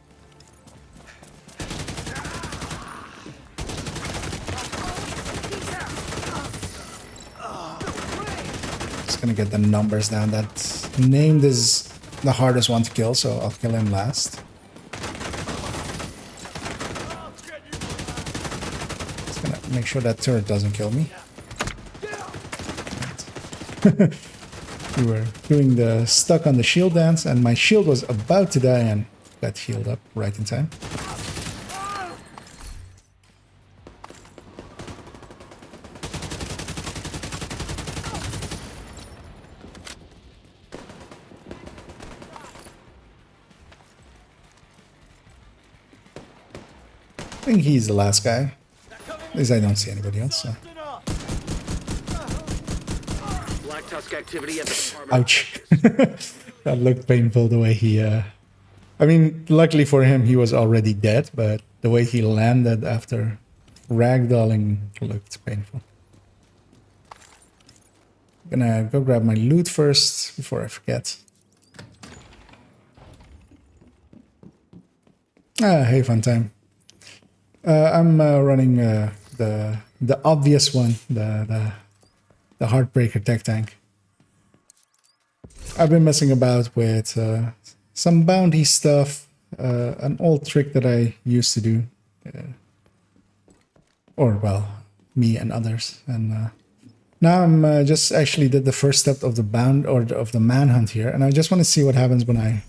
Just gonna get the numbers down. That named is the hardest one to kill, so I'll kill him last. Just gonna make sure that turret doesn't kill me. We were doing the stuck on the shield dance, and my shield was about to die and got healed up right in time. I think he's the last guy. At least I don't see anybody else. So. Black Tusk activity at the apartment. Ouch. That looked painful the way he... I mean, luckily for him, he was already dead, but the way he landed after ragdolling looked painful. Gonna go grab my loot first before I forget. Ah, hey, fun time. I'm running the obvious one, the Heartbreaker tech tank. I've been messing about with some bounty stuff, an old trick that I used to do, or well, me and others. And now I'm just actually did the first step of the of the manhunt here, and I just want to see what happens when I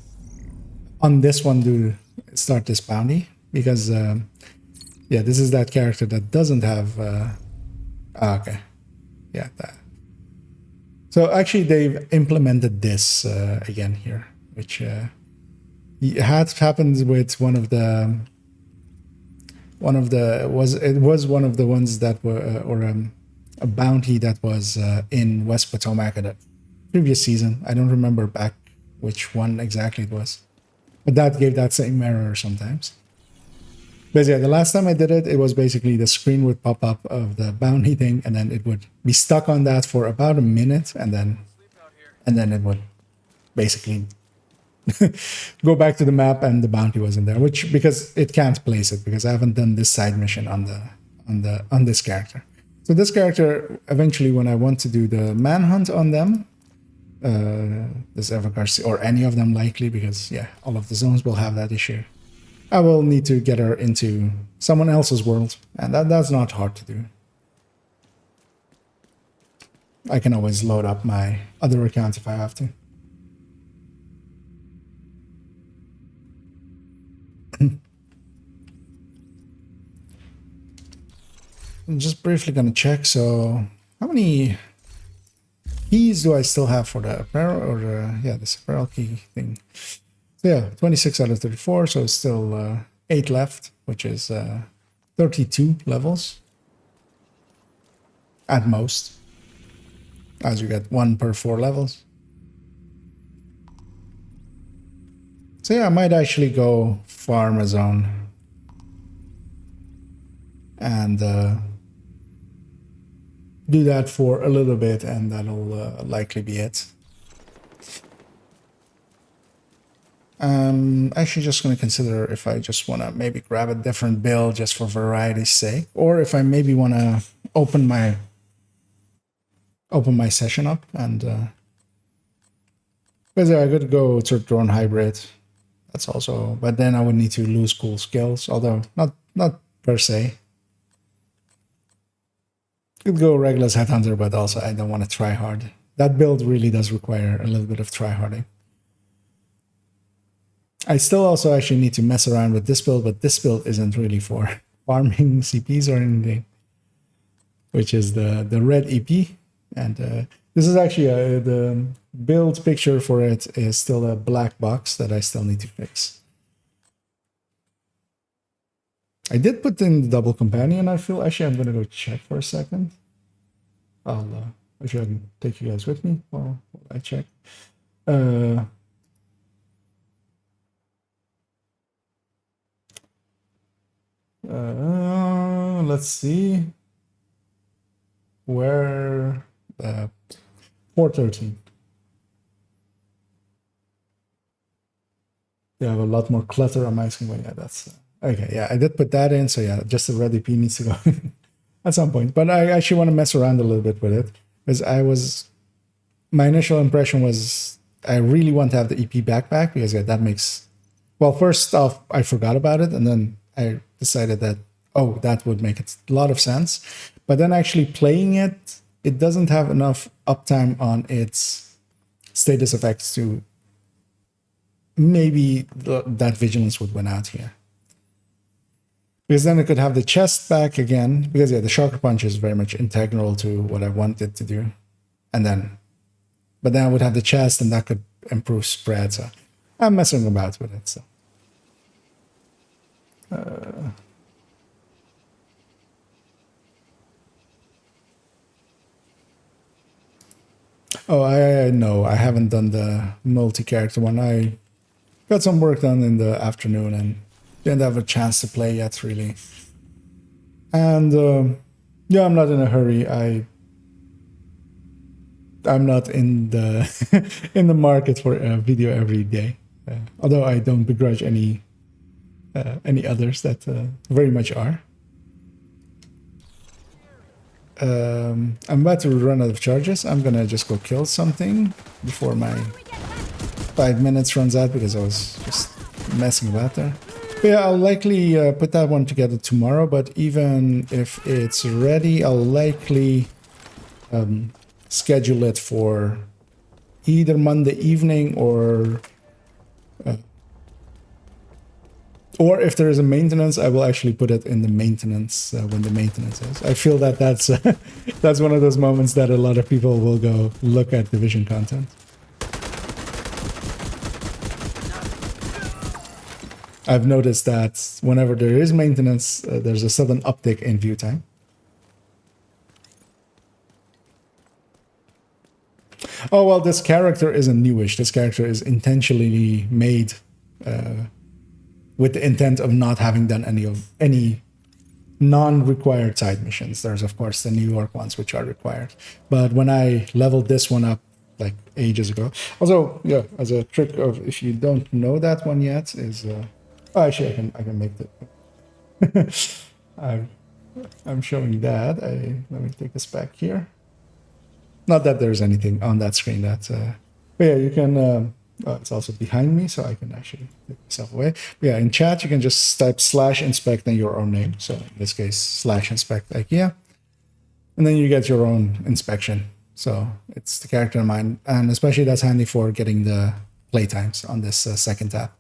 on this one start this bounty, because yeah, this is that character that doesn't have okay, yeah, that. So actually they've implemented this again here, which had happened with one of the ones that were a bounty that was in West Potomac at the previous season. I don't remember back which one exactly it was, but that gave that same error sometimes. But yeah, the last time I did it, it was basically the screen would pop up of the bounty thing, and then it would be stuck on that for about a minute, and then it would basically go back to the map, and the bounty wasn't there. Which, because it can't place it, because I haven't done this side mission on this character. So this character, eventually, when I want to do the manhunt on them, this Evergarcia, or any of them likely, because yeah, all of the zones will have that issue. I will need to get her into someone else's world, and that's not hard to do. I can always load up my other account if I have to. I'm just briefly gonna check. So, how many keys do I still have for the apparel, or yeah, this apparel key thing? So yeah, 26 out of 34. So it's still 8 left, which is 32 levels at most, as you get 1 per 4 levels. So yeah, I might actually go farm a zone and do that for a little bit, and that'll likely be it. Actually just going to consider if I just want to maybe grab a different build just for variety's sake, or if I maybe want to open my session up, and because I could go to drone hybrid. That's also, but then I would need to lose cool skills, although not per se. Could go regular headhunter, but also I don't want to try hard. That build really does require a little bit of try harding. I still also actually need to mess around with this build, but this build isn't really for farming CPs or anything, which is the red EP. And this is actually the build picture for it is still a black box that I still need to fix. I did put in the double companion, I feel. Actually, I'm going to go check for a second. I'll actually I can take you guys with me while I check. Let's see where 413. They have a lot more clutter on my screen. But yeah, that's okay. Yeah, I did put that in. So yeah, just the red EP needs to go at some point. But I actually want to mess around a little bit with it, because I was my initial impression was I really want to have the EP backpack because yeah, that makes, well, first off, I forgot about it, and then I decided that, oh, that would make a lot of sense. But then actually playing it, it doesn't have enough uptime on its status effects to maybe that vigilance would win out here. Because then I could have the chest back again, because yeah, the shocker punch is very much integral to what I wanted to do. And then, but then I would have the chest and that could improve spread. So I'm messing about with it. So. Oh, I know. I haven't done the multi-character one. I got some work done in the afternoon and didn't have a chance to play yet, really. And yeah, I'm not in a hurry. I'm not in the in the market for a video every day. Although I don't begrudge any others that very much are. I'm about to run out of charges. I'm gonna just go kill something before my 5 minutes runs out because I was just messing about there. But yeah, I'll likely put that one together tomorrow, but even if it's ready, I'll likely schedule it for either Monday evening or if there is a maintenance, I will actually put it in the maintenance when the maintenance is. I feel that that's that's one of those moments that a lot of people will go look at Division content. I've noticed that whenever there is maintenance, there's a sudden uptick in view time. Oh, well, this character isn't newish. This character is intentionally made with the intent of not having done any non-required side missions. There's, of course, the New York ones, which are required. But when I leveled this one up, like ages ago. Also, yeah, as a trick of, if you don't know that one yet, is... oh, actually, I can make that. I'm showing that. Let me take this back here. Not that there's anything on that screen that... but yeah, you can... it's also behind me, so I can actually take myself away. But yeah, in chat, you can just type /inspect and your own name. So in this case, /inspect IKEA. And then you get your own inspection. So it's the character in mind. And especially that's handy for getting the playtimes on this second tab.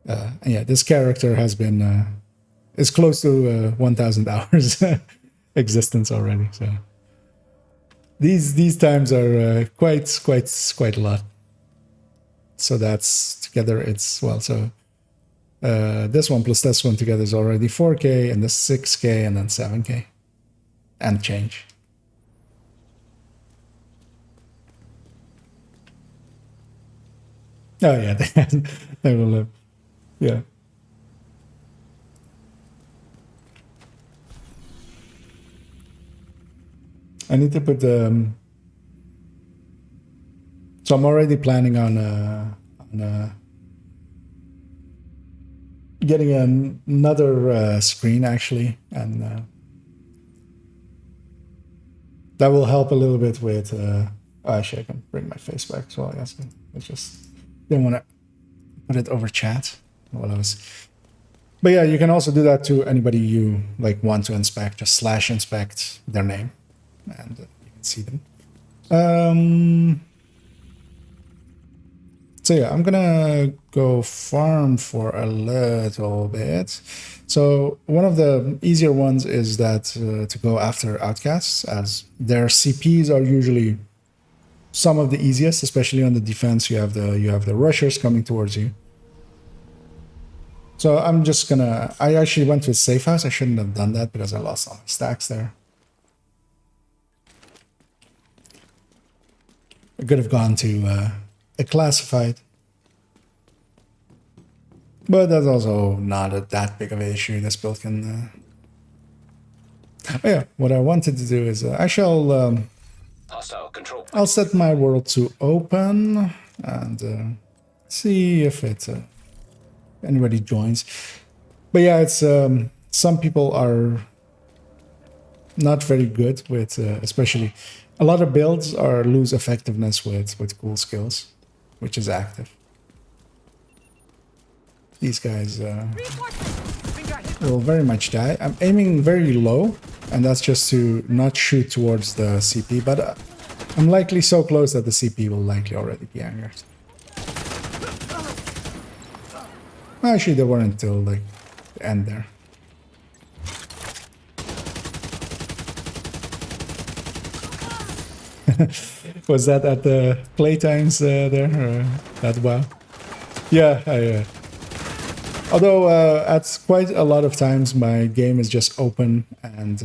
And yeah, this character has been... is close to 1,000 hours existence already. So these times are quite a lot. So that's together, it's, well, so this one plus this one together is already 4K, and this 6K, and then 7K. And change. Oh yeah, they will live. Yeah. I need to put the... So I'm already planning on getting another screen, actually, and that will help a little bit with... actually, I can bring my face back as well, yes. I just didn't want to put it over chat while I was... But yeah, you can also do that to anybody you like want to inspect, just /inspect their name, and you can see them. So yeah, I'm gonna go farm for a little bit. So one of the easier ones is that to go after outcasts, as their CPs are usually some of the easiest, especially on the defense. You have the rushers coming towards you. So I'm just gonna... I actually went to a safe house. I shouldn't have done that because I lost all my stacks there. I could have gone to a classified. But that's also not that big of an issue. This build can... Oh yeah, what I wanted to do is... actually, Hostile control. I'll set my world to open and see if it... anybody joins. But yeah, it's... some people are not very good with... especially A lot of builds are lose effectiveness with cool skills, which is active. These guys will very much die. I'm aiming very low, and that's just to not shoot towards the CP, but I'm likely so close that the CP will likely already be angered. Actually, they weren't until like the end there. Was that at the playtimes there? That wow? Yeah, although at quite a lot of times my game is just open and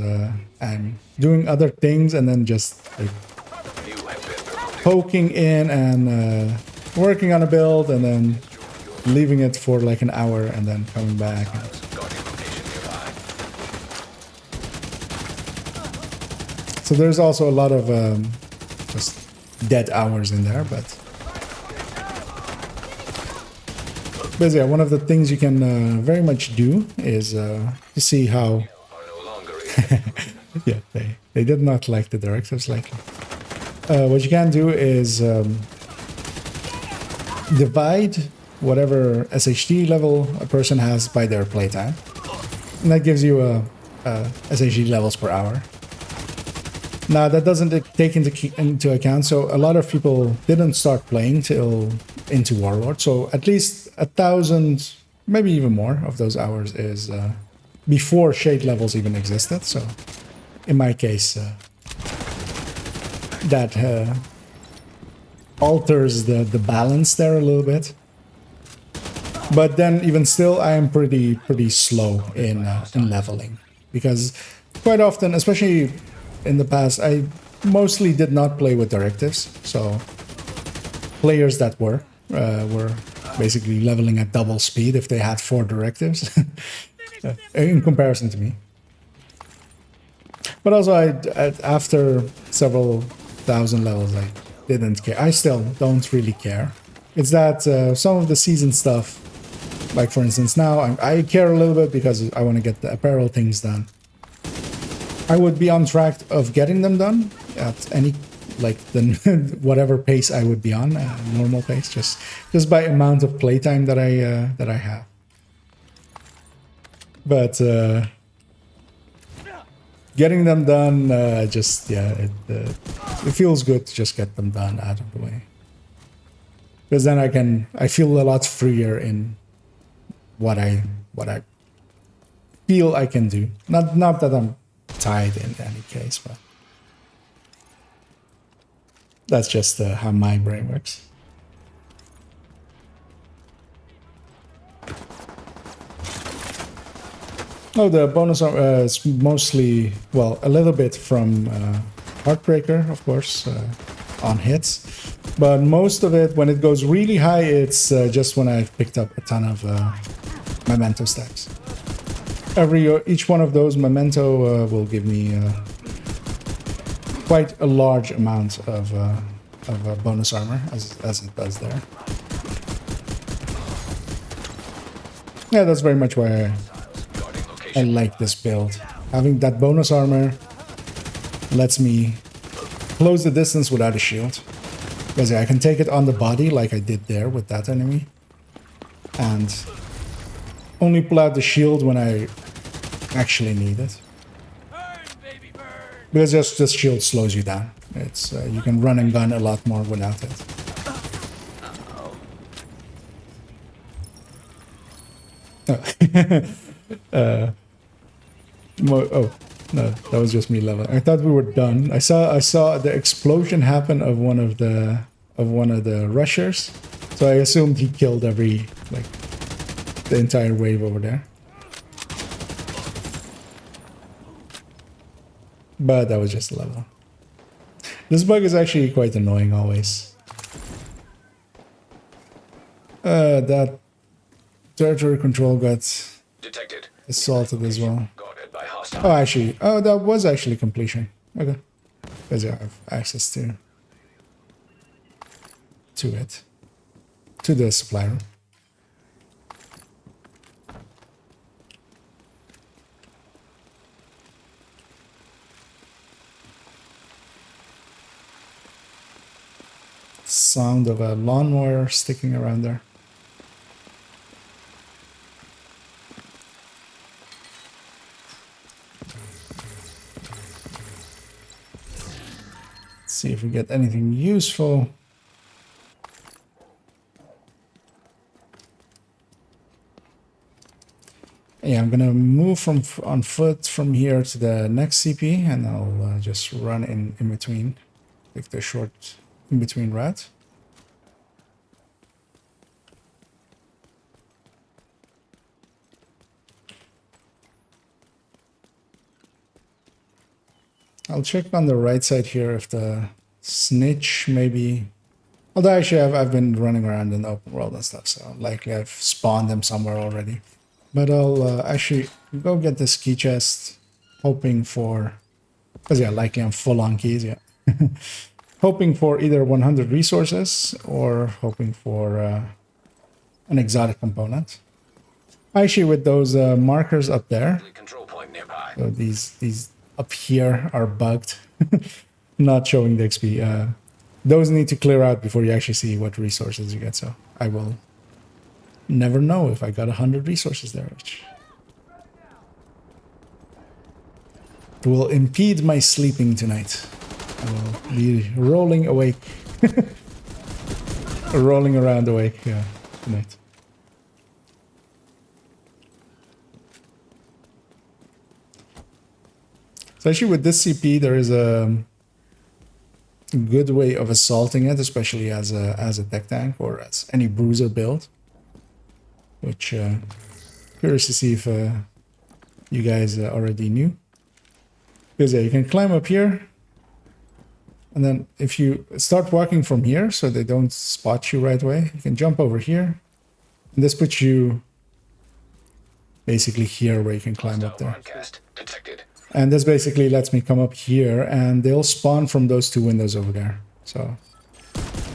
I'm doing other things and then just like poking in and working on a build and then leaving it for like an hour and then coming back. So there's also a lot of just dead hours in there, but yeah, one of the things you can very much do is to see how yeah, they did not like the directives likely. What you can do is divide whatever SHD level a person has by their playtime, and that gives you a SHD levels per hour. Now that doesn't take into account, so a lot of people didn't start playing till into Warlord, so at least 1,000, maybe even more of those hours is before shade levels even existed. So in my case, that alters the balance there a little bit. But then even still, I am pretty slow in leveling, because quite often, especially in the past, I mostly did not play with directives. So players that were basically leveling at double speed if they had 4 directives in comparison to me. But also, after several thousand levels, I didn't care. I still don't really care. It's that some of the season stuff, like for instance now, I care a little bit because I want to get the apparel things done. I would be on track of getting them done at any, like the whatever pace I would be on, normal pace, just by amount of playtime that I have. But getting them done, it feels good to just get them done out of the way, because then I feel a lot freer in what I feel I can do. Not that I'm tied in any case, but that's just how my brain works. Oh, the bonus is mostly, well, a little bit from Heartbreaker, of course, on hits, but most of it, when it goes really high, it's just when I've picked up a ton of memento stacks. Each one of those memento will give me quite a large amount of bonus armor, as it does there. Yeah, that's very much why I like this build. Having that bonus armor lets me close the distance without a shield, because I can take it on the body like I did there with that enemy, and only pull out the shield when I actually need it. Because just this shield slows you down. It's you can run and gun a lot more without it. Oh no, that was just me leveling. I thought we were done. I saw the explosion happen of one of the rushers, so I assumed he killed the entire wave over there. But that was just a level. This bug is actually quite annoying always. That territory control got Detected. assaulted as well. Guarded by hostile. Oh, actually, that was actually completion. Okay, because I have access to it, to the supply room. sound of a lawnmower sticking around there. Let's see if we get anything useful. Yeah, I'm gonna move on foot from here to the next CP, and I'll just run in between, take the short in between route. I'll check on the right side here if the snitch maybe. Although actually I've been running around in the open world and stuff, so likely I've spawned them somewhere already. But I'll actually go get this key chest, hoping for, because yeah, likely I'm full on keys, yeah. Hoping for either 100 resources or hoping for an exotic component. Actually, with those markers up there, Control point nearby. so these up here are bugged, not showing the XP. Those need to clear out before you actually see what resources you get, so I will never know if I got 100 resources there, which will impede my sleeping tonight. I will be rolling awake, rolling around awake, yeah, tonight. So actually with this CP, there is a good way of assaulting it, especially as a tech tank or as any bruiser build. Which, curious to see if you guys already knew. Because yeah, you can climb up here. And then if you start walking from here, so they don't spot you right away, you can jump over here. And this puts you basically here where you can climb up there. Broadcast detected. And this basically lets me come up here and they'll spawn from those two windows over there. So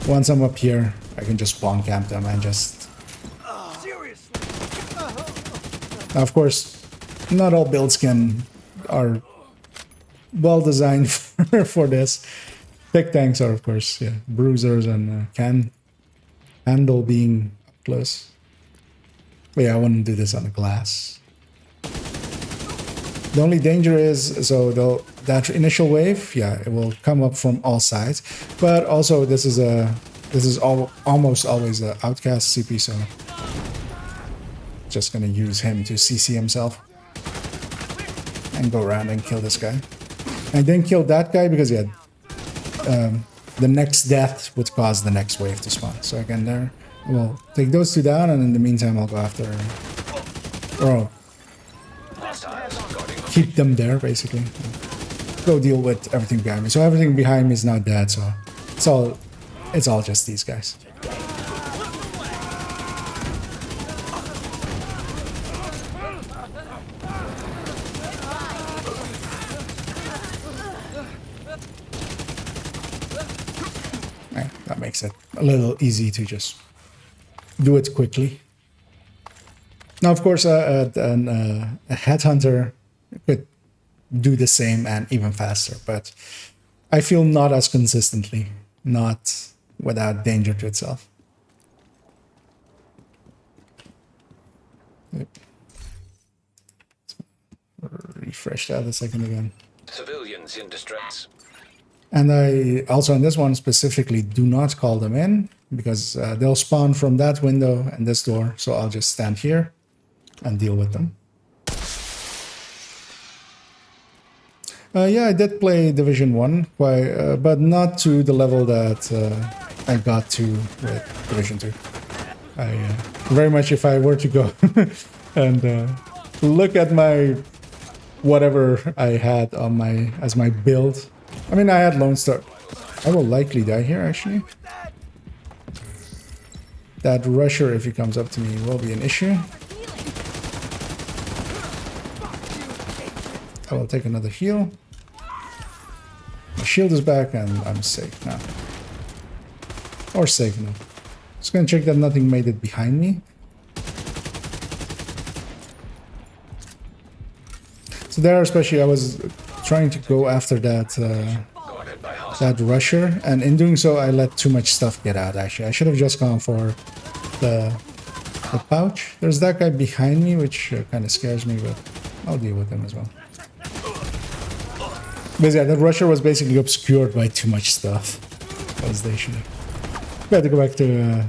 once I'm up here, I can just spawn camp them and just... Now, of course, not all builds are well designed for this. Tech tanks are, of course, yeah, bruisers and can handle being up close. But yeah, I wouldn't do this on the glass. The only danger is, so that initial wave, yeah, it will come up from all sides. But also, this is almost always the outcast CP, so just gonna use him to CC himself and go around and kill this guy. I didn't kill that guy because yeah, the next death would cause the next wave to spawn. So again, there we'll take those two down, and in the meantime, I'll go after or keep them there basically. Go deal with everything behind me. So everything behind me is not dead. So it's all just these guys. That makes it a little easy to just do it quickly. Now, of course, a headhunter could do the same and even faster, but I feel not as consistently, not without danger to itself. Yep. Refresh that a second again. Civilians in distress. And I also on this one specifically do not call them in because they'll spawn from that window and this door. So I'll just stand here and deal with them. Yeah, I did play Division 1, quite, but not to the level that I got to with Division 2. Very much if I were to go and look at my whatever I had on as my build. I mean, I had Lone Star. I will likely die here, actually. That rusher, if he comes up to me, will be an issue. I will take another heal. My shield is back and I'm safe now. Or safe now. Just gonna check that nothing made it behind me. So there, especially, I was trying to go after that that rusher, and in doing so, I let too much stuff get out. Actually, I should have just gone for the pouch. There's that guy behind me, which kind of scares me, but I'll deal with him as well. But yeah, the rusher was basically obscured by too much stuff, as they should have. We had to go back to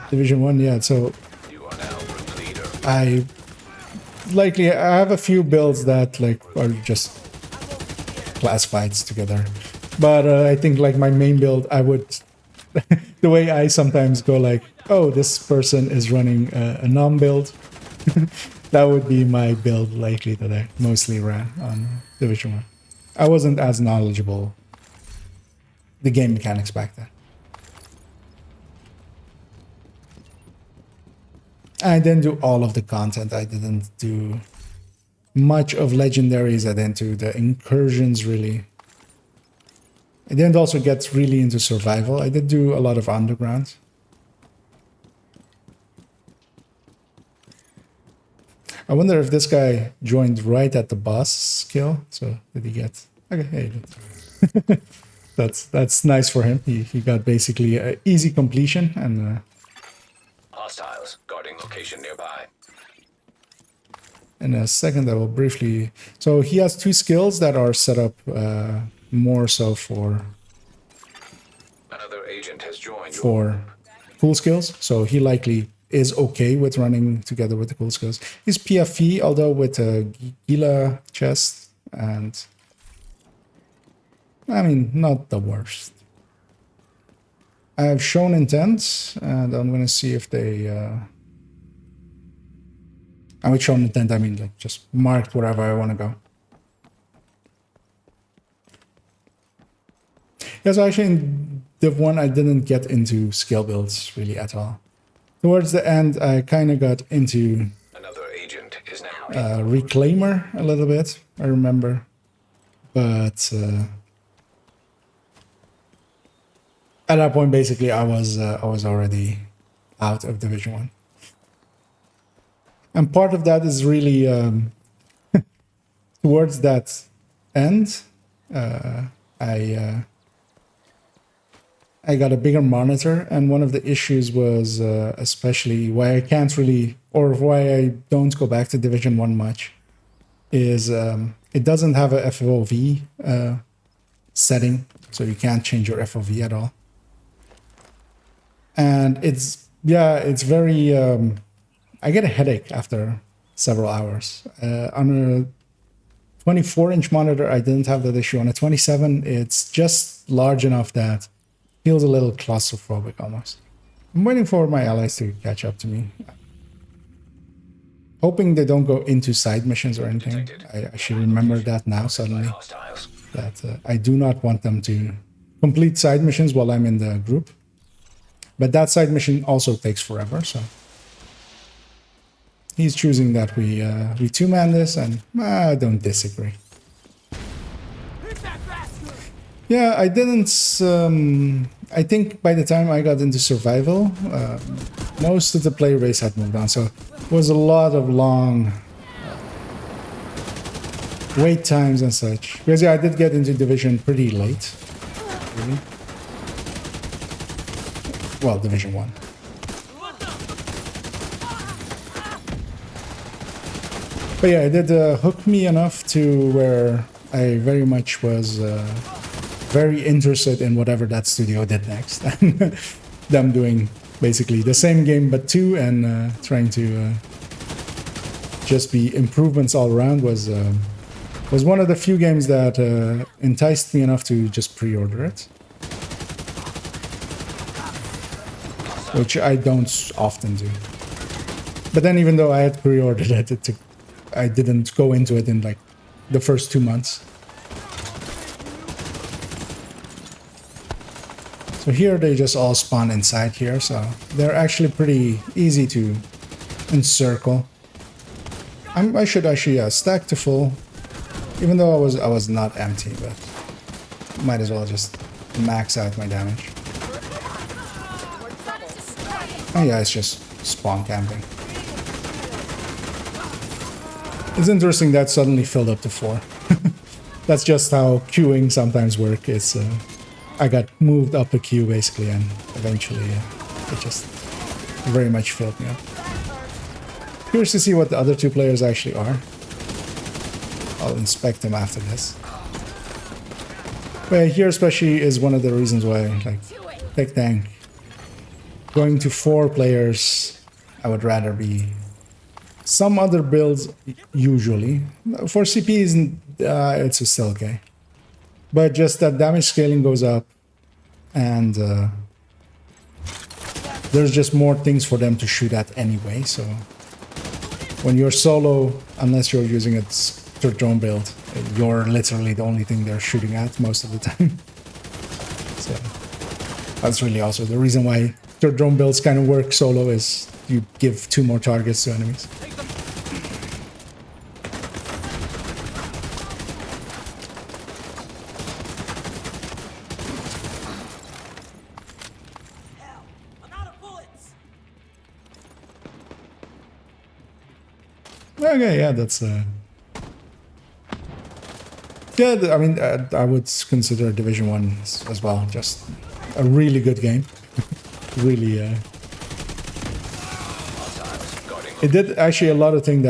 Division 1, yeah, so I have a few builds that like are just class fights together. But I think like my main build, I would, the way I sometimes go like, oh, this person is running a non-build. That would be my build likely that I mostly ran on Division 1. I wasn't as knowledgeable the game mechanics back then. I didn't do all of the content. I didn't do much of legendaries. I didn't do the incursions really. I didn't also get really into survival. I did do a lot of underground. I wonder if this guy joined right at the boss kill. So did he get? Okay, hey, that's nice for him. He got basically an easy completion and. Hostiles guarding location nearby. In a second, I will briefly. So he has two skills that are set up more so for. Another agent has joined. For cool skills, so he likely is okay with running together with the cool skills. He's PFE, although with a Gila chest, and I mean, not the worst. I have shown intent, and I'm gonna see if they. And with shown intent, I mean like just marked wherever I want to go. Yeah, so actually in Div 1, I didn't get into skill builds really at all. Towards the end, I kind of got into Another agent is now Reclaimer a little bit, I remember. But at that point, basically, I was already out of Division 1. And part of that is really towards that end, I got a bigger monitor, and one of the issues was especially why I can't really, or why I don't go back to Division 1 much, is it doesn't have a FOV setting, so you can't change your FOV at all. And it's very, I get a headache after several hours. On a 24-inch monitor, I didn't have that issue. On a 27, it's just large enough that feels a little claustrophobic almost. I'm waiting for my allies to catch up to me. Hoping they don't go into side missions or anything. I should remember that now suddenly. That I do not want them to complete side missions while I'm in the group. But that side mission also takes forever, so. He's choosing that we two-man this, and I don't disagree. Yeah, I didn't. I think by the time I got into survival, most of the player base had moved on, so it was a lot of long wait times and such. Because yeah, I did get into Division pretty late. Really. Well, Division 1. But yeah, it did hook me enough to where I very much was very interested in whatever that studio did next. Them doing basically the same game but two, and trying to just be improvements all around was one of the few games that enticed me enough to just pre-order it. Which I don't often do. But then even though I had pre-ordered it, I didn't go into it in like the first 2 months. So here they just all spawn inside here, so they're actually pretty easy to encircle. I should actually stack to full, even though I was not empty, but might as well just max out my damage. Oh yeah, it's just spawn camping. It's interesting that suddenly filled up to 4. That's just how queuing sometimes work. It's I got moved up a queue basically, and eventually it just very much filled me up. Curious to see what the other two players actually are. I'll inspect them after this. But here especially is one of the reasons why, like, Tech Tank, going to 4 players, I would rather be some other builds usually. For CPs, it's still okay. But just that damage scaling goes up, and there's just more things for them to shoot at anyway, so when you're solo, unless you're using a drone build, you're literally the only thing they're shooting at most of the time. So that's really also the reason why drone builds kind of work solo, is you give 2 more targets to enemies. Okay, yeah, that's yeah, I mean, I would consider Division 1 as well just a really good game. Really, it did actually a lot of things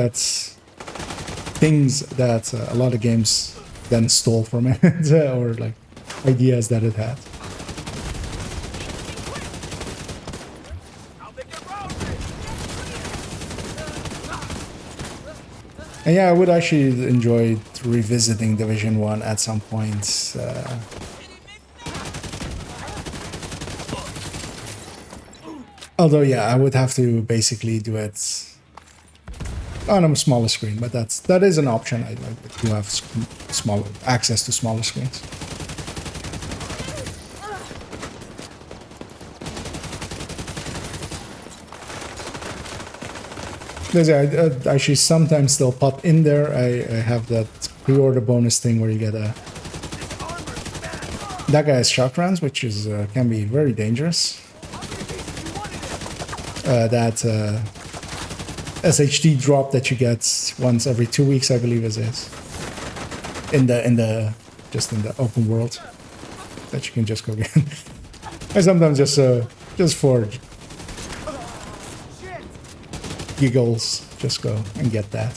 that a lot of games then stole from it, or like ideas that it had. And yeah, I would actually enjoy revisiting Division 1 at some point. Although, yeah, I would have to basically do it on a smaller screen, but that is an option. I'd like to have access to smaller screens. I actually sometimes still pop in there. I have that pre-order bonus thing where you get that guy has shock rounds, which is can be very dangerous. That SHD drop that you get once every 2 weeks, I believe it is, in the open world, that you can just go get. I sometimes just for giggles just go and get that.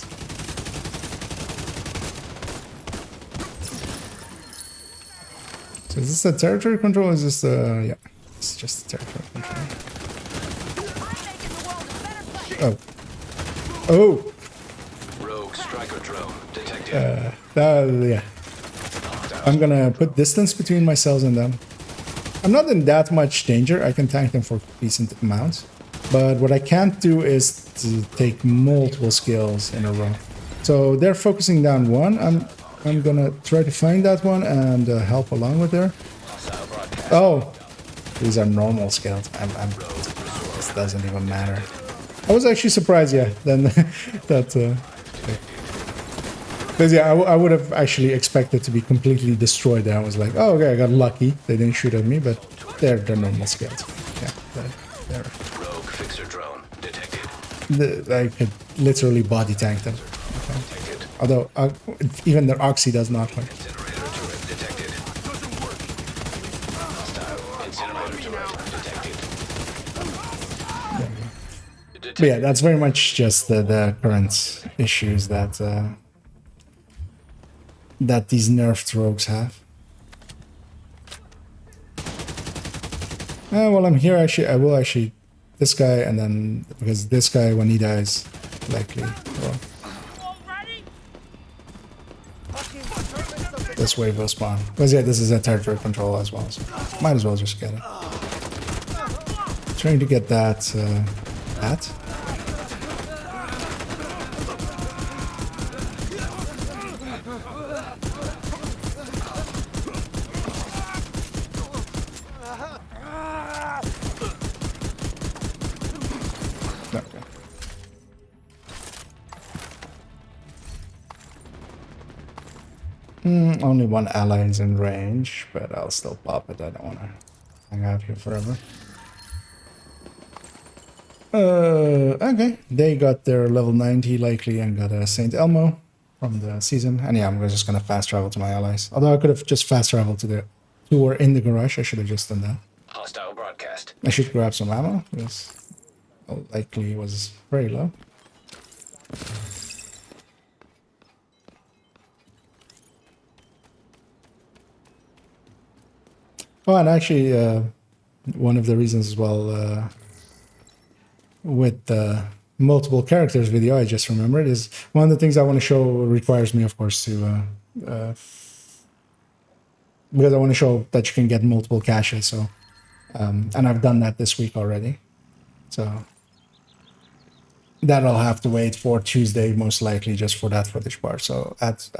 So is this a territory control? Is this yeah, it's just a territory control. Oh. Rogue striker drone detected. Yeah. I'm gonna put distance between myself and them. I'm not in that much danger. I can tank them for a decent amount. But what I can't do is to take multiple skills in a row. So they're focusing down one. I'm gonna try to find that one and help along with her. Oh, these are normal skills. This doesn't even matter. I was actually surprised, yeah, then that. Because yeah, I would have actually expected to be completely destroyed there. I was like, oh, okay, I got lucky. They didn't shoot at me, but they're normal skills. Yeah, they're. Rogue fixer drone detected. I could literally body tank them. Okay. Although even their oxy does not work. Incinerator turret detected. Hostile incinerator turret detected. But yeah, that's very much just the current issues that that these nerfed rogues have. Well, I'm here actually. I will actually this guy, and then because this guy, when he dies, likely. Well, this wave will spawn. Because yeah, this is a territory control as well, so might as well just get it. Trying to get that. That. Only one ally is in range, but I'll still pop it. I don't want to hang out here forever. Okay. They got their level 90 likely and got a St. Elmo. from the season. And yeah, I'm just gonna fast travel to my allies. Although I could have just fast traveled to the who were in the garage. I should have just done that. Hostile broadcast. I should grab some ammo because likely it was very low. Oh, and actually, one of the reasons as well with the multiple characters video, I just remembered, is one of the things I want to show requires me, of course, to because I want to show that you can get multiple caches. So, and I've done that this week already. So that'll have to wait for Tuesday, most likely, just for that footage part. So at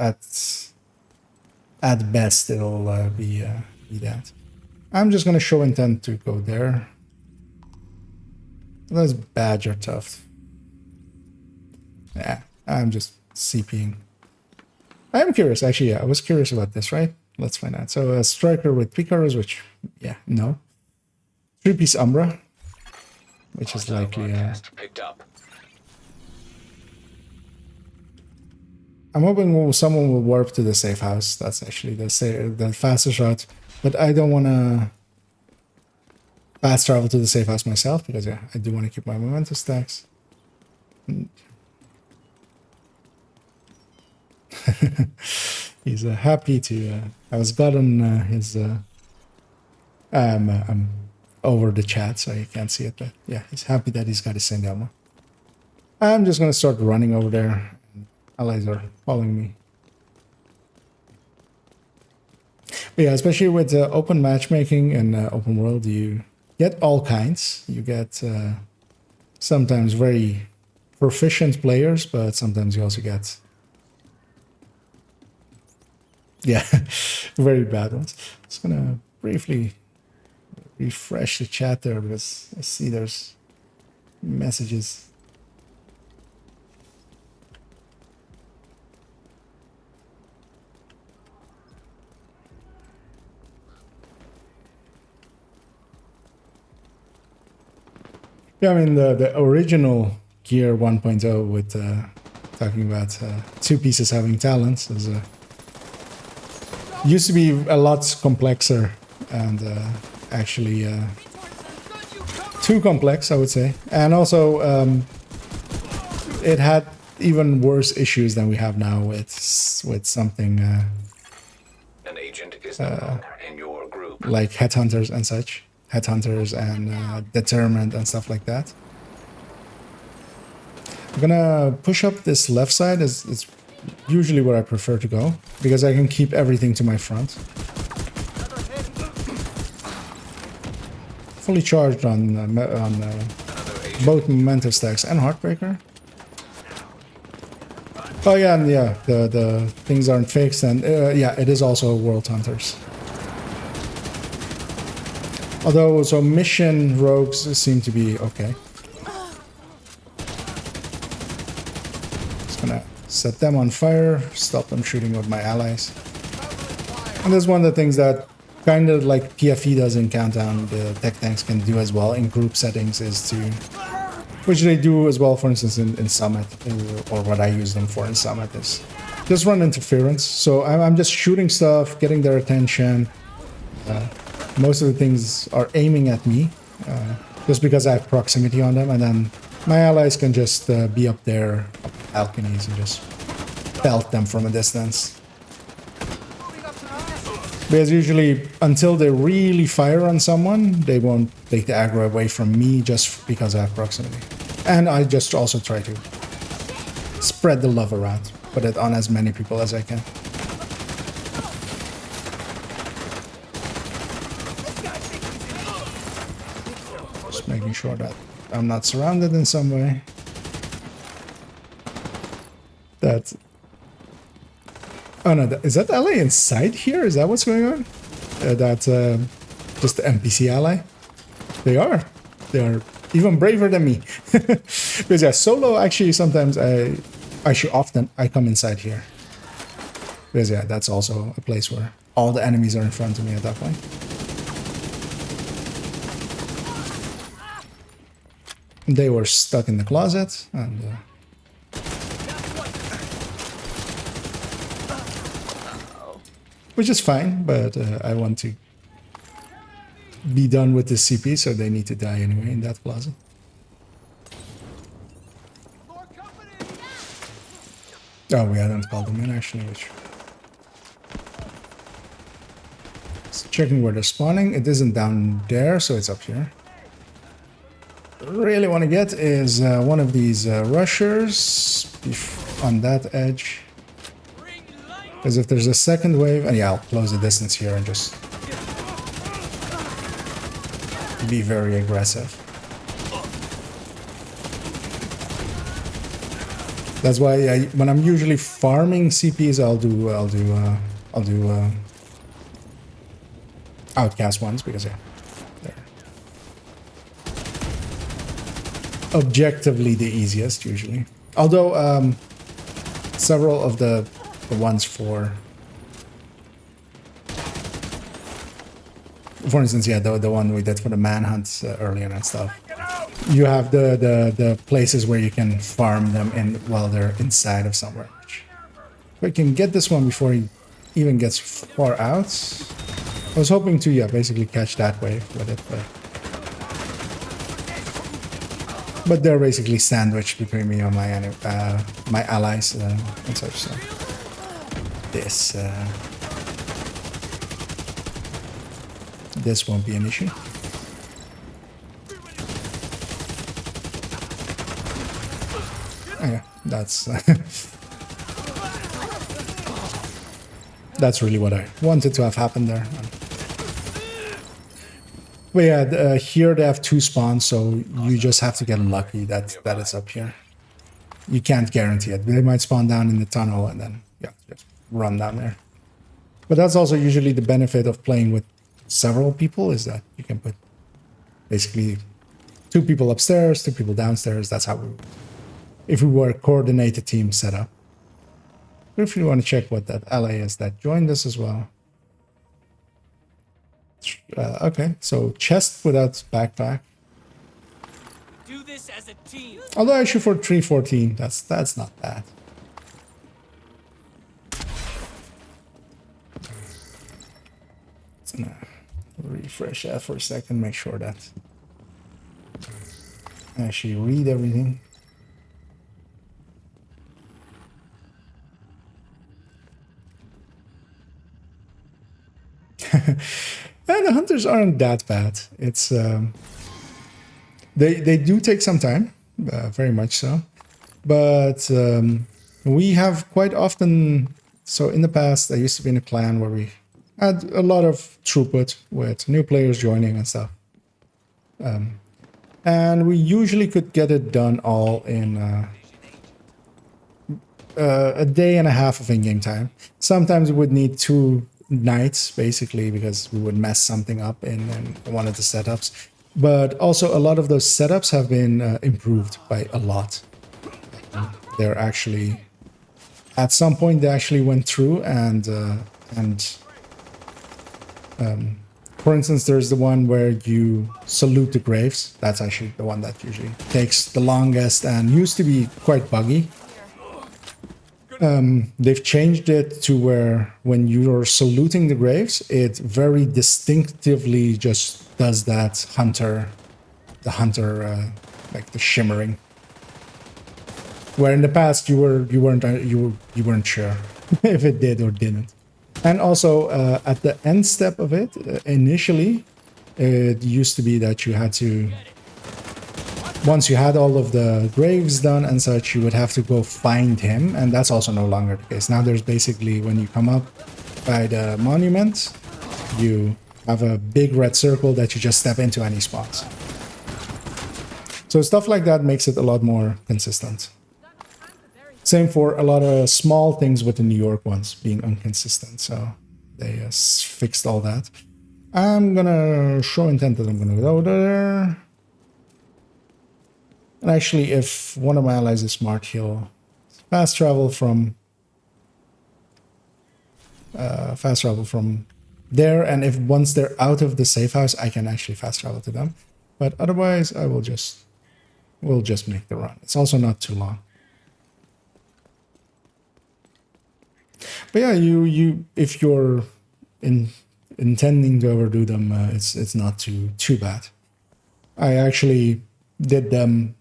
best, it'll be that. I'm just gonna show intent to go there. That's Badger tough. Yeah, I'm just CPing. I am curious, actually. Yeah, I was curious about this, right? Let's find out. So a striker with Picaros, which, yeah, no. 3-piece Umbra, which is likely. Picked up. I'm hoping someone will warp to the safe house. That's actually the fastest route. But I don't want to fast travel to the safe house myself because, yeah, I do want to keep my memento stacks. He's happy to. I was glad on his. I'm over the chat, so you can't see it, but yeah, he's happy that he's got his same ammo. I'm just gonna start running over there. Allies are following me. But yeah, especially with open matchmaking and open world, you get all kinds. You get sometimes very proficient players, but sometimes you also get very bad ones. Just gonna briefly refresh the chat there because I see there's messages. Yeah, I mean the original Gear 1.0 with talking about 2 pieces having talents is used to be a lot complexer and actually too complex, I would say. And also it had even worse issues than we have now with something An agent is no longer in your group. like headhunters and such. Headhunters and determined and stuff like that. I'm gonna push up this left side. It's usually where I prefer to go because I can keep everything to my front. Fully charged on both memento stacks and heartbreaker. Oh yeah, and yeah, the things aren't fixed, and yeah, it is also World Hunters. Although, so mission rogues seem to be okay. Just gonna set them on fire, stop them shooting with my allies. And that's one of the things that kind of like PFE does in Countdown, the tech tanks can do as well in group settings, is to, which they do as well, for instance, in Summit, or what I use them for in Summit, is just run interference. So I'm just shooting stuff, getting their attention. Most of the things are aiming at me, just because I have proximity on them, and then my allies can just be up there, up balconies, and just pelt them from a distance. Because usually, until they really fire on someone, they won't take the aggro away from me just because I have proximity. And I just also try to spread the love around, put it on as many people as I can. Just making sure that I'm not surrounded in some way. That's... Oh no, is that ally inside here? Is that what's going on? That's just the NPC ally? They are even braver than me. Because yeah, solo actually sometimes often I come inside here. Because yeah, that's also a place where all the enemies are in front of me at that point. They were stuck in the closet, and which is fine, but I want to be done with this CP, so they need to die anyway in that plaza. Oh, we hadn't called them in actually, which... Just checking where they're spawning. It isn't down there, so it's up here. What I really want to get is one of these rushers on that edge. Because if there's a second wave... And yeah, I'll close the distance here and just... be very aggressive. That's why when I'm usually farming CPs, I'll do outcast ones because yeah, they're objectively the easiest usually. Although several of the ones for instance, yeah, the one we did for the manhunt earlier and stuff. You have the places where you can farm them in while they're inside of somewhere. If I can get this one before he even gets far out. I was hoping to, yeah, basically catch that wave with it, but they're basically sandwiched between me and my allies and such. So this won't be an issue. Oh, yeah, that's that's really what I wanted to have happen there. But yeah, here they have 2 spawns, so you just have to get lucky that it's up here. You can't guarantee it. They might spawn down in the tunnel and then yeah, just run down there. But that's also usually the benefit of playing with several people, is that you can put basically 2 people upstairs, 2 people downstairs. That's how we would, if we were a coordinated team setup. If you want to check what that ally is that joined us as well. Okay, so chest without backpack. Do this as a team. Although I shoot for 314, that's not bad. It's gonna refresh that for a second, make sure that I actually read everything. And the hunters aren't that bad. It's they do take some time, very much so. But we have quite often. So in the past, I used to be in a clan where we had a lot of throughput with new players joining and stuff. And we usually could get it done all in a day and a half of in-game time. Sometimes we would need 2 nights, basically, because we would mess something up in one of the setups. But also a lot of those setups have been improved by a lot. They're actually... At some point, they actually went through and for instance, there's the one where you salute the graves. That's actually the one that usually takes the longest and used to be quite buggy. They've changed it to where when you're saluting the graves, it very distinctively just does that like the shimmering. Where in the past you weren't sure if it did or didn't. And also at the end step of it, initially, it used to be that you had to, once you had all of the graves done and such, you would have to go find him, and that's also no longer the case. Now there's basically, when you come up by the monument, you have a big red circle that you just step into and he spawns. So stuff like that makes it a lot more consistent. Same for a lot of small things with the New York ones being inconsistent, so they fixed all that. I'm gonna show intent that I'm gonna go there. And actually, if one of my allies is smart, he'll fast travel from there. And if once they're out of the safe house, I can actually fast travel to them. But otherwise, we'll just make the run. It's also not too long. But yeah, if you're intending to overdo them, it's not too bad. I actually did them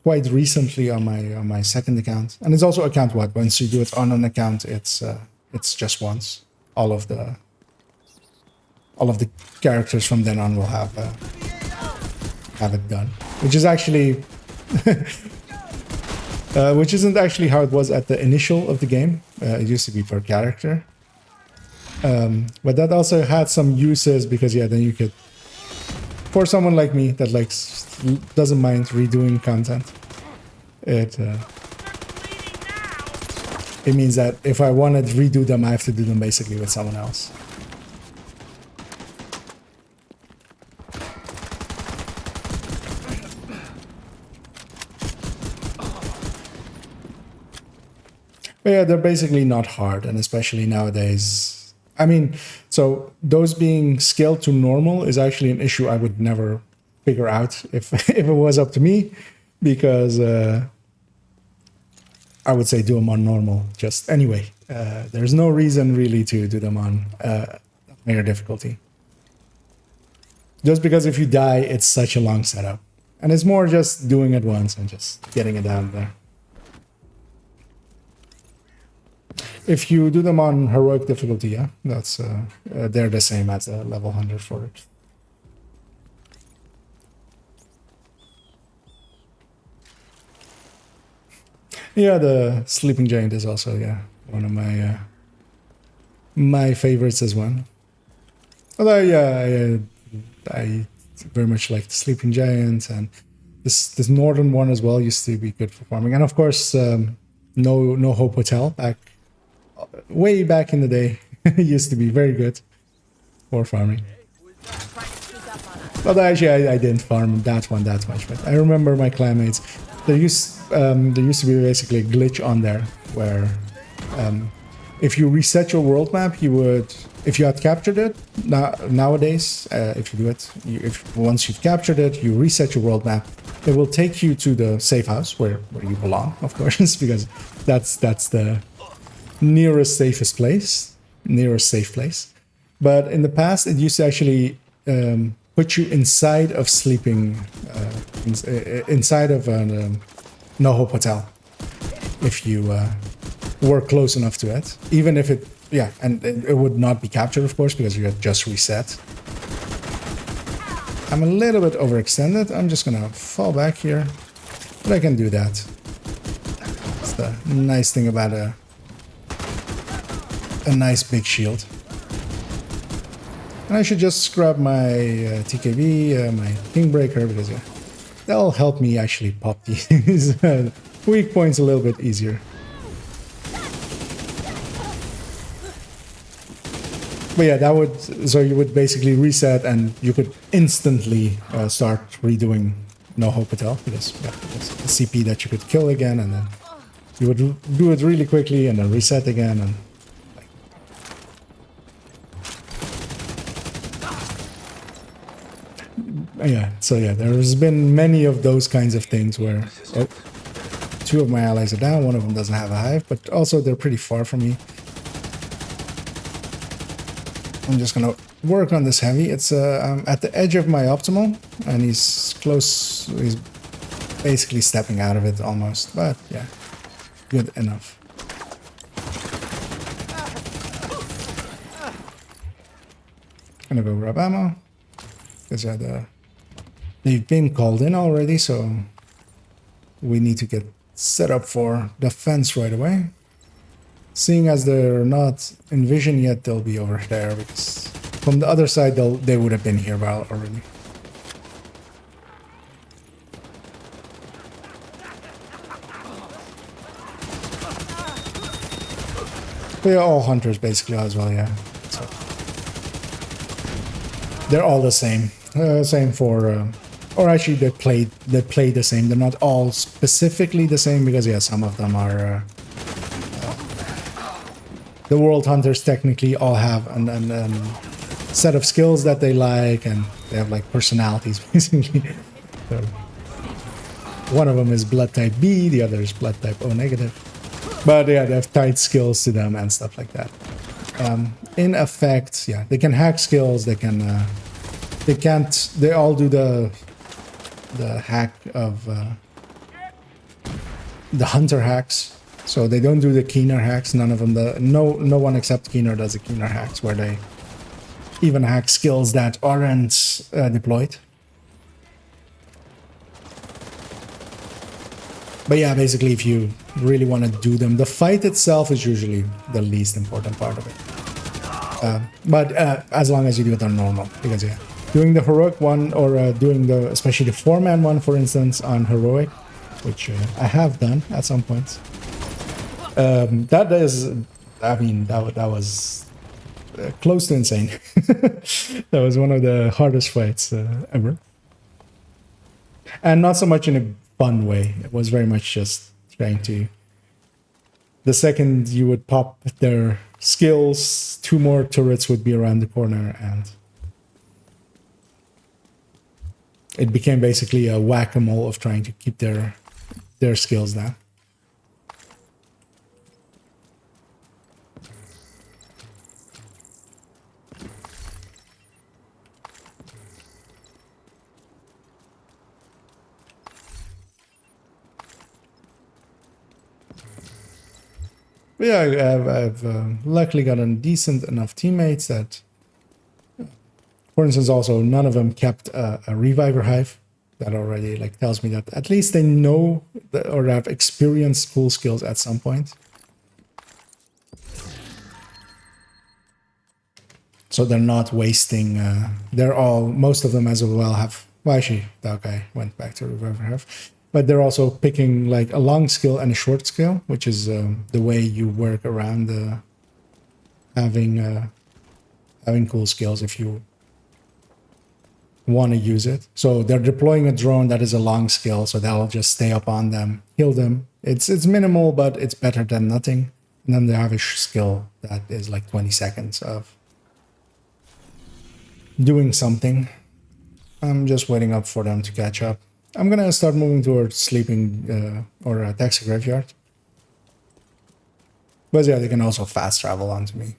quite recently on my second account, and it's also account wide. Once you do it on an account, it's just once. All of the characters from then on will have it done, which is actually which isn't actually how it was at the initial of the game. It used to be per character, but that also had some uses because then you could, for someone like me that doesn't mind redoing content, it means that if I want to redo them, I have to do them basically with someone else. But yeah, they're basically not hard, and especially nowadays. I mean, so those being scaled to normal is actually an issue I would never figure out if it was up to me, because I would say do them on normal. Just anyway, there's no reason really to do them on higher difficulty. Just because if you die, it's such a long setup, and it's more just doing it once and just getting it out of there. If you do them on heroic difficulty, yeah, that's they're the same as a level 100 for it. Yeah, the Sleeping Giant is also one of my favorites as well. Although I very much like the Sleeping Giant, and this northern one as well used to be good for farming, and of course No Hope Hotel way back in the day used to be very good for farming. But actually, I didn't farm that one that much. But I remember my clanmates. There used to be basically a glitch on there where if you reset your world map, you would, if you had captured it. Nowadays, if you do it, once you've captured it, you reset your world map. It will take you to the safe house where you belong, of course, because that's the nearest safe place. But in the past, it used to actually put you inside of sleeping, inside of a No Hope Hotel, if you were close enough to it. Even if it, and it would not be captured, of course, because you had just reset. I'm a little bit overextended. I'm just gonna fall back here, but I can do that. That's the nice thing about a nice big shield. And I should just grab my TKB, my Kingbreaker, because that'll help me actually pop these weak points a little bit easier. But yeah, that would, so you would basically reset and you could instantly start redoing No Hope Hotel, because it's a CP that you could kill again, and then you would do it really quickly and then reset again. And there's been many of those kinds of things where two of my allies are down, one of them doesn't have a hive, but also they're pretty far from me. I'm just gonna work on this heavy. It's at the edge of my optimal, and he's close. He's basically stepping out of it almost, but yeah, good enough. Gonna go grab ammo, because they've been called in already, so we need to get set up for defense right away. Seeing as they're not in vision yet, they'll be over there, because from the other side they would have been here already. They're all hunters basically as well, yeah. So they're all the same. Same for, or actually they play the same. They're not all specifically the same, because some of them are. The world hunters technically all have a set of skills that they like, and they have like personalities basically. So one of them is blood type B, the other is blood type O negative. But yeah, they have tight skills to them and stuff like that. in effect, yeah, they can hack skills. They can. They can't. They all do the hack of the hunter hacks. So they don't do the keener hacks. None of them. No one except keener does the keener hacks, where they even hack skills that aren't deployed. But yeah, basically, if you really want to do them, the fight itself is usually the least important part of it. But as long as you do it on normal, because yeah, doing the heroic one or doing especially the 4-man one, for instance, on heroic, which I have done at some points. That is, I mean, that was close to insane. That was one of the hardest fights ever, and not so much in a fun way. It was very much just trying to. The second you would pop their skills, 2 more turrets would be around the corner, and it became basically a whack-a-mole of trying to keep their skills down. But yeah, I've luckily gotten decent enough teammates that, for instance, also none of them kept a reviver hive. That already like tells me that at least they know or have experienced cool skills at some point. So they're not wasting. Most of them as well have. Well, actually, that guy went back to reviver hive. But they're also picking like a long skill and a short skill, which is the way you work around having cool skills if you want to use it. So they're deploying a drone that is a long skill, so they'll just stay up on them, heal them. It's minimal, but it's better than nothing. And then they have a skill that is like 20 seconds of doing something. I'm just waiting up for them to catch up. I'm gonna start moving towards sleeping or a taxi graveyard. But yeah, they can also fast travel onto me.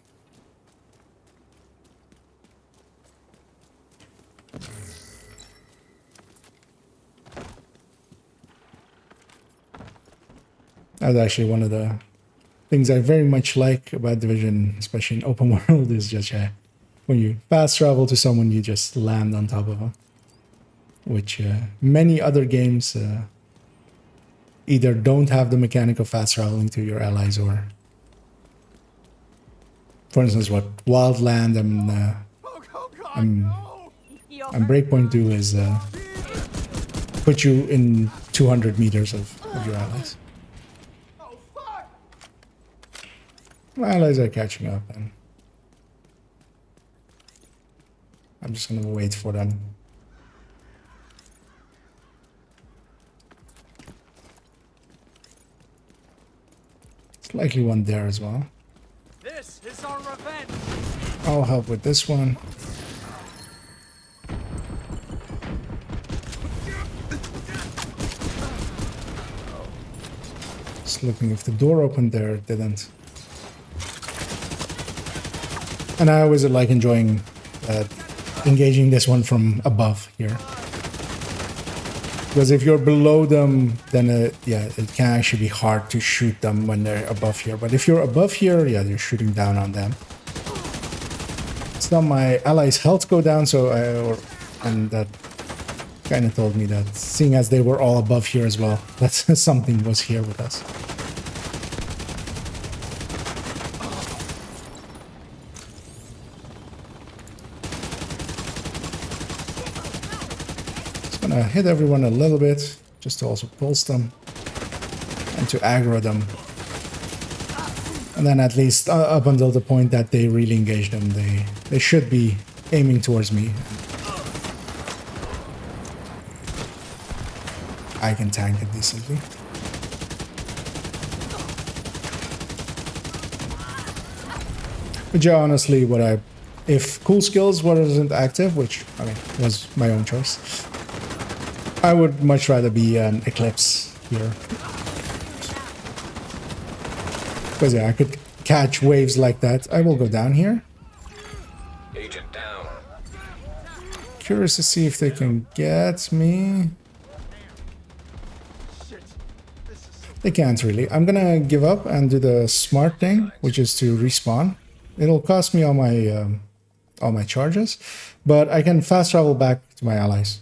That's actually one of the things I very much like about Division, especially in open world, is just when you fast travel to someone, you just land on top of them. Which many other games either don't have the mechanic of fast traveling to your allies, or, for instance, what Wildland and Breakpoint do is put you in 200 meters of your allies. My allies are catching up, and I'm just gonna wait for them. Likely one there as well. This is our revenge. I'll help with this one. Just looking if the door opened there, it didn't. And I always like enjoying engaging this one from above here. Because if you're below them, then it can actually be hard to shoot them when they're above here. But if you're above here, yeah, you're shooting down on them. It's not my allies' health go down, and that kind of told me that seeing as they were all above here as well, that something was here with us. Hit everyone a little bit, just to also pulse them and to aggro them. And then at least up until the point that they really engage them, they should be aiming towards me. I can tank it decently. But yeah, honestly, if cool skills wasn't active, which I mean was my own choice, I would much rather be an Eclipse here. Because yeah, I could catch waves like that. I will go down here. Agent down. Curious to see if they can get me. They can't really. I'm gonna give up and do the smart thing, which is to respawn. It'll cost me all my charges, but I can fast travel back to my allies.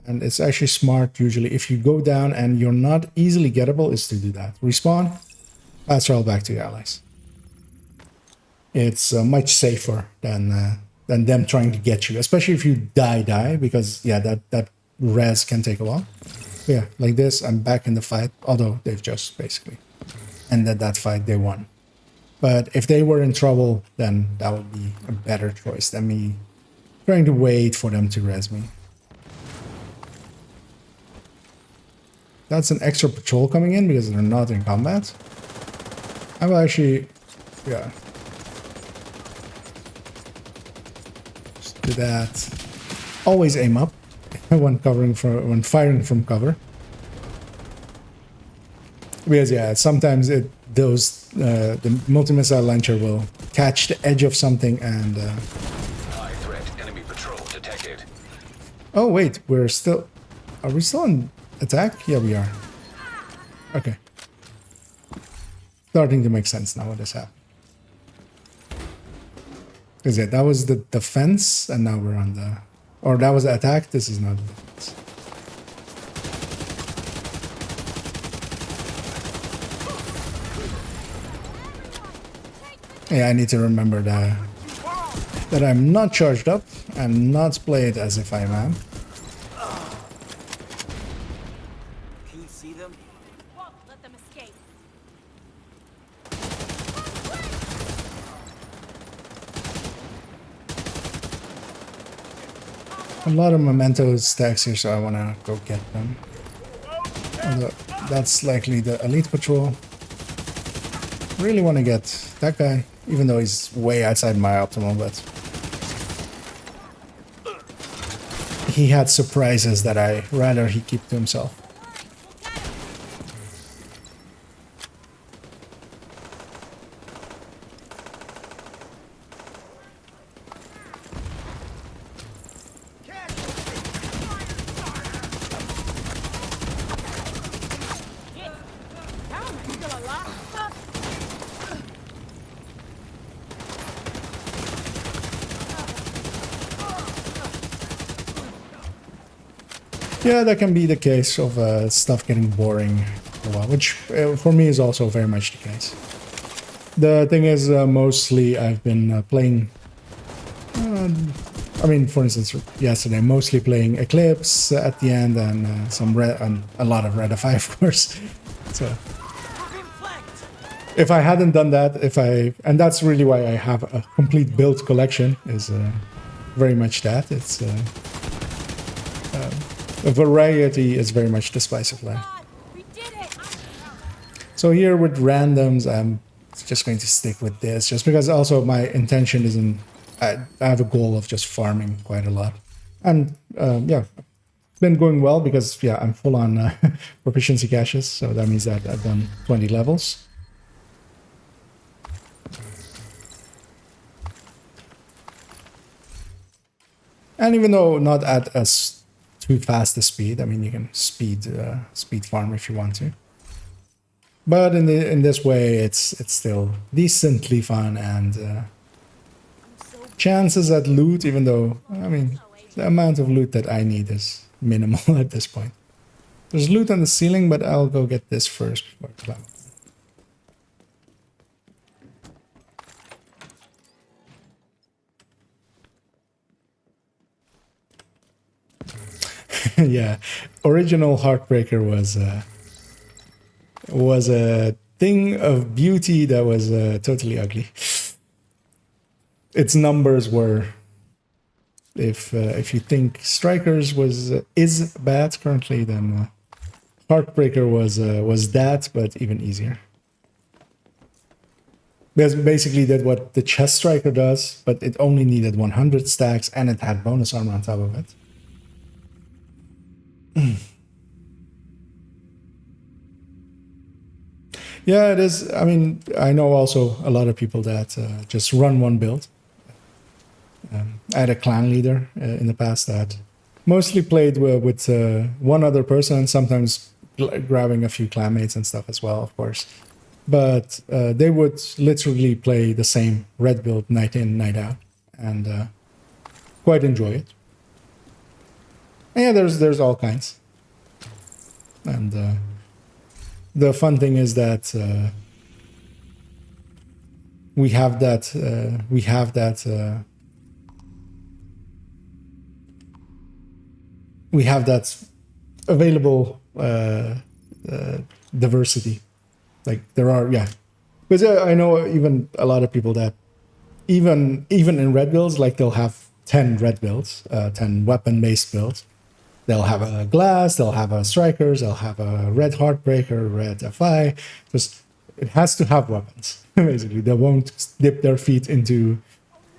And it's actually smart usually if you go down and you're not easily gettable is to do that. Respawn, fast travel back to your allies. It's much safer than them trying to get you, especially if you die, because yeah, that res can take a while. Yeah, like this, I'm back in the fight, although they've just basically ended that fight, they won. But if they were in trouble, then that would be a better choice than me trying to wait for them to res me. That's an extra patrol coming in because they're not in combat. I will actually, yeah. Just do that. Always aim up when firing from cover. Because yeah, sometimes the multi-missile launcher will catch the edge of something and. High threat enemy patrol detected. Oh wait, are we still on attack? Yeah, we are. Okay. Starting to make sense now what has happened. Because yeah, that was the defense, and now we're on the... Or that was the attack, this is not the defense. Yeah, I need to remember that I'm not charged up and not play it as if I am. Can you see them? Won't let them escape. A lot of memento stacks here, so I want to go get them. Although that's likely the elite patrol. Really want to get that guy, even though he's way outside my optimal, but he had surprises that I rather he keep to himself. Yeah, that can be the case of stuff getting boring for a while, which for me is also very much the case. The thing is, mostly I've been playing... I mean, for instance, yesterday, mostly playing Eclipse at the end and a lot of Red FI, of course. So, if I hadn't done that, and that's really why I have a complete build collection, is very much that. It's... a variety is very much the spice of life. So here with randoms, I'm just going to stick with this, just because also my intention isn't... I have a goal of just farming quite a lot. And yeah, it's been going well because, yeah, I'm full on proficiency caches, so that means that I've done 20 levels. And even though not at as too fast a speed, I mean, you can speed farm if you want to. But in this way, it's still decently fun, and chances at loot, even though, I mean, the amount of loot that I need is minimal at this point. There's loot on the ceiling, but I'll go get this first before I climb. Yeah, original Heartbreaker was a thing of beauty that was totally ugly. Its numbers were, if you think Strikers is bad currently, then Heartbreaker was that, but even easier. Because basically did what the Chest Striker does, but it only needed 100 stacks and it had bonus armor on top of it. Yeah, it is. I mean, I know also a lot of people that just run one build. I had a clan leader in the past that mostly played with one other person, and sometimes grabbing a few clanmates and stuff as well, of course. But they would literally play the same red build night in, night out, and quite enjoy it. And yeah, there's all kinds. And the fun thing is that we have that available diversity. Like there are, yeah, because I know even a lot of people that even in red builds, like they'll have 10 red builds, 10 weapon based builds. They'll have a glass, they'll have a strikers, they'll have a red heartbreaker, red FI. Just it has to have weapons. Basically, they won't dip their feet into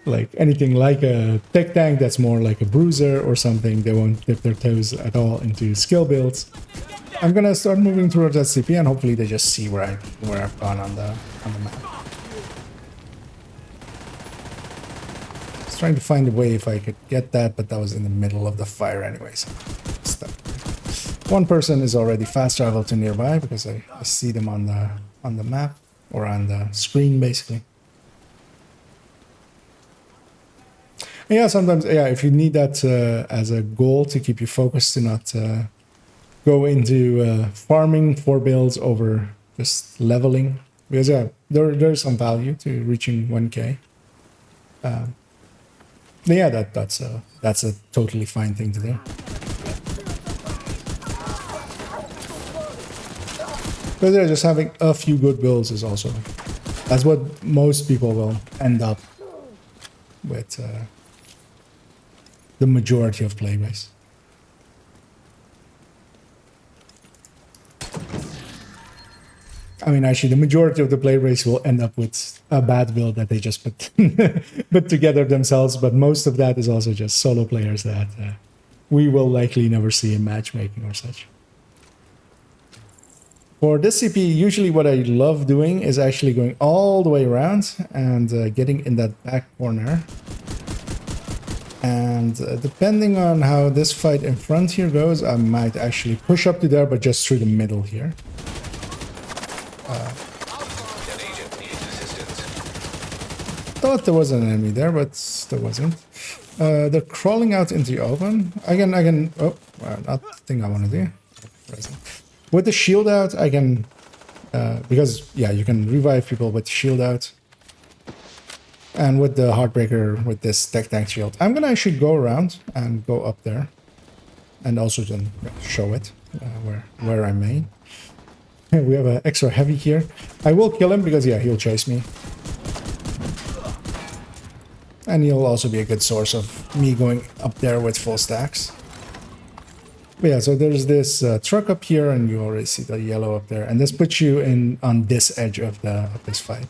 like anything like a tech tank that's more like a bruiser or something. They won't dip their toes at all into skill builds. I'm gonna start moving towards that CP, and hopefully they just see where I've gone on the map. I was trying to find a way if I could get that, but that was in the middle of the fire anyways. One person is already fast travel to nearby because I see them on the map or on the screen basically. And yeah, sometimes if you need that as a goal to keep you focused, to not go into farming for builds over just leveling, because there's some value to reaching 1k. Yeah, that's a totally fine thing to do. But yeah, just having a few good builds is also, that's what most people will end up with the majority of playbase. I mean, actually, the majority of the playbase will end up with a bad build that they just put together themselves, but most of that is also just solo players that we will likely never see in matchmaking or such. For this CP, usually what I love doing is actually going all the way around and getting in that back corner. And depending on how this fight in front here goes, I might actually push up to there, but just through the middle here. Thought there was an enemy there, but there wasn't. They're crawling out into the open. I can. Oh, well, not the thing I want to do. With the shield out, I can, because yeah, you can revive people with shield out. And with the Heartbreaker, with this tech tank shield, I'm gonna actually go around and go up there, and also then show it where I'm main. We have an extra heavy here. I will kill him because yeah, he'll chase me, and he'll also be a good source of me going up there with full stacks. But yeah, so there's this truck up here, and you already see the yellow up there, and this puts you in on this edge of this fight.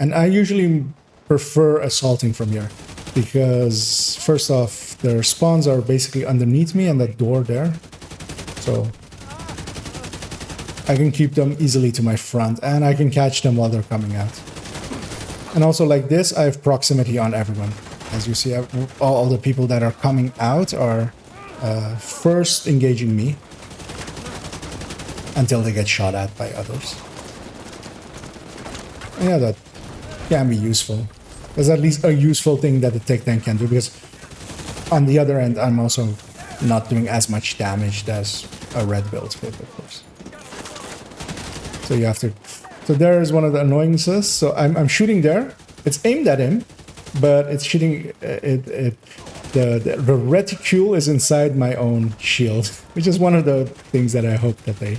And I usually prefer assaulting from here because first off, their spawns are basically underneath me and that door there, so I can keep them easily to my front, and I can catch them while they're coming out. And also like this, I have proximity on everyone. As you see, all the people that are coming out are first engaging me until they get shot at by others. And yeah, that can be useful. There's at least a useful thing that the tech tank can do, because on the other end, I'm also not doing as much damage as a red build would, of course. So you have to. So there is one of the annoyances. So I'm shooting there. It's aimed at him, but it's shooting. The reticule is inside my own shield, which is one of the things that I hope that they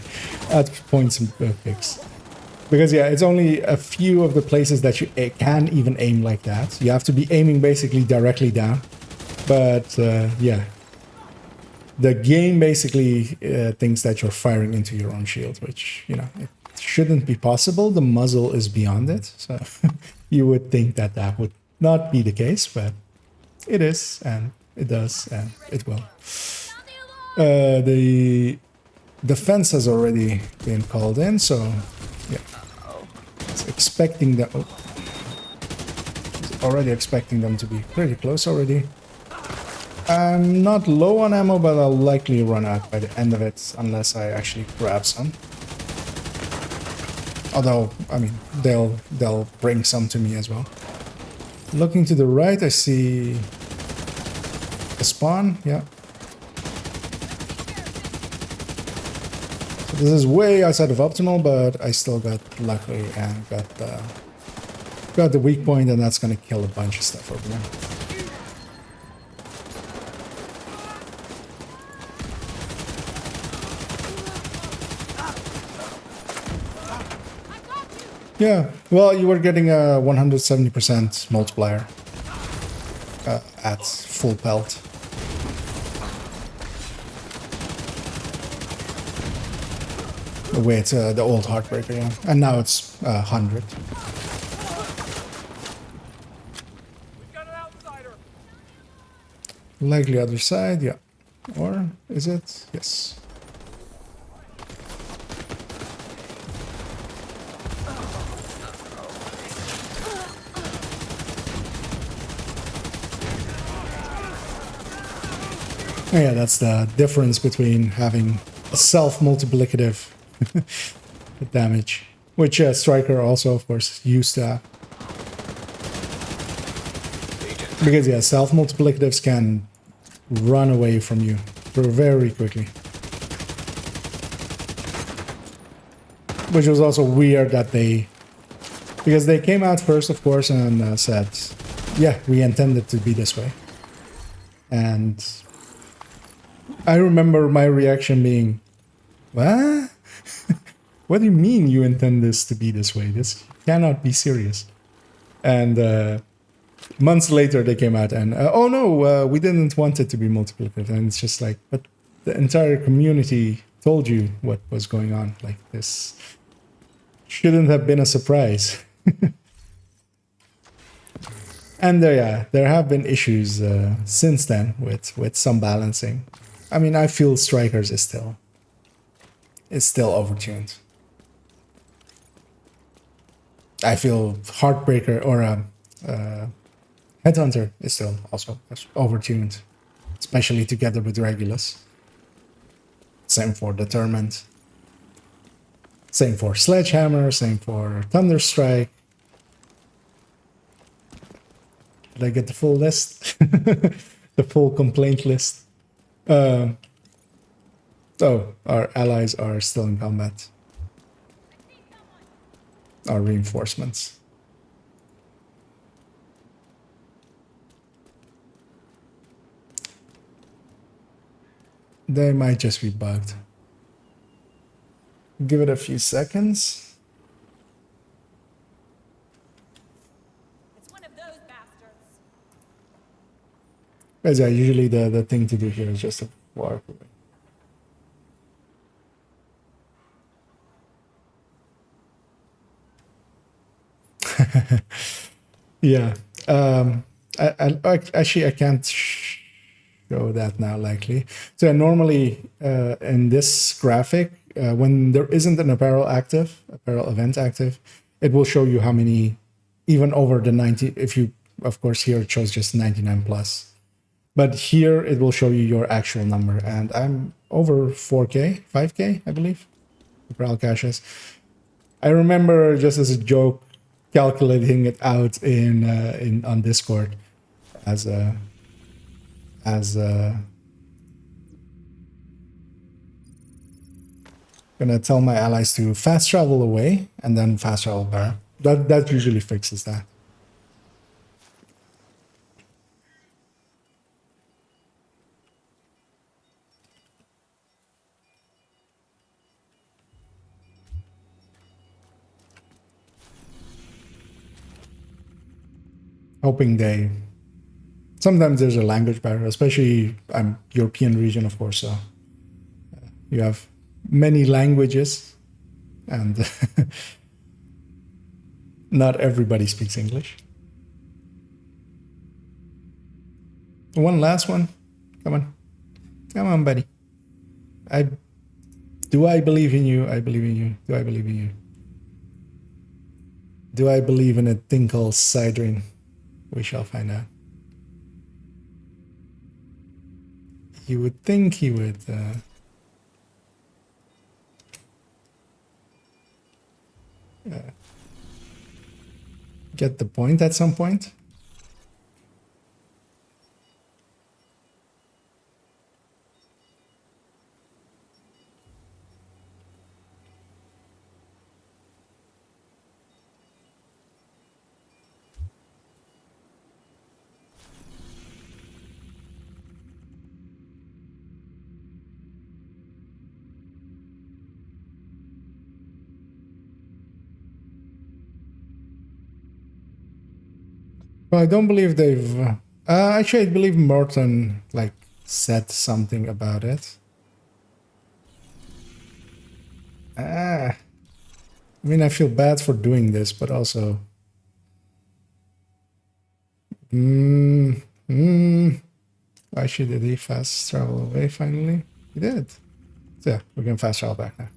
at points fix. Because yeah, it's only a few of the places that you can even aim like that. You have to be aiming basically directly down. But yeah, the game basically thinks that you're firing into your own shield, which, you know, it shouldn't be possible. The muzzle is beyond it. So you would think that that would not be the case, but it is, and it does, and it will. The defense has already been called in, so yeah. expecting them. Oh, already expecting them to be pretty close already. I'm not low on ammo, but I'll likely run out by the end of it unless I actually grab some. Although, I mean, they'll bring some to me as well. Looking to the right, I see a spawn. Yeah. So this is way outside of optimal, but I still got lucky and got the weak point, and that's gonna kill a bunch of stuff over there. Yeah, well, you were getting a 170% multiplier at full pelt. The way it's the old Heartbreaker, yeah. And now it's 100. Likely other side, yeah. Or is it? Yes. Yeah, that's the difference between having a self-multiplicative damage, which Striker also, of course, used to have. Because, yeah, self-multiplicatives can run away from you very quickly. Which was also weird that because they came out first, of course, and said, yeah, we intended to be this way. And I remember my reaction being, what? What do you mean you intend this to be this way? This cannot be serious. And months later they came out and, oh no, we didn't want it to be multiplicative. And it's just like, but the entire community told you what was going on. Like, this shouldn't have been a surprise. And there have been issues since then with some balancing. I mean, I feel Strikers is still overtuned. I feel Heartbreaker or Headhunter is still also overtuned, especially together with Regulus. Same for Determined. Same for Sledgehammer, same for Thunderstrike. Did I get the full list? The full complaint list. Oh, our allies are still in combat. Our reinforcements. They might just be bugged. Give it a few seconds. It's one of those bastards. But yeah, usually the thing to do here is just to walk away. Yeah. Actually, I can't show that now, likely. So normally in this graphic, when there isn't an apparel event active, it will show you how many, even over the 90, if you, of course, here it shows just 99 plus. But here it will show you your actual number. And I'm over 4K, 5K, I believe, apparel caches. I remember, just as a joke, calculating it out on Discord as gonna tell my allies to fast travel away and then fast travel back. That usually fixes that. Hoping they... Sometimes there's a language barrier, especially I'm European region, of course, so you have many languages and not everybody speaks English. One last one. Come on. Come on, buddy. Do I believe in you? I believe in you. Do I believe in you? Do I believe in a thing called Sidrin? We shall find out. You would think he would get the point at some point. Well, I don't believe they've. Actually, I believe Morton like said something about it. I mean, I feel bad for doing this, but also. Why did he fast travel away finally? He did. So yeah, we can fast travel back now.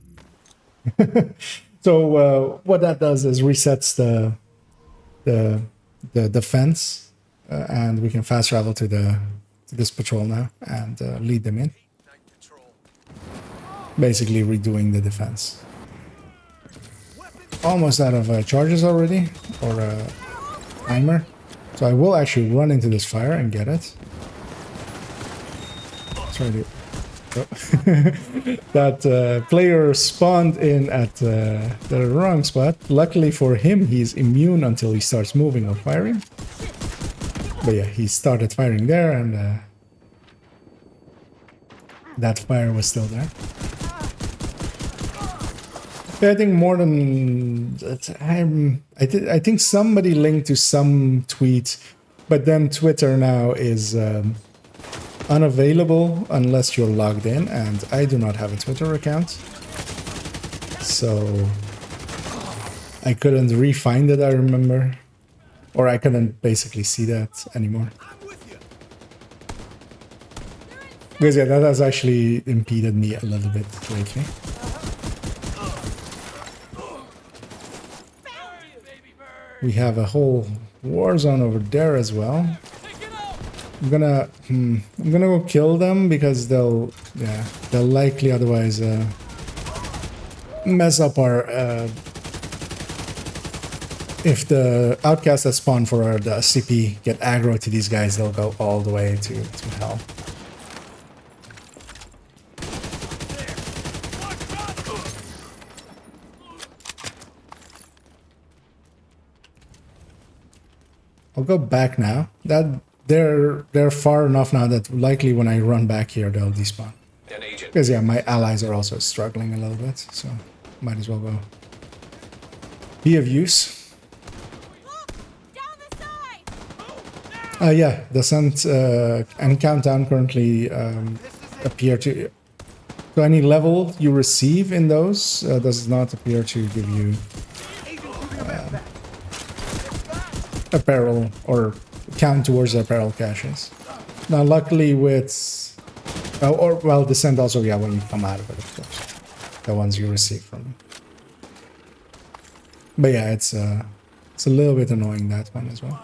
So what that does is resets the defense, and we can fast travel to this patrol now and lead them in. Basically redoing the defense. Almost out of charges already, or timer. So I will actually run into this fire and get it. Sorry, that player spawned in at the wrong spot. Luckily for him, he's immune until he starts moving or firing. But yeah, he started firing there, and that fire was still there. Yeah, I think more than I think somebody linked to some tweet, but then Twitter now is unavailable unless you're logged in, and I do not have a Twitter account, so I couldn't re-find it, I remember, or I couldn't basically see that anymore. Because yeah, that has actually impeded me a little bit lately. We have a whole war zone over there as well. I'm gonna go kill them because they'll likely otherwise mess up our if the outcasts that spawn for the SCP get aggro to these guys, they'll go all the way to hell. I'll go back now. That they're far enough now that likely when I run back here they'll despawn. Because yeah, my allies are also struggling a little bit, so might as well go. Be of use. Yeah, descent and countdown currently appear to. So any level you receive in those does not appear to give you apparel or count towards apparel caches. Now, luckily with, well, descent also, yeah, when you come out of it, of course, the ones you receive from. But yeah, it's a little bit annoying, that one as well.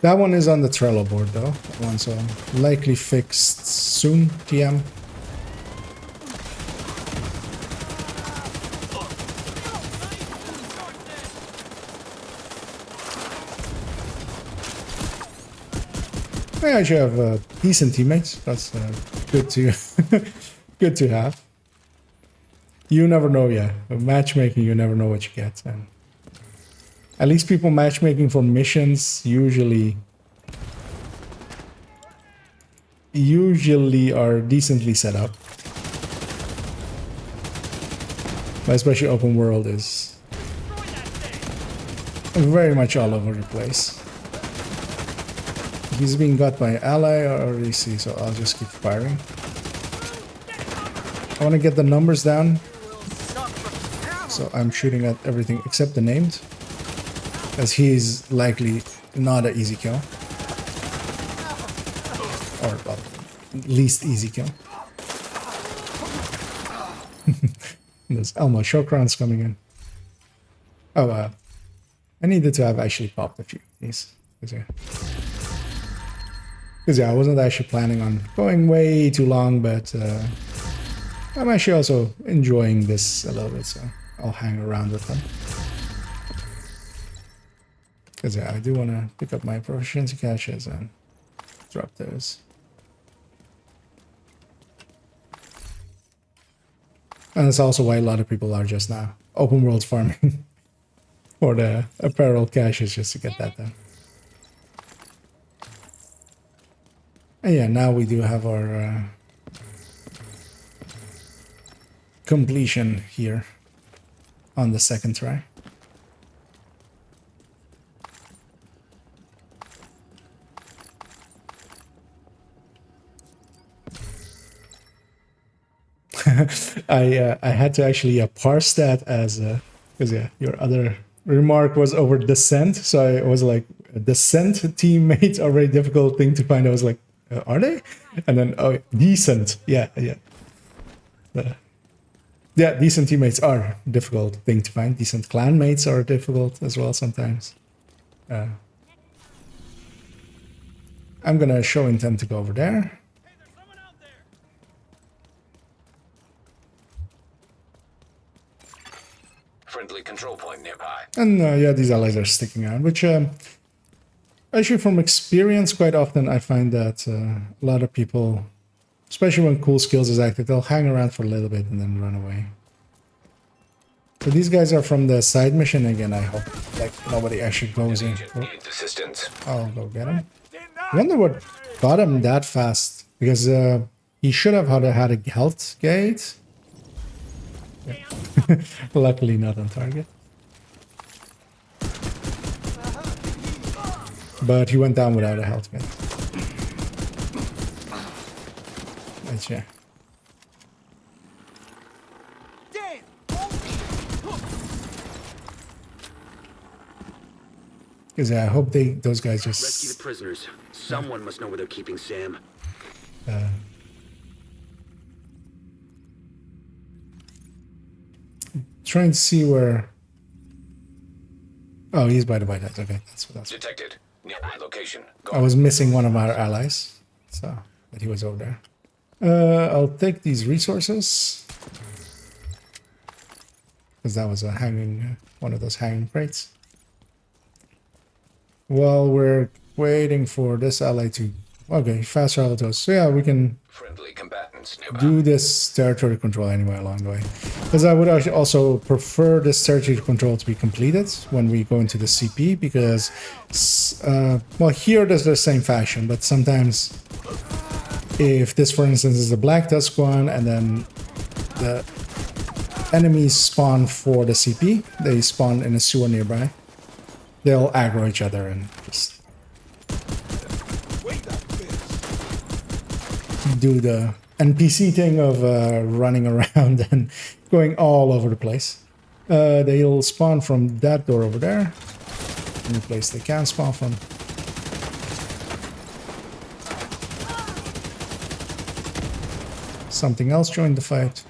That one is on the Trello board though. That one's likely fixed soon. TM. I actually have decent teammates. That's good to good to have. You never know, yeah. With matchmaking, you never know what you get. And at least people matchmaking for missions usually are decently set up. But especially open world is very much all over the place. He's being got by an ally, I already see, so I'll just keep firing. I want to get the numbers down, so I'm shooting at everything except the named, as he's likely not an easy kill. Or, well, least easy kill. There's Elmo Shokran's coming in. Oh, I needed to have actually popped a few of these. Because yeah, I wasn't actually planning on going way too long, but I'm actually also enjoying this a little bit, so I'll hang around with them. Because yeah, I do want to pick up my proficiency caches and drop those. And that's also why a lot of people are just now open world farming for the apparel caches just to get that done. And yeah, now we do have our completion here on the second try. I had to actually parse that as because yeah, your other remark was over descent, so I was like, descent teammates are a very difficult thing to find. I was like, are they? And then oh, decent, yeah. Yeah, decent teammates are a difficult thing to find. Decent clan mates are difficult as well sometimes. I'm gonna show intent to go over there. Friendly control point nearby. And yeah, these allies are sticking around, which actually from experience, quite often I find that a lot of people, especially when cool skills is active, they'll hang around for a little bit and then run away. So these guys are from the side mission again. I hope like nobody actually goes in. Needs assistance. I'll go get him. I wonder what got him that fast, because he should have had a health gate. Yeah. Luckily not on target. But he went down without a health gate. Right, yeah. Because I hope those guys just rescue the prisoners. Someone must know where they're keeping Sam. Trying to see where. Oh, he's by the white house. Okay, that's what that's. Detected. Nearby location. Go. I was missing one of our allies, so but he was over there. I'll take these resources because that was a hanging one of those hanging crates. While we're waiting for this ally to okay fast travel to us, so yeah, we can Friendly combatants nearby. do this territory control anyway along the way. Because I would actually also prefer this territory control to be completed when we go into the CP, because, well, here there's the same fashion, but sometimes if this, for instance, is the Black Tusk one, and then the enemies spawn for the CP, they spawn in a sewer nearby, they'll aggro each other and just do the NPC thing of running around and going all over the place. They'll spawn from that door over there. Any place they can spawn from. Something else joined the fight.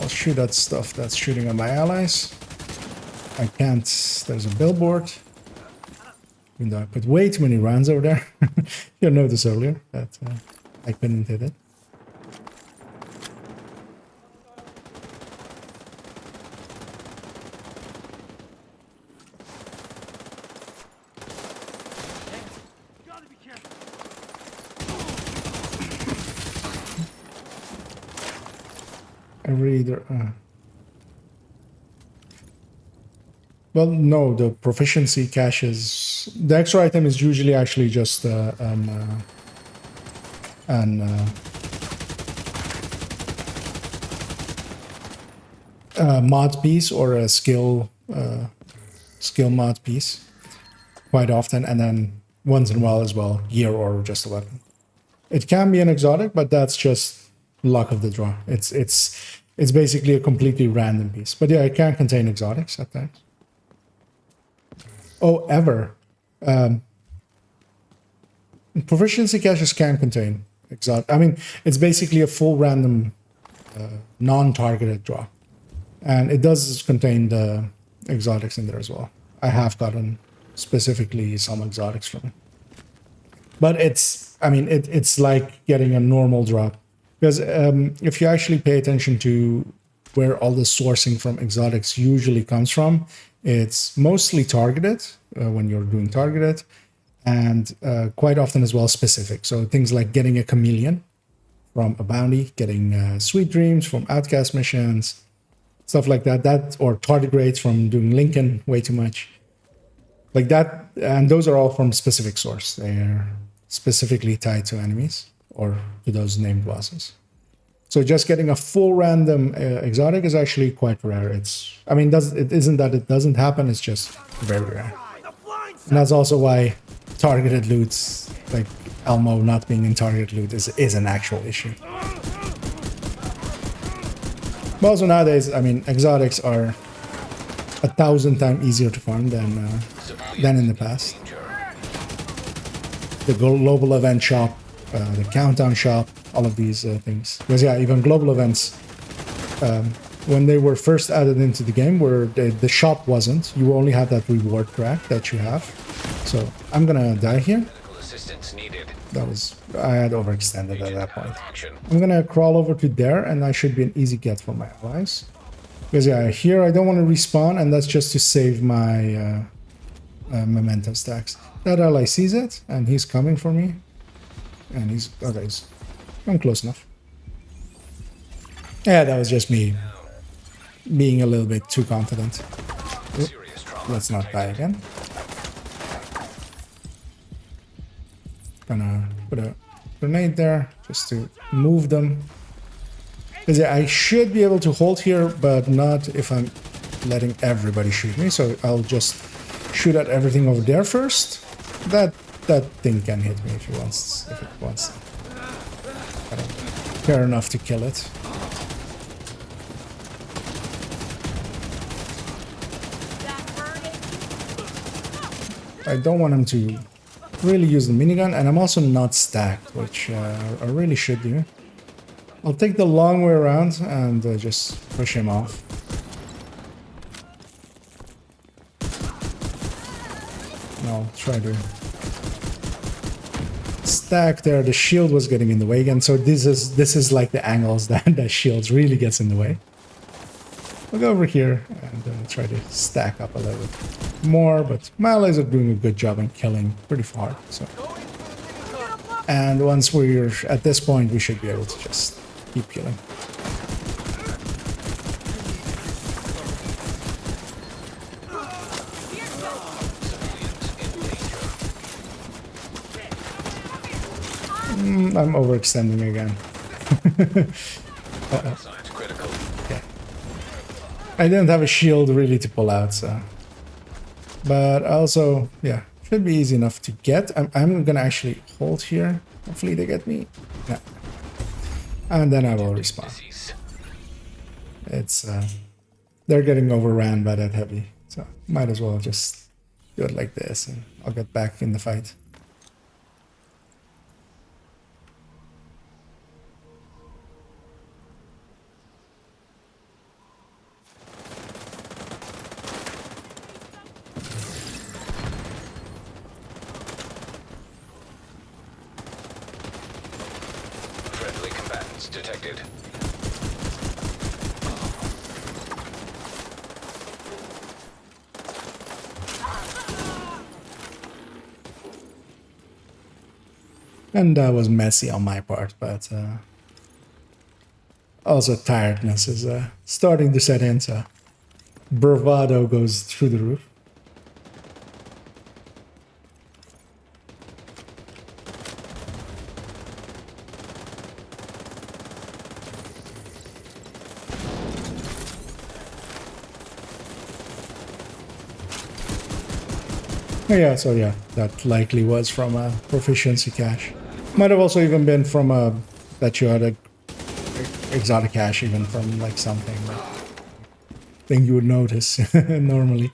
I'll shoot at stuff that's shooting at my allies. I can't. There's a billboard. Even though I put way too many rounds over there. You'll notice earlier that I couldn't hit it. Well, no, the proficiency caches. The extra item is usually actually just mod piece or a skill mod piece, quite often, and then once in a while as well, gear or just a weapon. It can be an exotic, but that's just luck of the draw. It's basically a completely random piece. But yeah, it can contain exotics at times. Oh, ever. Proficiency caches can contain exotic. I mean, it's basically a full random non-targeted drop. And it does contain the exotics in there as well. I have gotten specifically some exotics from it. But it's like getting a normal drop. Because if you actually pay attention to where all the sourcing from exotics usually comes from, it's mostly targeted when you're doing targeted, and quite often as well specific. So things like getting a chameleon from a bounty, getting sweet dreams from outcast missions, stuff like that, or tardigrades from doing Lincoln way too much. Like that, and those are all from specific source. They're specifically tied to enemies or to those named bosses. So just getting a full random exotic is actually quite rare. It isn't that it doesn't happen, it's just very rare. And that's also why targeted loots, like Elmo not being in targeted loot, is an actual issue. But also nowadays, exotics are 1,000 times easier to farm than in the past. The global event shop, the countdown shop, all of these things. Because yeah, even global events, when they were first added into the game, where the shop wasn't, you only had that reward track that you have. So I'm gonna die here. I had overextended at that point. I'm gonna crawl over to there, and I should be an easy get for my allies. Because yeah, here I don't want to respawn, and that's just to save my memento stacks. That ally sees it, and he's coming for me. And he's I'm close enough. Yeah, that was just me being a little bit too confident. Oop, let's not die again. Gonna put a grenade there just to move them. Because yeah, I should be able to hold here, but not if I'm letting everybody shoot me. So I'll just shoot at everything over there first. That thing can hit me if it wants. I don't care enough to kill it. I don't want him to really use the minigun, and I'm also not stacked, which I really should do. I'll take the long way around and just push him off. And I'll try to stack there. The shield was getting in the way again, so this is like the angles that shield really gets in the way. I'll go over here and try to stack up a little bit more, but my allies are doing a good job in killing pretty far. So, and once we're at this point, we should be able to just keep killing. I'm overextending again. Okay. I didn't have a shield really to pull out, so. But also, yeah, should be easy enough to get. I'm gonna actually hold here. Hopefully they get me. No. And then I will respawn. It's they're getting overran by that heavy, so might as well just do it like this, and I'll get back in the fight. Detected. And that was messy on my part, but also tiredness is starting to set in, so bravado goes through the roof. Yeah, so yeah, that likely was from a proficiency cache. Might have also even been from a that you had a exotic cache, even from like something like thing you would notice normally.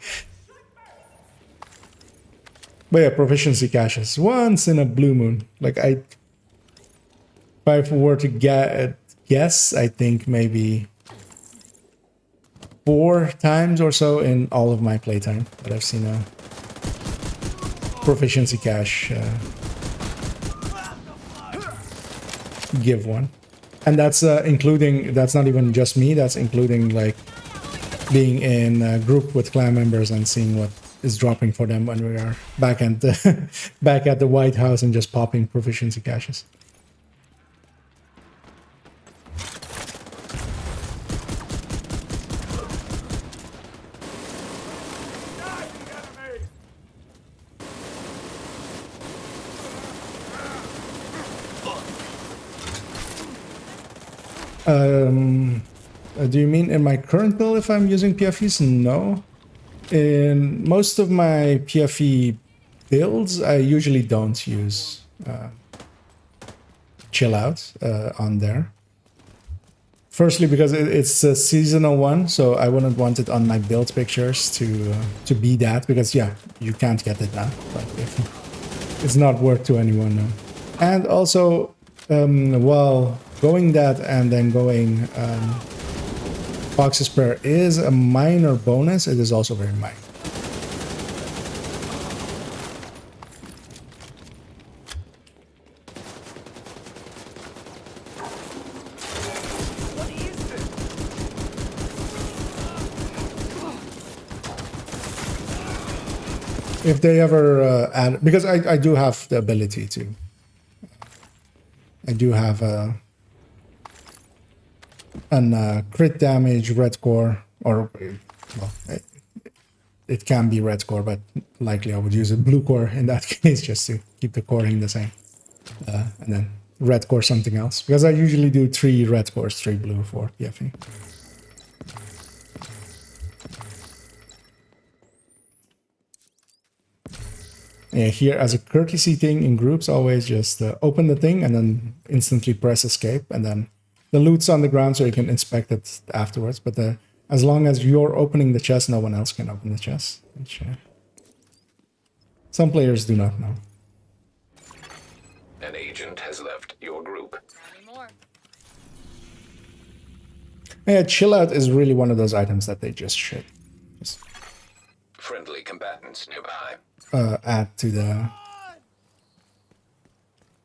But yeah, proficiency caches once in a blue moon. Like if I were to guess, I think maybe 4 times or so in all of my playtime that I've seen a proficiency cache give one. And that's including, that's not even just me, that's including like being in a group with clan members and seeing what is dropping for them when we are back at the back at the White House and just popping proficiency caches. Do you mean in my current build if I'm using PFEs? No. In most of my PFE builds, I usually don't use chill out on there. Firstly, because it's a seasonal one, so I wouldn't want it on my build pictures to be that, because yeah, you can't get it now. Like, it's not worth to anyone now. And also, while going that and then going Fox's Prayer is a minor bonus, it is also very minor. If they ever add, because I do have the ability to, I do have an crit damage red core, or well, it can be red core, but likely I would use a blue core in that case just to keep the coring the same, and then red core something else, because I usually do 3 red cores, 3 blue for PFE. Yeah, here as a courtesy thing in groups, always just open the thing and then instantly press escape, and then the loot's on the ground so you can inspect it afterwards. But as long as you're opening the chest, no one else can open the chest, which some players do not know. An agent has left your group. Yeah, chill out is really one of those items that they just should Friendly combatants nearby. Add to the...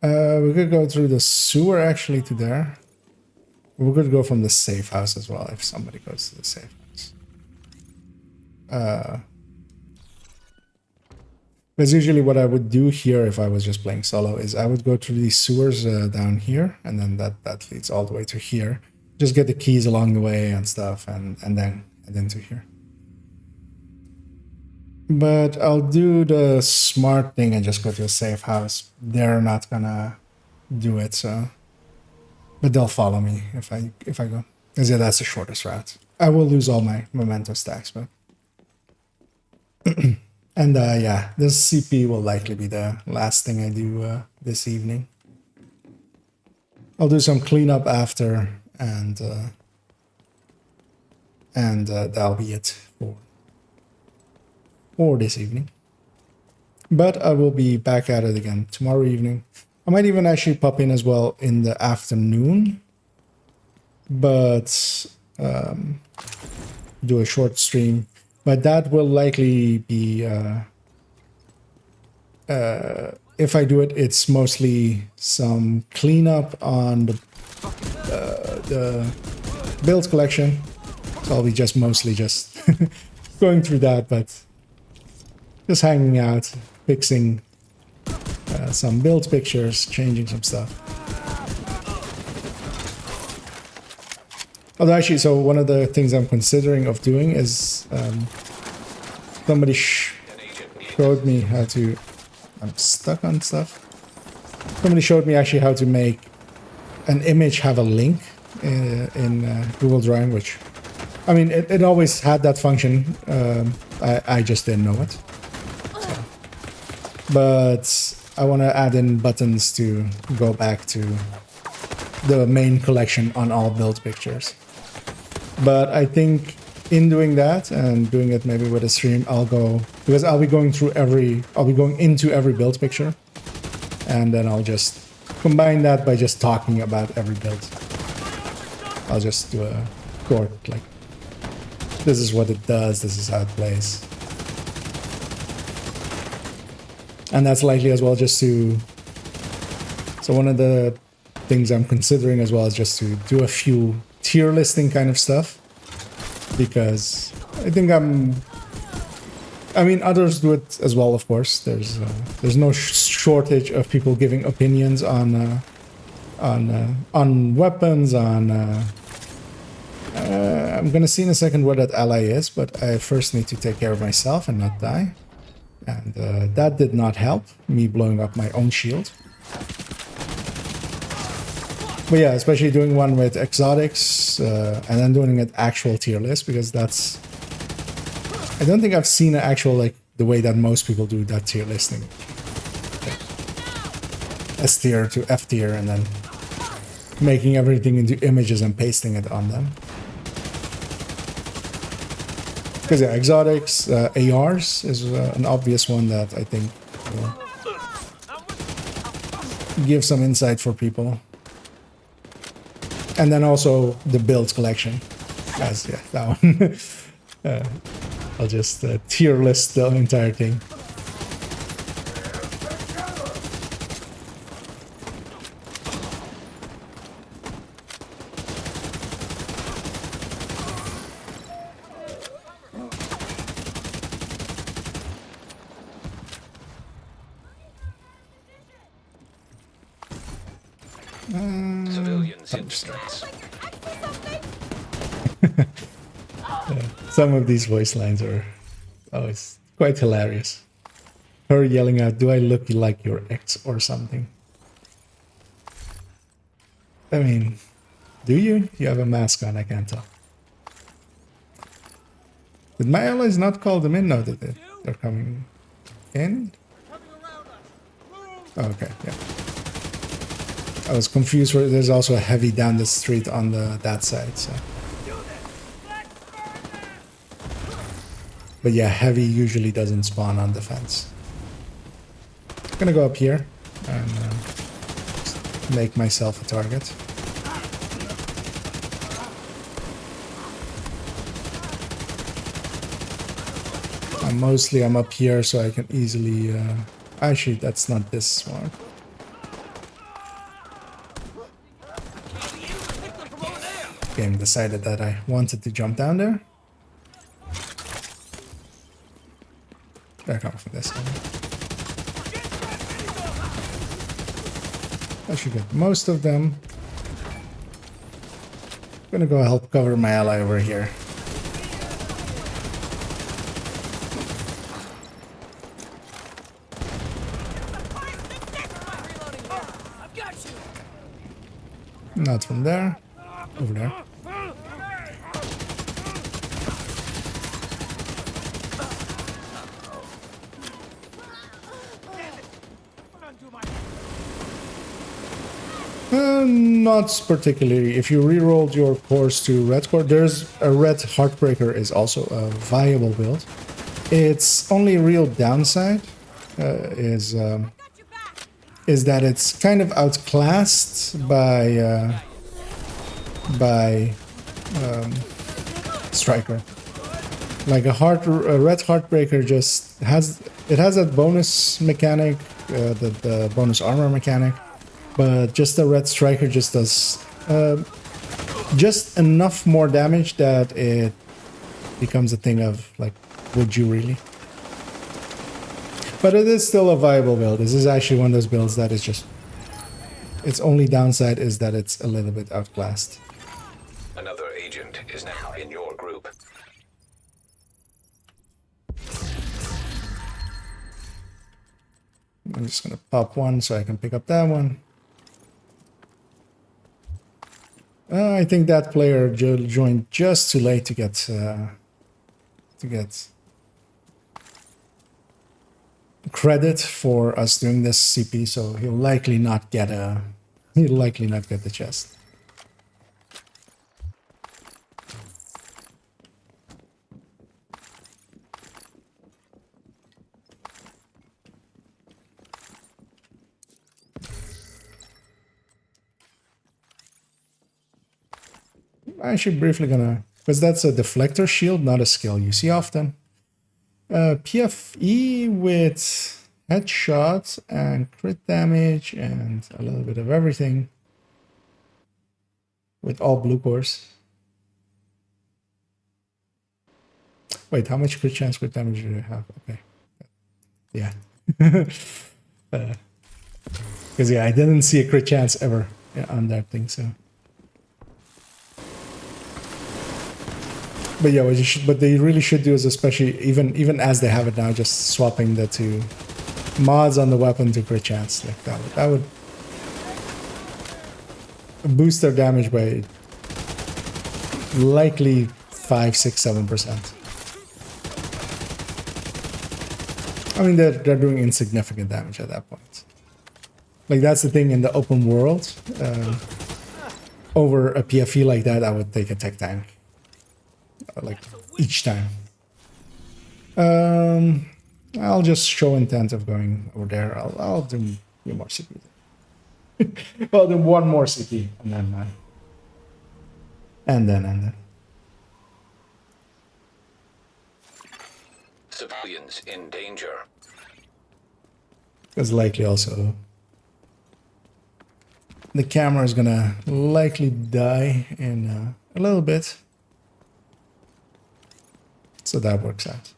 we could go through the sewer actually to there. We could go from the safe house as well if somebody goes to the safe house. Because usually what I would do here if I was just playing solo is I would go through these sewers down here, and then that leads all the way to here. Just get the keys along the way and stuff, and then to here. But I'll do the smart thing and just go to a safe house. They're not gonna do it, so... But they'll follow me if I go. Because yeah, that's the shortest route. I will lose all my memento stacks, but... And yeah, this CP will likely be the last thing I do this evening. I'll do some cleanup after, and that'll be it for this evening. But I will be back at it again tomorrow evening. I might even actually pop in as well in the afternoon, but do a short stream. But that will likely be, if I do it, it's mostly some cleanup on the build collection. So I'll be just mostly just going through that, but just hanging out, fixing some build pictures, changing some stuff. Although actually, so one of the things I'm considering of doing is somebody showed me how to... I'm stuck on stuff. Somebody showed me actually how to make an image have a link in Google Drawing, which... I mean, it always had that function. I just didn't know it. So. But I want to add in buttons to go back to the main collection on all build pictures. But I think in doing that and doing it maybe with a stream, I'll go, because I'll be going into every build picture, and then I'll just combine that by just talking about every build. I'll just do a short, like, this is what it does, this is how it plays. And that's likely as well just to... So one of the things I'm considering as well is just to do a few tier listing kind of stuff. Because I think I mean, others do it as well, of course. There's no shortage of people giving opinions on weapons, I'm gonna see in a second what that ally is, but I first need to take care of myself and not die. And that did not help, me blowing up my own shield. But yeah, especially doing one with exotics, and then doing an actual tier list, because that's... I don't think I've seen an actual, like, the way that most people do that tier listing. Like, S tier to F tier, and then making everything into images and pasting it on them. Because yeah, exotics, ARs is an obvious one that I think will give some insight for people. And then also the builds collection. As yeah, that one. I'll just tier list the entire thing. Civilians in distress. Some of these voice lines are it's quite hilarious. Her yelling out, "Do I look like your ex or something?" I mean, do you? You have a mask on, I can't tell. Did my allies not call them in? No, they did. They're coming in? Oh, okay, yeah. I was confused where there's also a heavy down the street on that side, so. But yeah, heavy usually doesn't spawn on defense. I'm gonna go up here and make myself a target. I'm up here so I can easily... actually, that's not this smart. Game decided that I wanted to jump down there. Back off of this one. I should get most of them. I'm gonna go help cover my ally over here. Not from there. Over there. Not particularly. If you rerolled your cores to red core, there's a red Heartbreaker is also a viable build. Its only real downside is that it's kind of outclassed by Striker. Like a red Heartbreaker just has that bonus mechanic, the bonus armor mechanic. But just the red striker just does just enough more damage that it becomes a thing of like, would you really? But it is still a viable build. This is actually one of those builds that is just... Its only downside is that it's a little bit outclassed. Another agent is now in your group. I'm just gonna pop one so I can pick up that one. I think that player joined just too late to get credit for us doing this CP, so he'll likely not get the chest. actually briefly gonna, because that's a deflector shield, not a skill you see often. PFE with headshot and crit damage and a little bit of everything with all blue cores. Wait, how much crit chance, crit damage do I have? Okay. Yeah. Because yeah, I didn't see a crit chance ever on that thing, so. But yeah, what they really should do is, especially even as they have it now, just swapping the two mods on the weapon to crit chance. Like that would boost their damage by likely 5, 6, 7%. I mean, they're doing insignificant damage at that point. Like, that's the thing in the open world. Over a PFE like that, I would take a tech tank. Like, each time. I'll just show intent of going over there. I'll do more CP. Well, do one more CP, and then. Civilians in danger. Because likely also the camera is gonna likely die in a little bit, so that works out.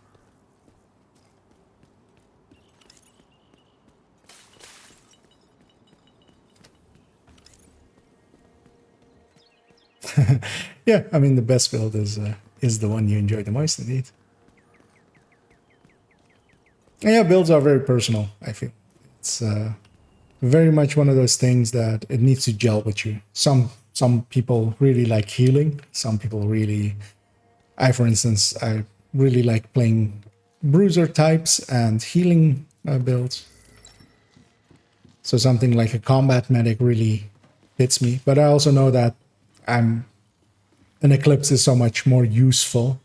Yeah, I mean, the best build is the one you enjoy the most, indeed. And yeah, builds are very personal, I feel. It's very much one of those things that it needs to gel with you. Some people really like healing. Some people really... for instance, I really like playing bruiser types and healing builds. So something like a combat medic really fits me. But I also know that an Eclipse is so much more useful.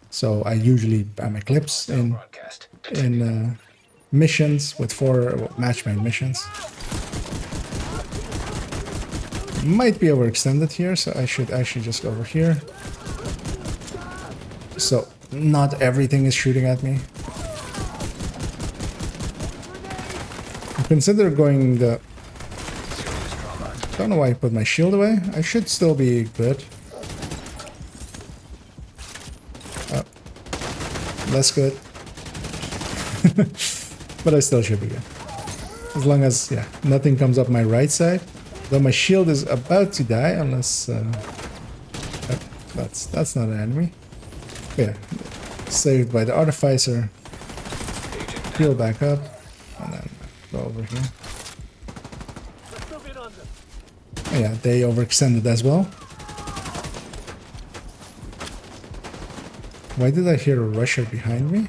So I usually am Eclipse in missions with 4 matchmade missions. Might be overextended here, so I should actually just go over here. So not everything is shooting at me. Consider going the... Don't know why I put my shield away. I should still be good. Oh. Less good. But I still should be good. As long as, yeah, nothing comes up my right side. Though my shield is about to die, unless... that's not an enemy. Yeah. Saved by the Artificer. Heal back up. And then go over here. Oh yeah, they overextended as well. Why did I hear a rusher behind me?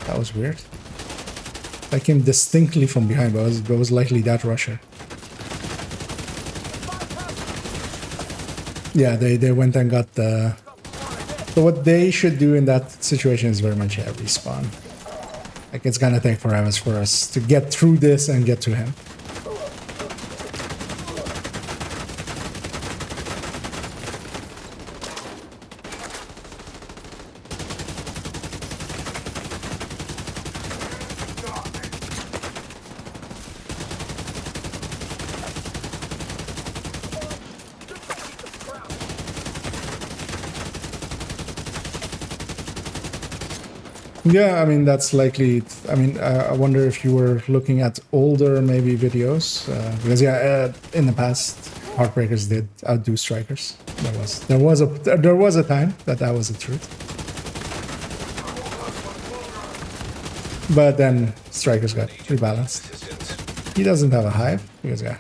That was weird. That came distinctly from behind, but it was likely that rusher. Yeah, they went and got the... So what they should do in that situation is very much a respawn. Like, it's gonna take forever for us to get through this and get to him. Yeah, I mean, that's likely... I mean, I wonder if you were looking at older, maybe, videos. Because, yeah, in the past, Heartbreakers did outdo Strikers. There was a time that was the truth. But then Strikers got rebalanced. He doesn't have a hive, because, yeah,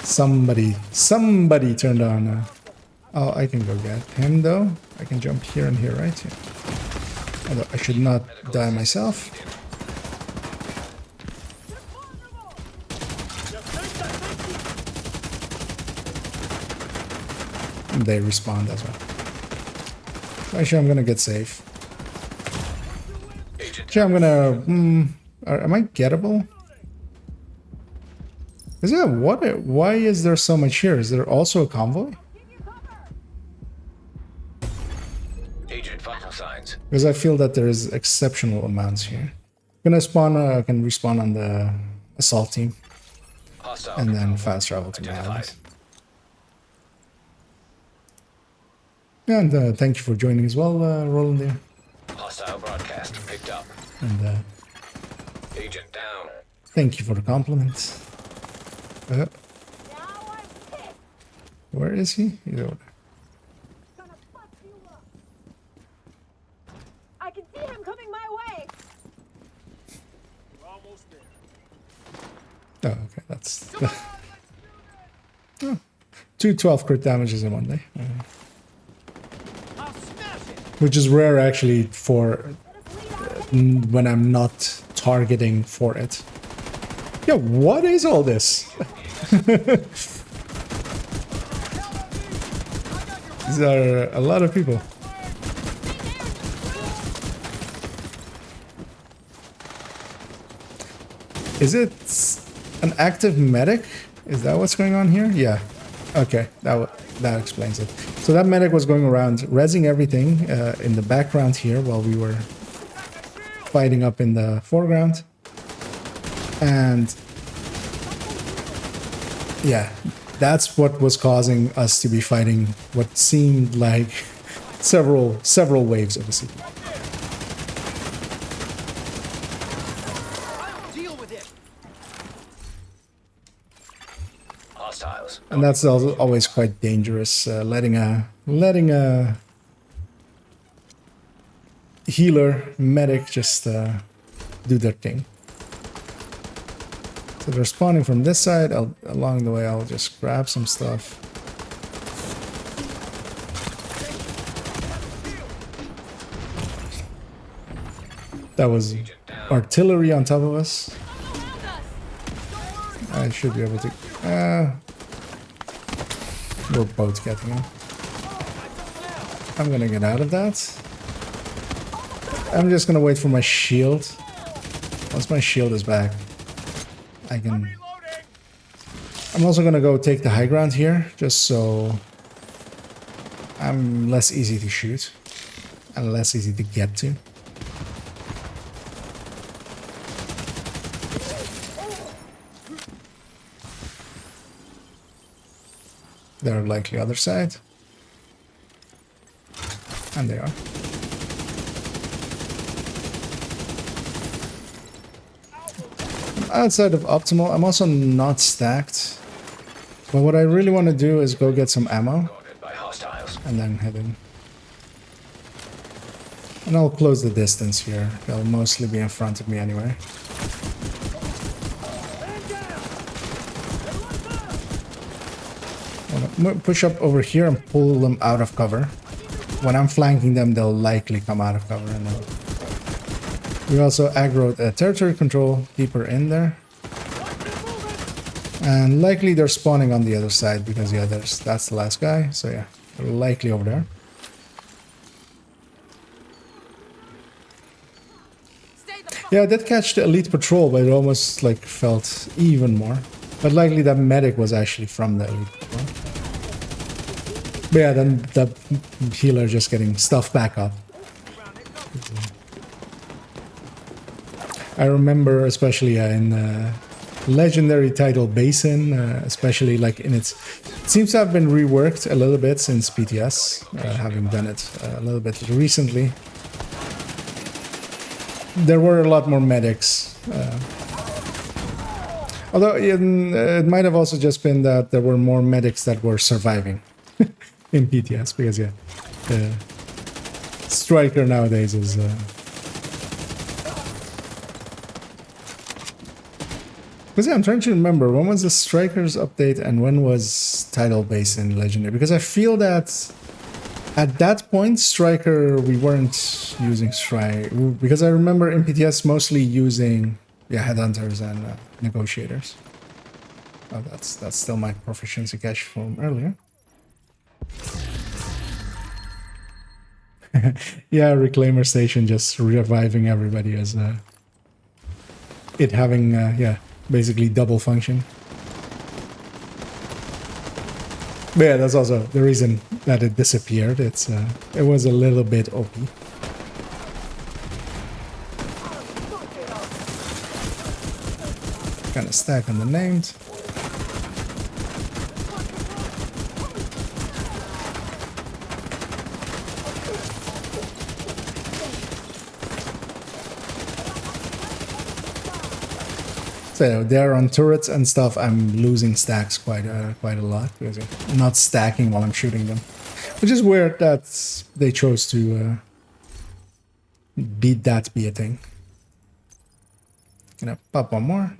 somebody turned on... oh, I can go get him, though. I can jump here and here, right? Yeah. Although I should not die myself. And they respawned as well. Actually, I'm gonna get safe. Actually, I'm gonna... am I gettable? Is that what? Why is there so much here? Is there also a convoy? Agent vital signs. Because I feel that there is exceptional amounts here. Gonna spawn. I can respawn on the assault team, Hostile and then control fast travel to my identified. allies. And thank you for joining as well, Roland. There. Hostile broadcast picked up. And Agent down. thank you for the compliment. Where is he? He's over there. I can see him coming my way. Oh, okay, that's... oh, 212 crit damages in one day. Which is rare, actually, for when I'm not targeting for it. Yeah, what is all this? These are a lot of people. Is it an active medic? Is that what's going on here? Yeah. Okay, that explains it. So that medic was going around rezzing everything in the background here while we were fighting up in the foreground. And yeah, that's what was causing us to be fighting what seemed like several waves of a CP. Hostiles. And that's always quite dangerous, letting a healer, medic just do their thing. So they're spawning from this side. Along the way, I'll just grab some stuff. That was artillery on top of us. I should be able to... we're both getting him. I'm gonna get out of that. I'm just gonna wait for my shield. Once my shield is back, I can... I'm also gonna go take the high ground here, just so I'm less easy to shoot and less easy to get to. They're likely other side. And they are. Outside of optimal, I'm also not stacked. But what I really want to do is go get some ammo. By hostiles. And then head in. And I'll close the distance here. They'll mostly be in front of me anyway. Push up over here and pull them out of cover. When I'm flanking them, they'll likely come out of cover. And then we also aggroed a territory control deeper in there. And likely they're spawning on the other side because, yeah, that's the last guy. So, yeah, they're likely over there. Yeah, I did catch the elite patrol, but it almost, like, felt even more. But likely that medic was actually from the elite patrol. But yeah, then the healer just getting stuff back up. I remember, especially in legendary title Basin, especially like in it seems to have been reworked a little bit since PTS, having done it a little bit recently. There were a lot more medics. Although it might have also just been that there were more medics that were surviving in PTS, because yeah, Striker nowadays is... Because yeah, I'm trying to remember, when was the Strikers update and when was Tidal Basin Legendary? Because I feel that at that point, Striker, we weren't using Strike. Because I remember in PTS mostly using Headhunters and Negotiators. Oh, that's still my proficiency cache from earlier. Yeah, Reclaimer Station just reviving everybody as it having, basically double function. But yeah, that's also the reason that it disappeared. It was a little bit OP. Kind of stack on the named. So there on turrets and stuff, I'm losing stacks quite a lot because I'm not stacking while I'm shooting them, which is weird that they chose to be a thing. Gonna pop one more.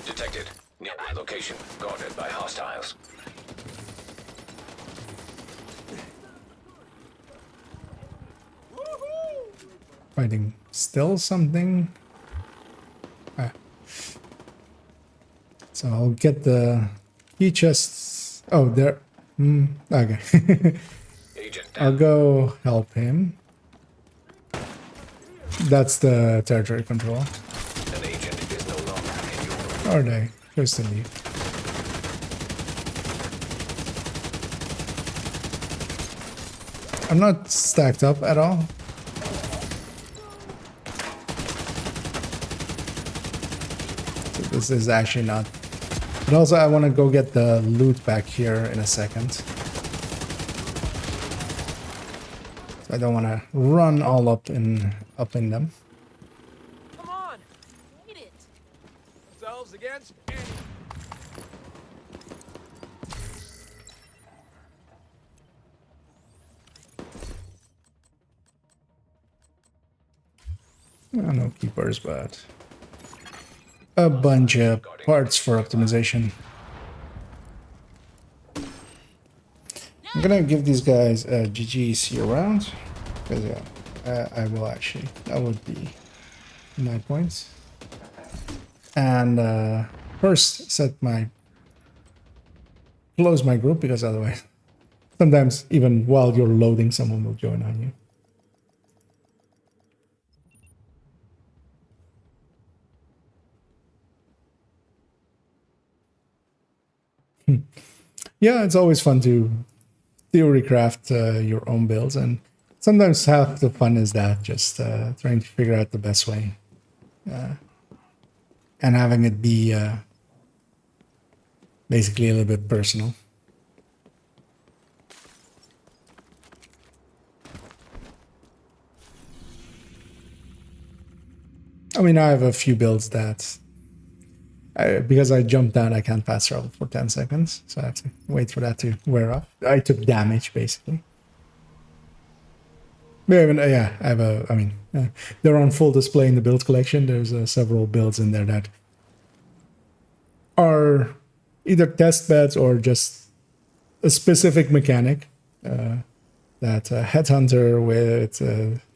Detected. Nearby location. Guarded by hostiles. Fighting still something. Ah. So I'll get the key chests. Oh, there. Okay. Agent I'll down. go help him. That's the territory control. An agent is no longer in your Or they chose to leave. I'm not stacked up at all. So this is actually not. But also I want to go get the loot back here in a second. So I don't want to run all up in them. Come on! Eat it! Selves against any. No keepers, but a bunch of parts for optimization. I'm gonna give these guys a GGC around, because yeah, I will actually. That would be 9 points. And first close my group, because otherwise, sometimes even while you're loading, someone will join on you. Yeah, it's always fun to theory craft your own builds, and sometimes half the fun is that, just trying to figure out the best way and having it be basically a little bit personal. I mean, I have a few builds that because I jumped down, I can't fast travel for 10 seconds, so I have to wait for that to wear off. I took damage, basically. But even, yeah, I have I mean, they're on full display in the build collection. There's several builds in there that are either test beds or just a specific mechanic. That Headhunter with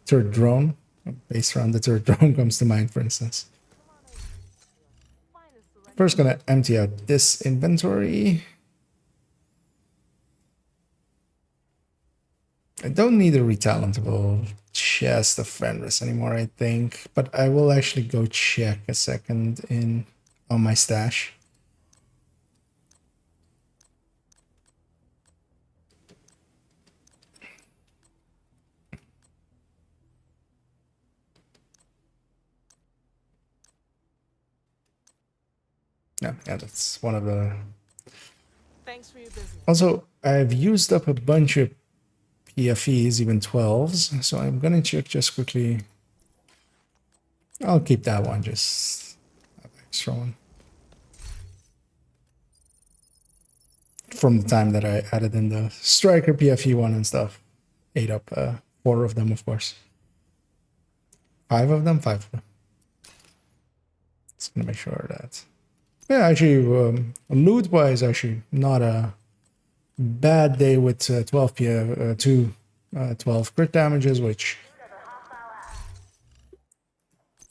third drone, based around the third drone, comes to mind, for instance. First, gonna empty out this inventory. I don't need a retalentable chest of Fenris anymore, I think, but I will actually go check a second on my stash. Yeah, that's one of the. Thanks for your business. Also, I've used up a bunch of PFEs, even 12s, so I'm gonna check just quickly. I'll keep that one, just have extra one. From the time that I added in the Striker PFE one and stuff. Ate up 4 of them, of course. 5 of them? 5 of them. Just gonna make sure that. Yeah, actually, loot-wise, actually, not a bad day with 12 12 crit damages, which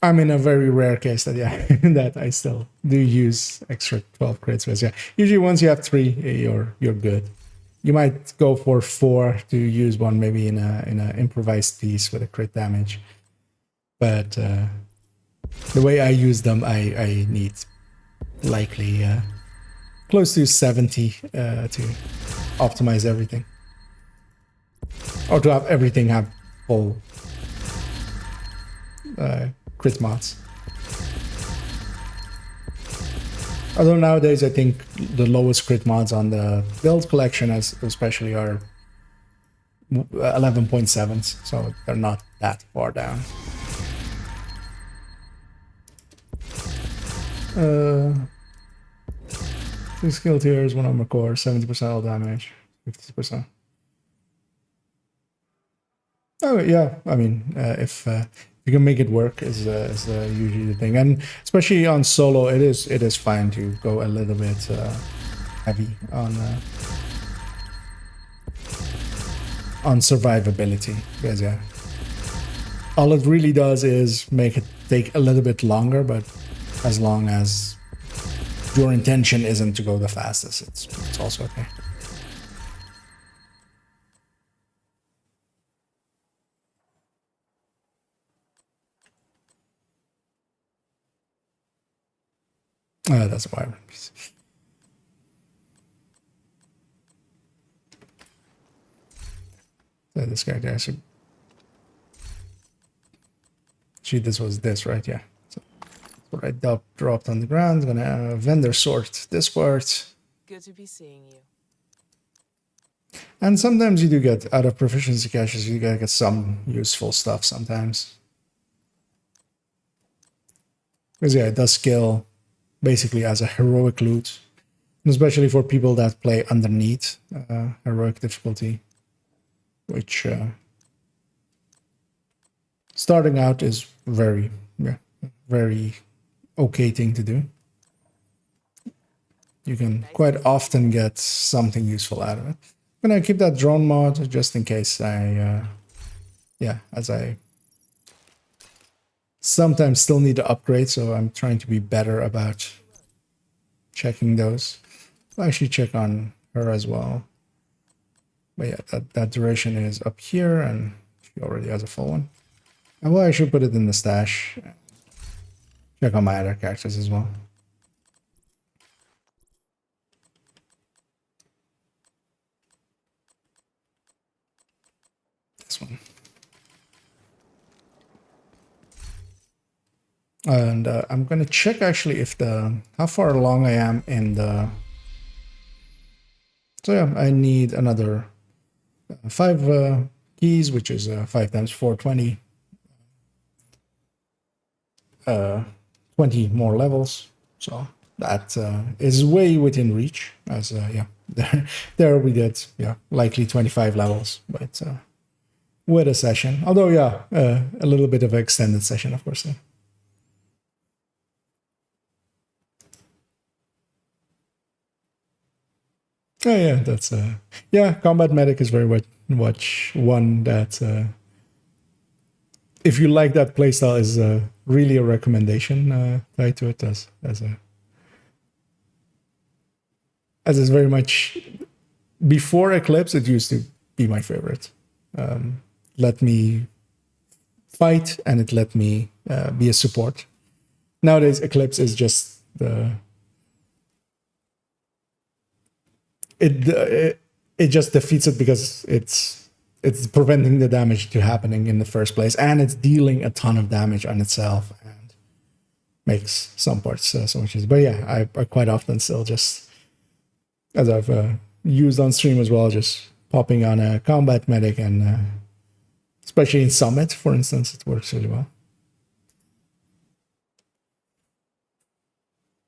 I'm in a very rare case that, yeah, that I still do use extra 12 crits. But yeah, usually once you have 3, you're good. You might go for 4 to use one maybe in a improvised piece with a crit damage. But the way I use them, I need likely close to 70 to optimize everything. Or to have everything have full crit mods. Although nowadays I think the lowest crit mods on the build collection especially are 11.7s, so they're not that far down. Two skill tiers, 1 armor core, 70% all damage, 50%. Oh yeah, I mean, if you can make it work is usually the thing, and especially on solo, it is fine to go a little bit heavy on survivability, because yeah, all it really does is make it take a little bit longer, but as long as your intention isn't to go the fastest, it's also okay. That's a vibrant piece. So this character, I should. This was this, right? Yeah. So what I dropped on the ground. Gonna vendor sort this part. Good to be seeing you. And sometimes you do get, out of proficiency caches, you gotta get some useful stuff sometimes. Because yeah, it does scale basically as a heroic loot, and especially for people that play underneath heroic difficulty, which starting out is very okay thing to do. You can quite often get something useful out of it. I'm gonna keep that drone mod just in case I as I sometimes still need to upgrade, so I'm trying to be better about checking those. I'll actually check on her as well. But yeah, that duration is up here, and she already has a full one. And well, I should put it in the stash. Check on my other characters as well. This one. And I'm gonna check actually if how far along I am in the. So yeah, I need another 5 keys, which is 5 times 4, 20. 20 more levels, so that is way within reach. As yeah, there we get likely 25 levels, but with a session. Although yeah, a little bit of an extended session, of course. Yeah. Oh yeah, that's yeah. Combat medic is very much one that if you like that playstyle is really a recommendation tied to it as it's very much before Eclipse. It used to be my favorite. Let me fight and it let me be a support. Nowadays, Eclipse is just it just defeats it because it's preventing the damage to happening in the first place, and it's dealing a ton of damage on itself and makes some parts so much easier. But yeah, I quite often still just, as I've used on stream as well, just popping on a combat medic, and especially in Summit, for instance, it works really well.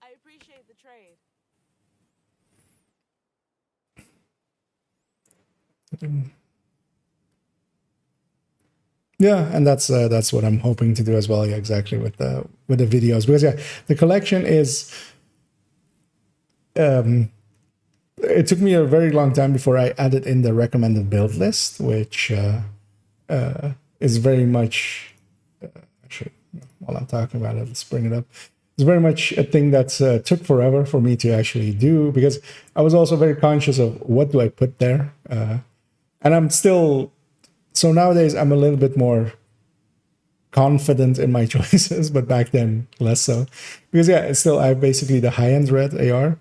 I appreciate the trade. Yeah, and that's what I'm hoping to do as well. Yeah, exactly, with the videos, because yeah, the collection is. It took me a very long time before I added in the recommended build list, which is very much. Actually, while I'm talking about it, let's bring it up. it's very much a thing that took forever for me to actually do, because I was also very conscious of what do I put there. And I'm still, so nowadays I'm a little bit more confident in my choices, but back then less so. Because yeah, it's still, I have basically the high-end red AR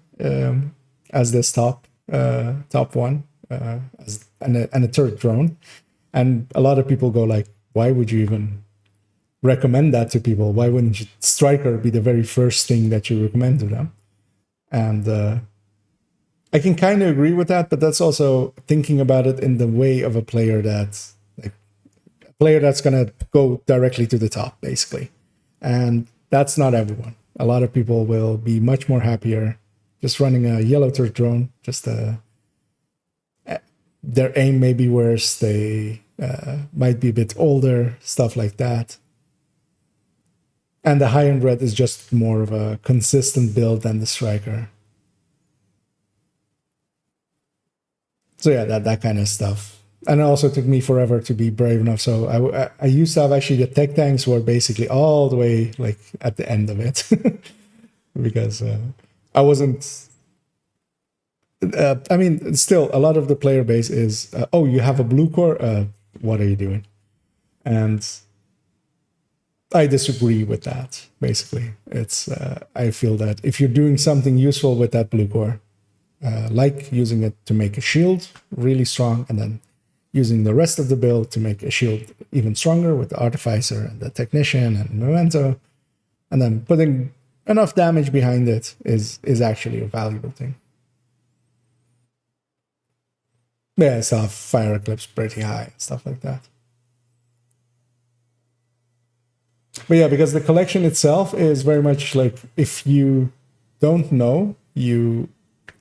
as this top one, and a third drone. And a lot of people go like, why would you even recommend that to people? Why wouldn't Striker be the very first thing that you recommend to them? And I can kind of agree with that, but that's also thinking about it in the way of a player that's going to go directly to the top, basically. And that's not everyone. A lot of people will be much more happier just running a yellow turret drone. Just their aim may be worse. They might be a bit older, stuff like that. And the high-end red is just more of a consistent build than the Striker. So yeah, that kind of stuff. And it also took me forever to be brave enough. So I used to have actually the tech tanks were basically all the way like at the end of it. Because I wasn't... I mean, still, a lot of the player base is, oh, you have a blue core? What are you doing? And I disagree with that, basically. It's I feel that if you're doing something useful with that blue core, like using it to make a shield really strong, and then using the rest of the build to make a shield even stronger with the Artificer and the Technician and Memento, and then putting enough damage behind it is actually a valuable thing. Yeah, I saw Fire Eclipse pretty high and stuff like that. But yeah, because the collection itself is very much like, if you don't know,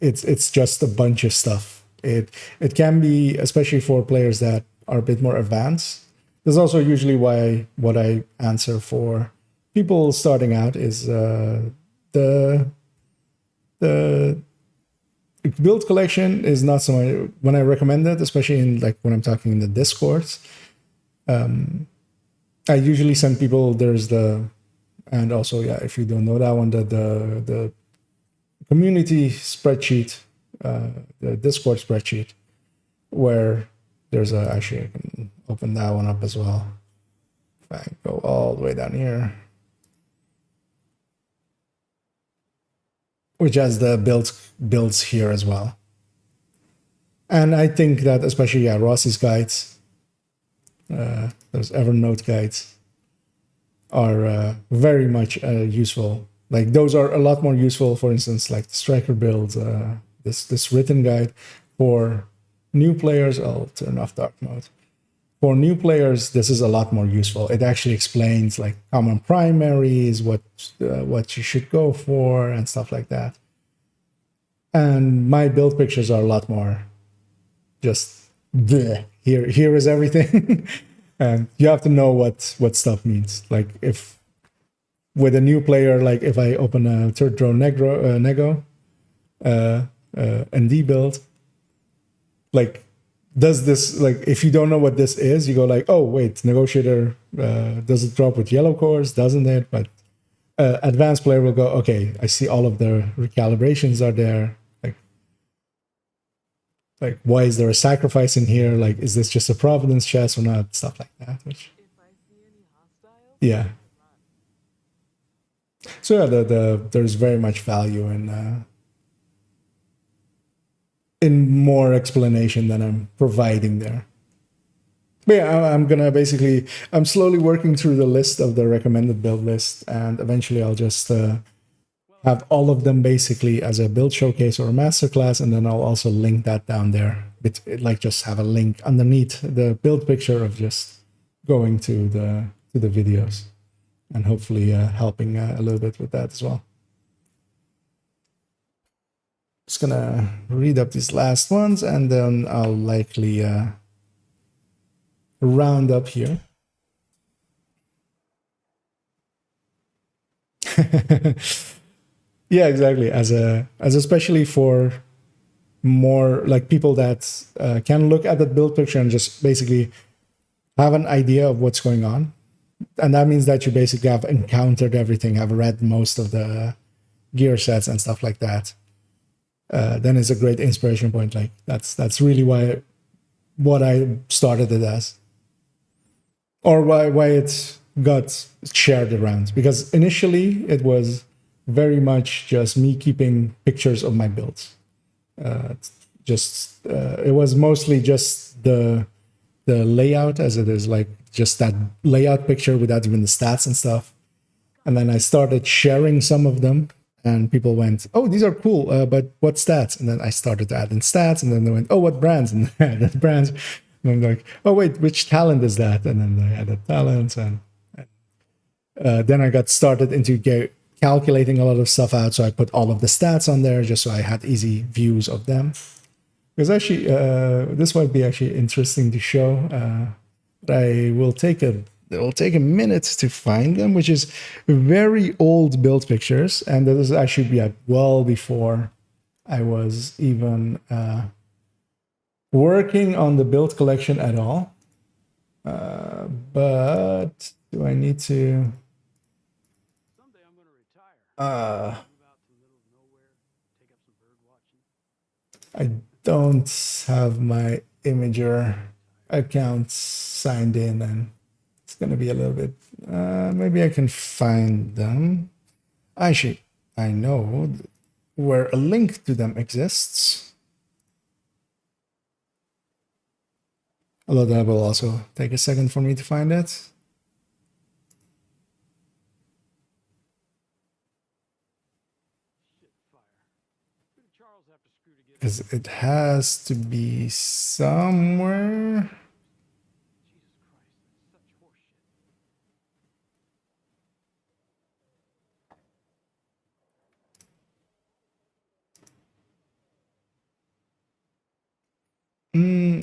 it's just a bunch of stuff. It can be, especially for players that are a bit more advanced. There's also usually what I answer for people starting out is the build collection is not so much when I recommend it, especially in like when I'm talking in the Discords. I usually send people, and also, yeah, if you don't know that one, the community spreadsheet, the Discord spreadsheet, where there's actually I can open that one up as well. If I go all the way down here, which has the builds here as well. And I think that especially, yeah, Rossi's guides, those Evernote guides are very much useful. Like those are a lot more useful, for instance, like the Striker build, this written guide for new players. I'll turn off dark mode. For new players, this is a lot more useful. It actually explains like common primaries, what you should go for, and stuff like that. And my build pictures are a lot more just bleh. Here is everything. And you have to know what stuff means. Like if with a new player, like if I open a third drone Nego ND build, like does this, like if you don't know what this is, you go like, oh wait, Negotiator, does it drop with yellow cores? Doesn't it? But advanced player will go, okay, I see all of the recalibrations are there. Like, why is there a sacrifice in here? Like, is this just a Providence chest or not? Stuff like that. Which, yeah. So yeah, there's very much value in more explanation than I'm providing there. But yeah, I'm slowly working through the list of the recommended build list, and eventually I'll just have all of them basically as a build showcase or a masterclass, and then I'll also link that down there. Like just have a link underneath the build picture of just going to the videos, and hopefully helping a little bit with that as well. Just gonna read up these last ones, and then I'll likely round up here. Yeah, exactly. As especially for more like people that can look at the build picture and just basically have an idea of what's going on. and that means that you basically have encountered everything, have read most of the gear sets and stuff like that. Then it's a great inspiration point. Like that's really what I started it as, or why it got shared around. Because initially it was very much just me keeping pictures of my builds. It was mostly just the layout as it is, like just that layout picture without even the stats and stuff. And then I started sharing some of them, and people went, "Oh, these are cool, but what stats?" And then I started to add in stats, and then they went, "Oh, what brands?" And I added brands. And I'm like, "Oh, wait, which talent is that?" And then I added talents, and then I got started into calculating a lot of stuff out. So I put all of the stats on there just so I had easy views of them. Because actually, this might be actually interesting to show. But it will take a minute to find them, which is very old build pictures, and that is actually well before I was even working on the build collection at all. But do I need to? I don't have my Imager account signed in, and it's going to be a little bit, maybe I can find them. Actually, I know where a link to them exists. Although that will also take a second for me to find it. Because it has to be somewhere.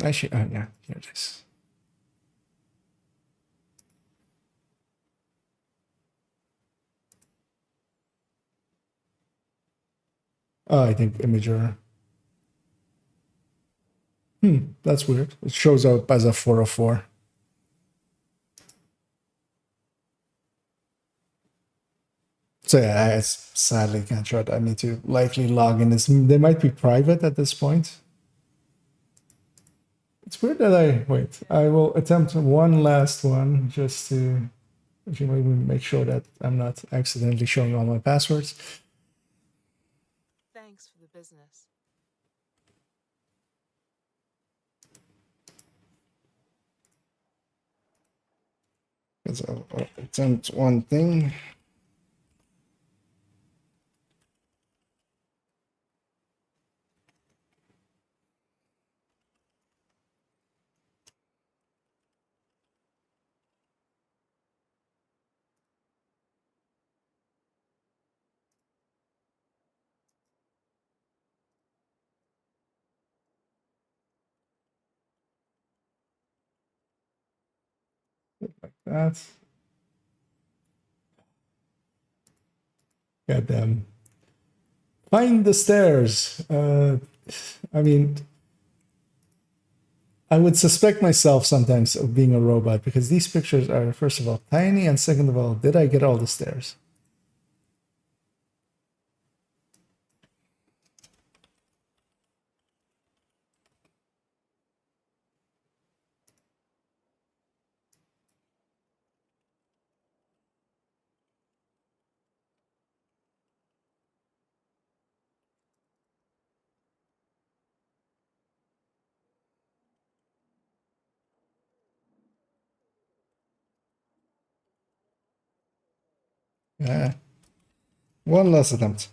Actually, oh yeah, here it is. Oh, I think Imager. That's weird. It shows up as a 404. So yeah, I sadly can't show it. I need to likely log in. They might be private at this point. It's weird that I will attempt one last one just to maybe make sure that I'm not accidentally showing all my passwords. Thanks for the business. Because I'll attempt one thing. Like that. Goddamn. Find the stairs. I mean, I would suspect myself sometimes of being a robot because these pictures are, first of all, tiny, and second of all, did I get all the stairs? Yeah. One last attempt.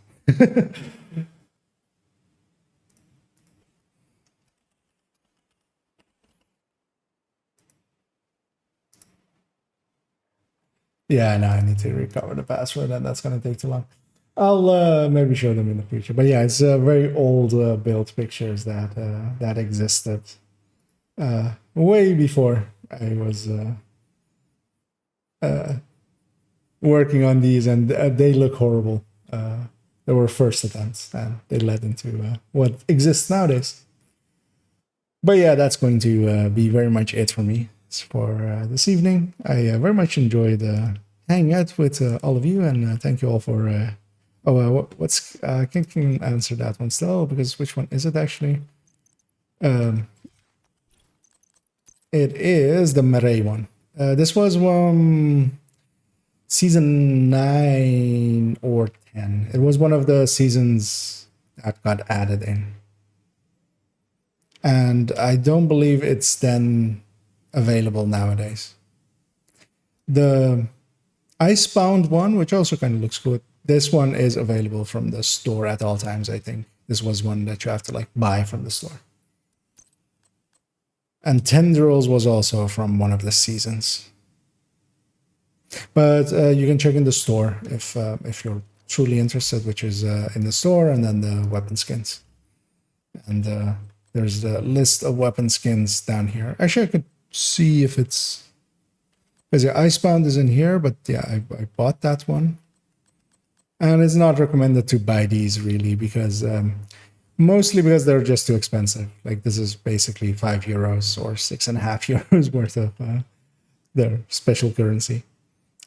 Yeah, no, I need to recover the password, and that's going to take too long. I'll maybe show them in the future. But yeah, it's very old build pictures that existed way before I was working on these, and they look horrible. They were first attempts, and they led into what exists nowadays. But yeah, that's going to be very much it for me. That's for this evening. I very much enjoyed hanging out with all of you, and thank you all for. What's I can answer that one still, because which one is it actually? It is the Mireille one. This was season 9 or 10. It was one of the seasons that got added in. And I don't believe it's then available nowadays. The Icebound one, which also kind of looks good, this one is available from the store at all times, I think. This was one that you have to like buy from the store. And Tendrils was also from one of the seasons. But you can check in the store if you're truly interested, which is in the store, and then the weapon skins. And there's the list of weapon skins down here. Actually, I could see if it's... because the Icebound is in here, but yeah, I bought that one. And it's not recommended to buy these, really, because... mostly because they're just too expensive. Like, this is basically €5 or €6.50 worth of their special currency.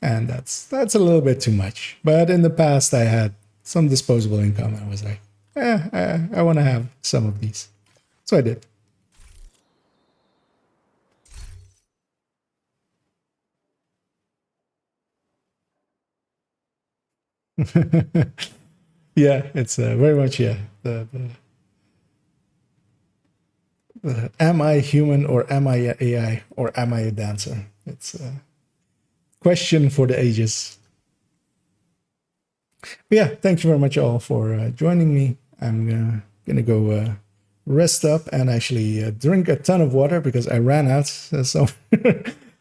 And that's a little bit too much. But in the past, I had some disposable income. I was like, I want to have some of these. So I did. Yeah, it's very much, yeah. Am I human or am I AI or am I a dancer? It's a question for the ages. But yeah, thank you very much all for joining me. I'm gonna go rest up and actually drink a ton of water because I ran out so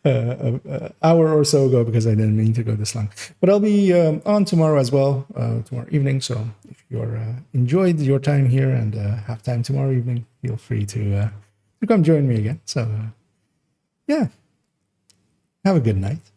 an hour or so ago because I didn't mean to go this long. But I'll be on tomorrow as well, tomorrow evening. So if you're enjoyed your time here and have time tomorrow evening, feel free to come join me again. So yeah, have a good night.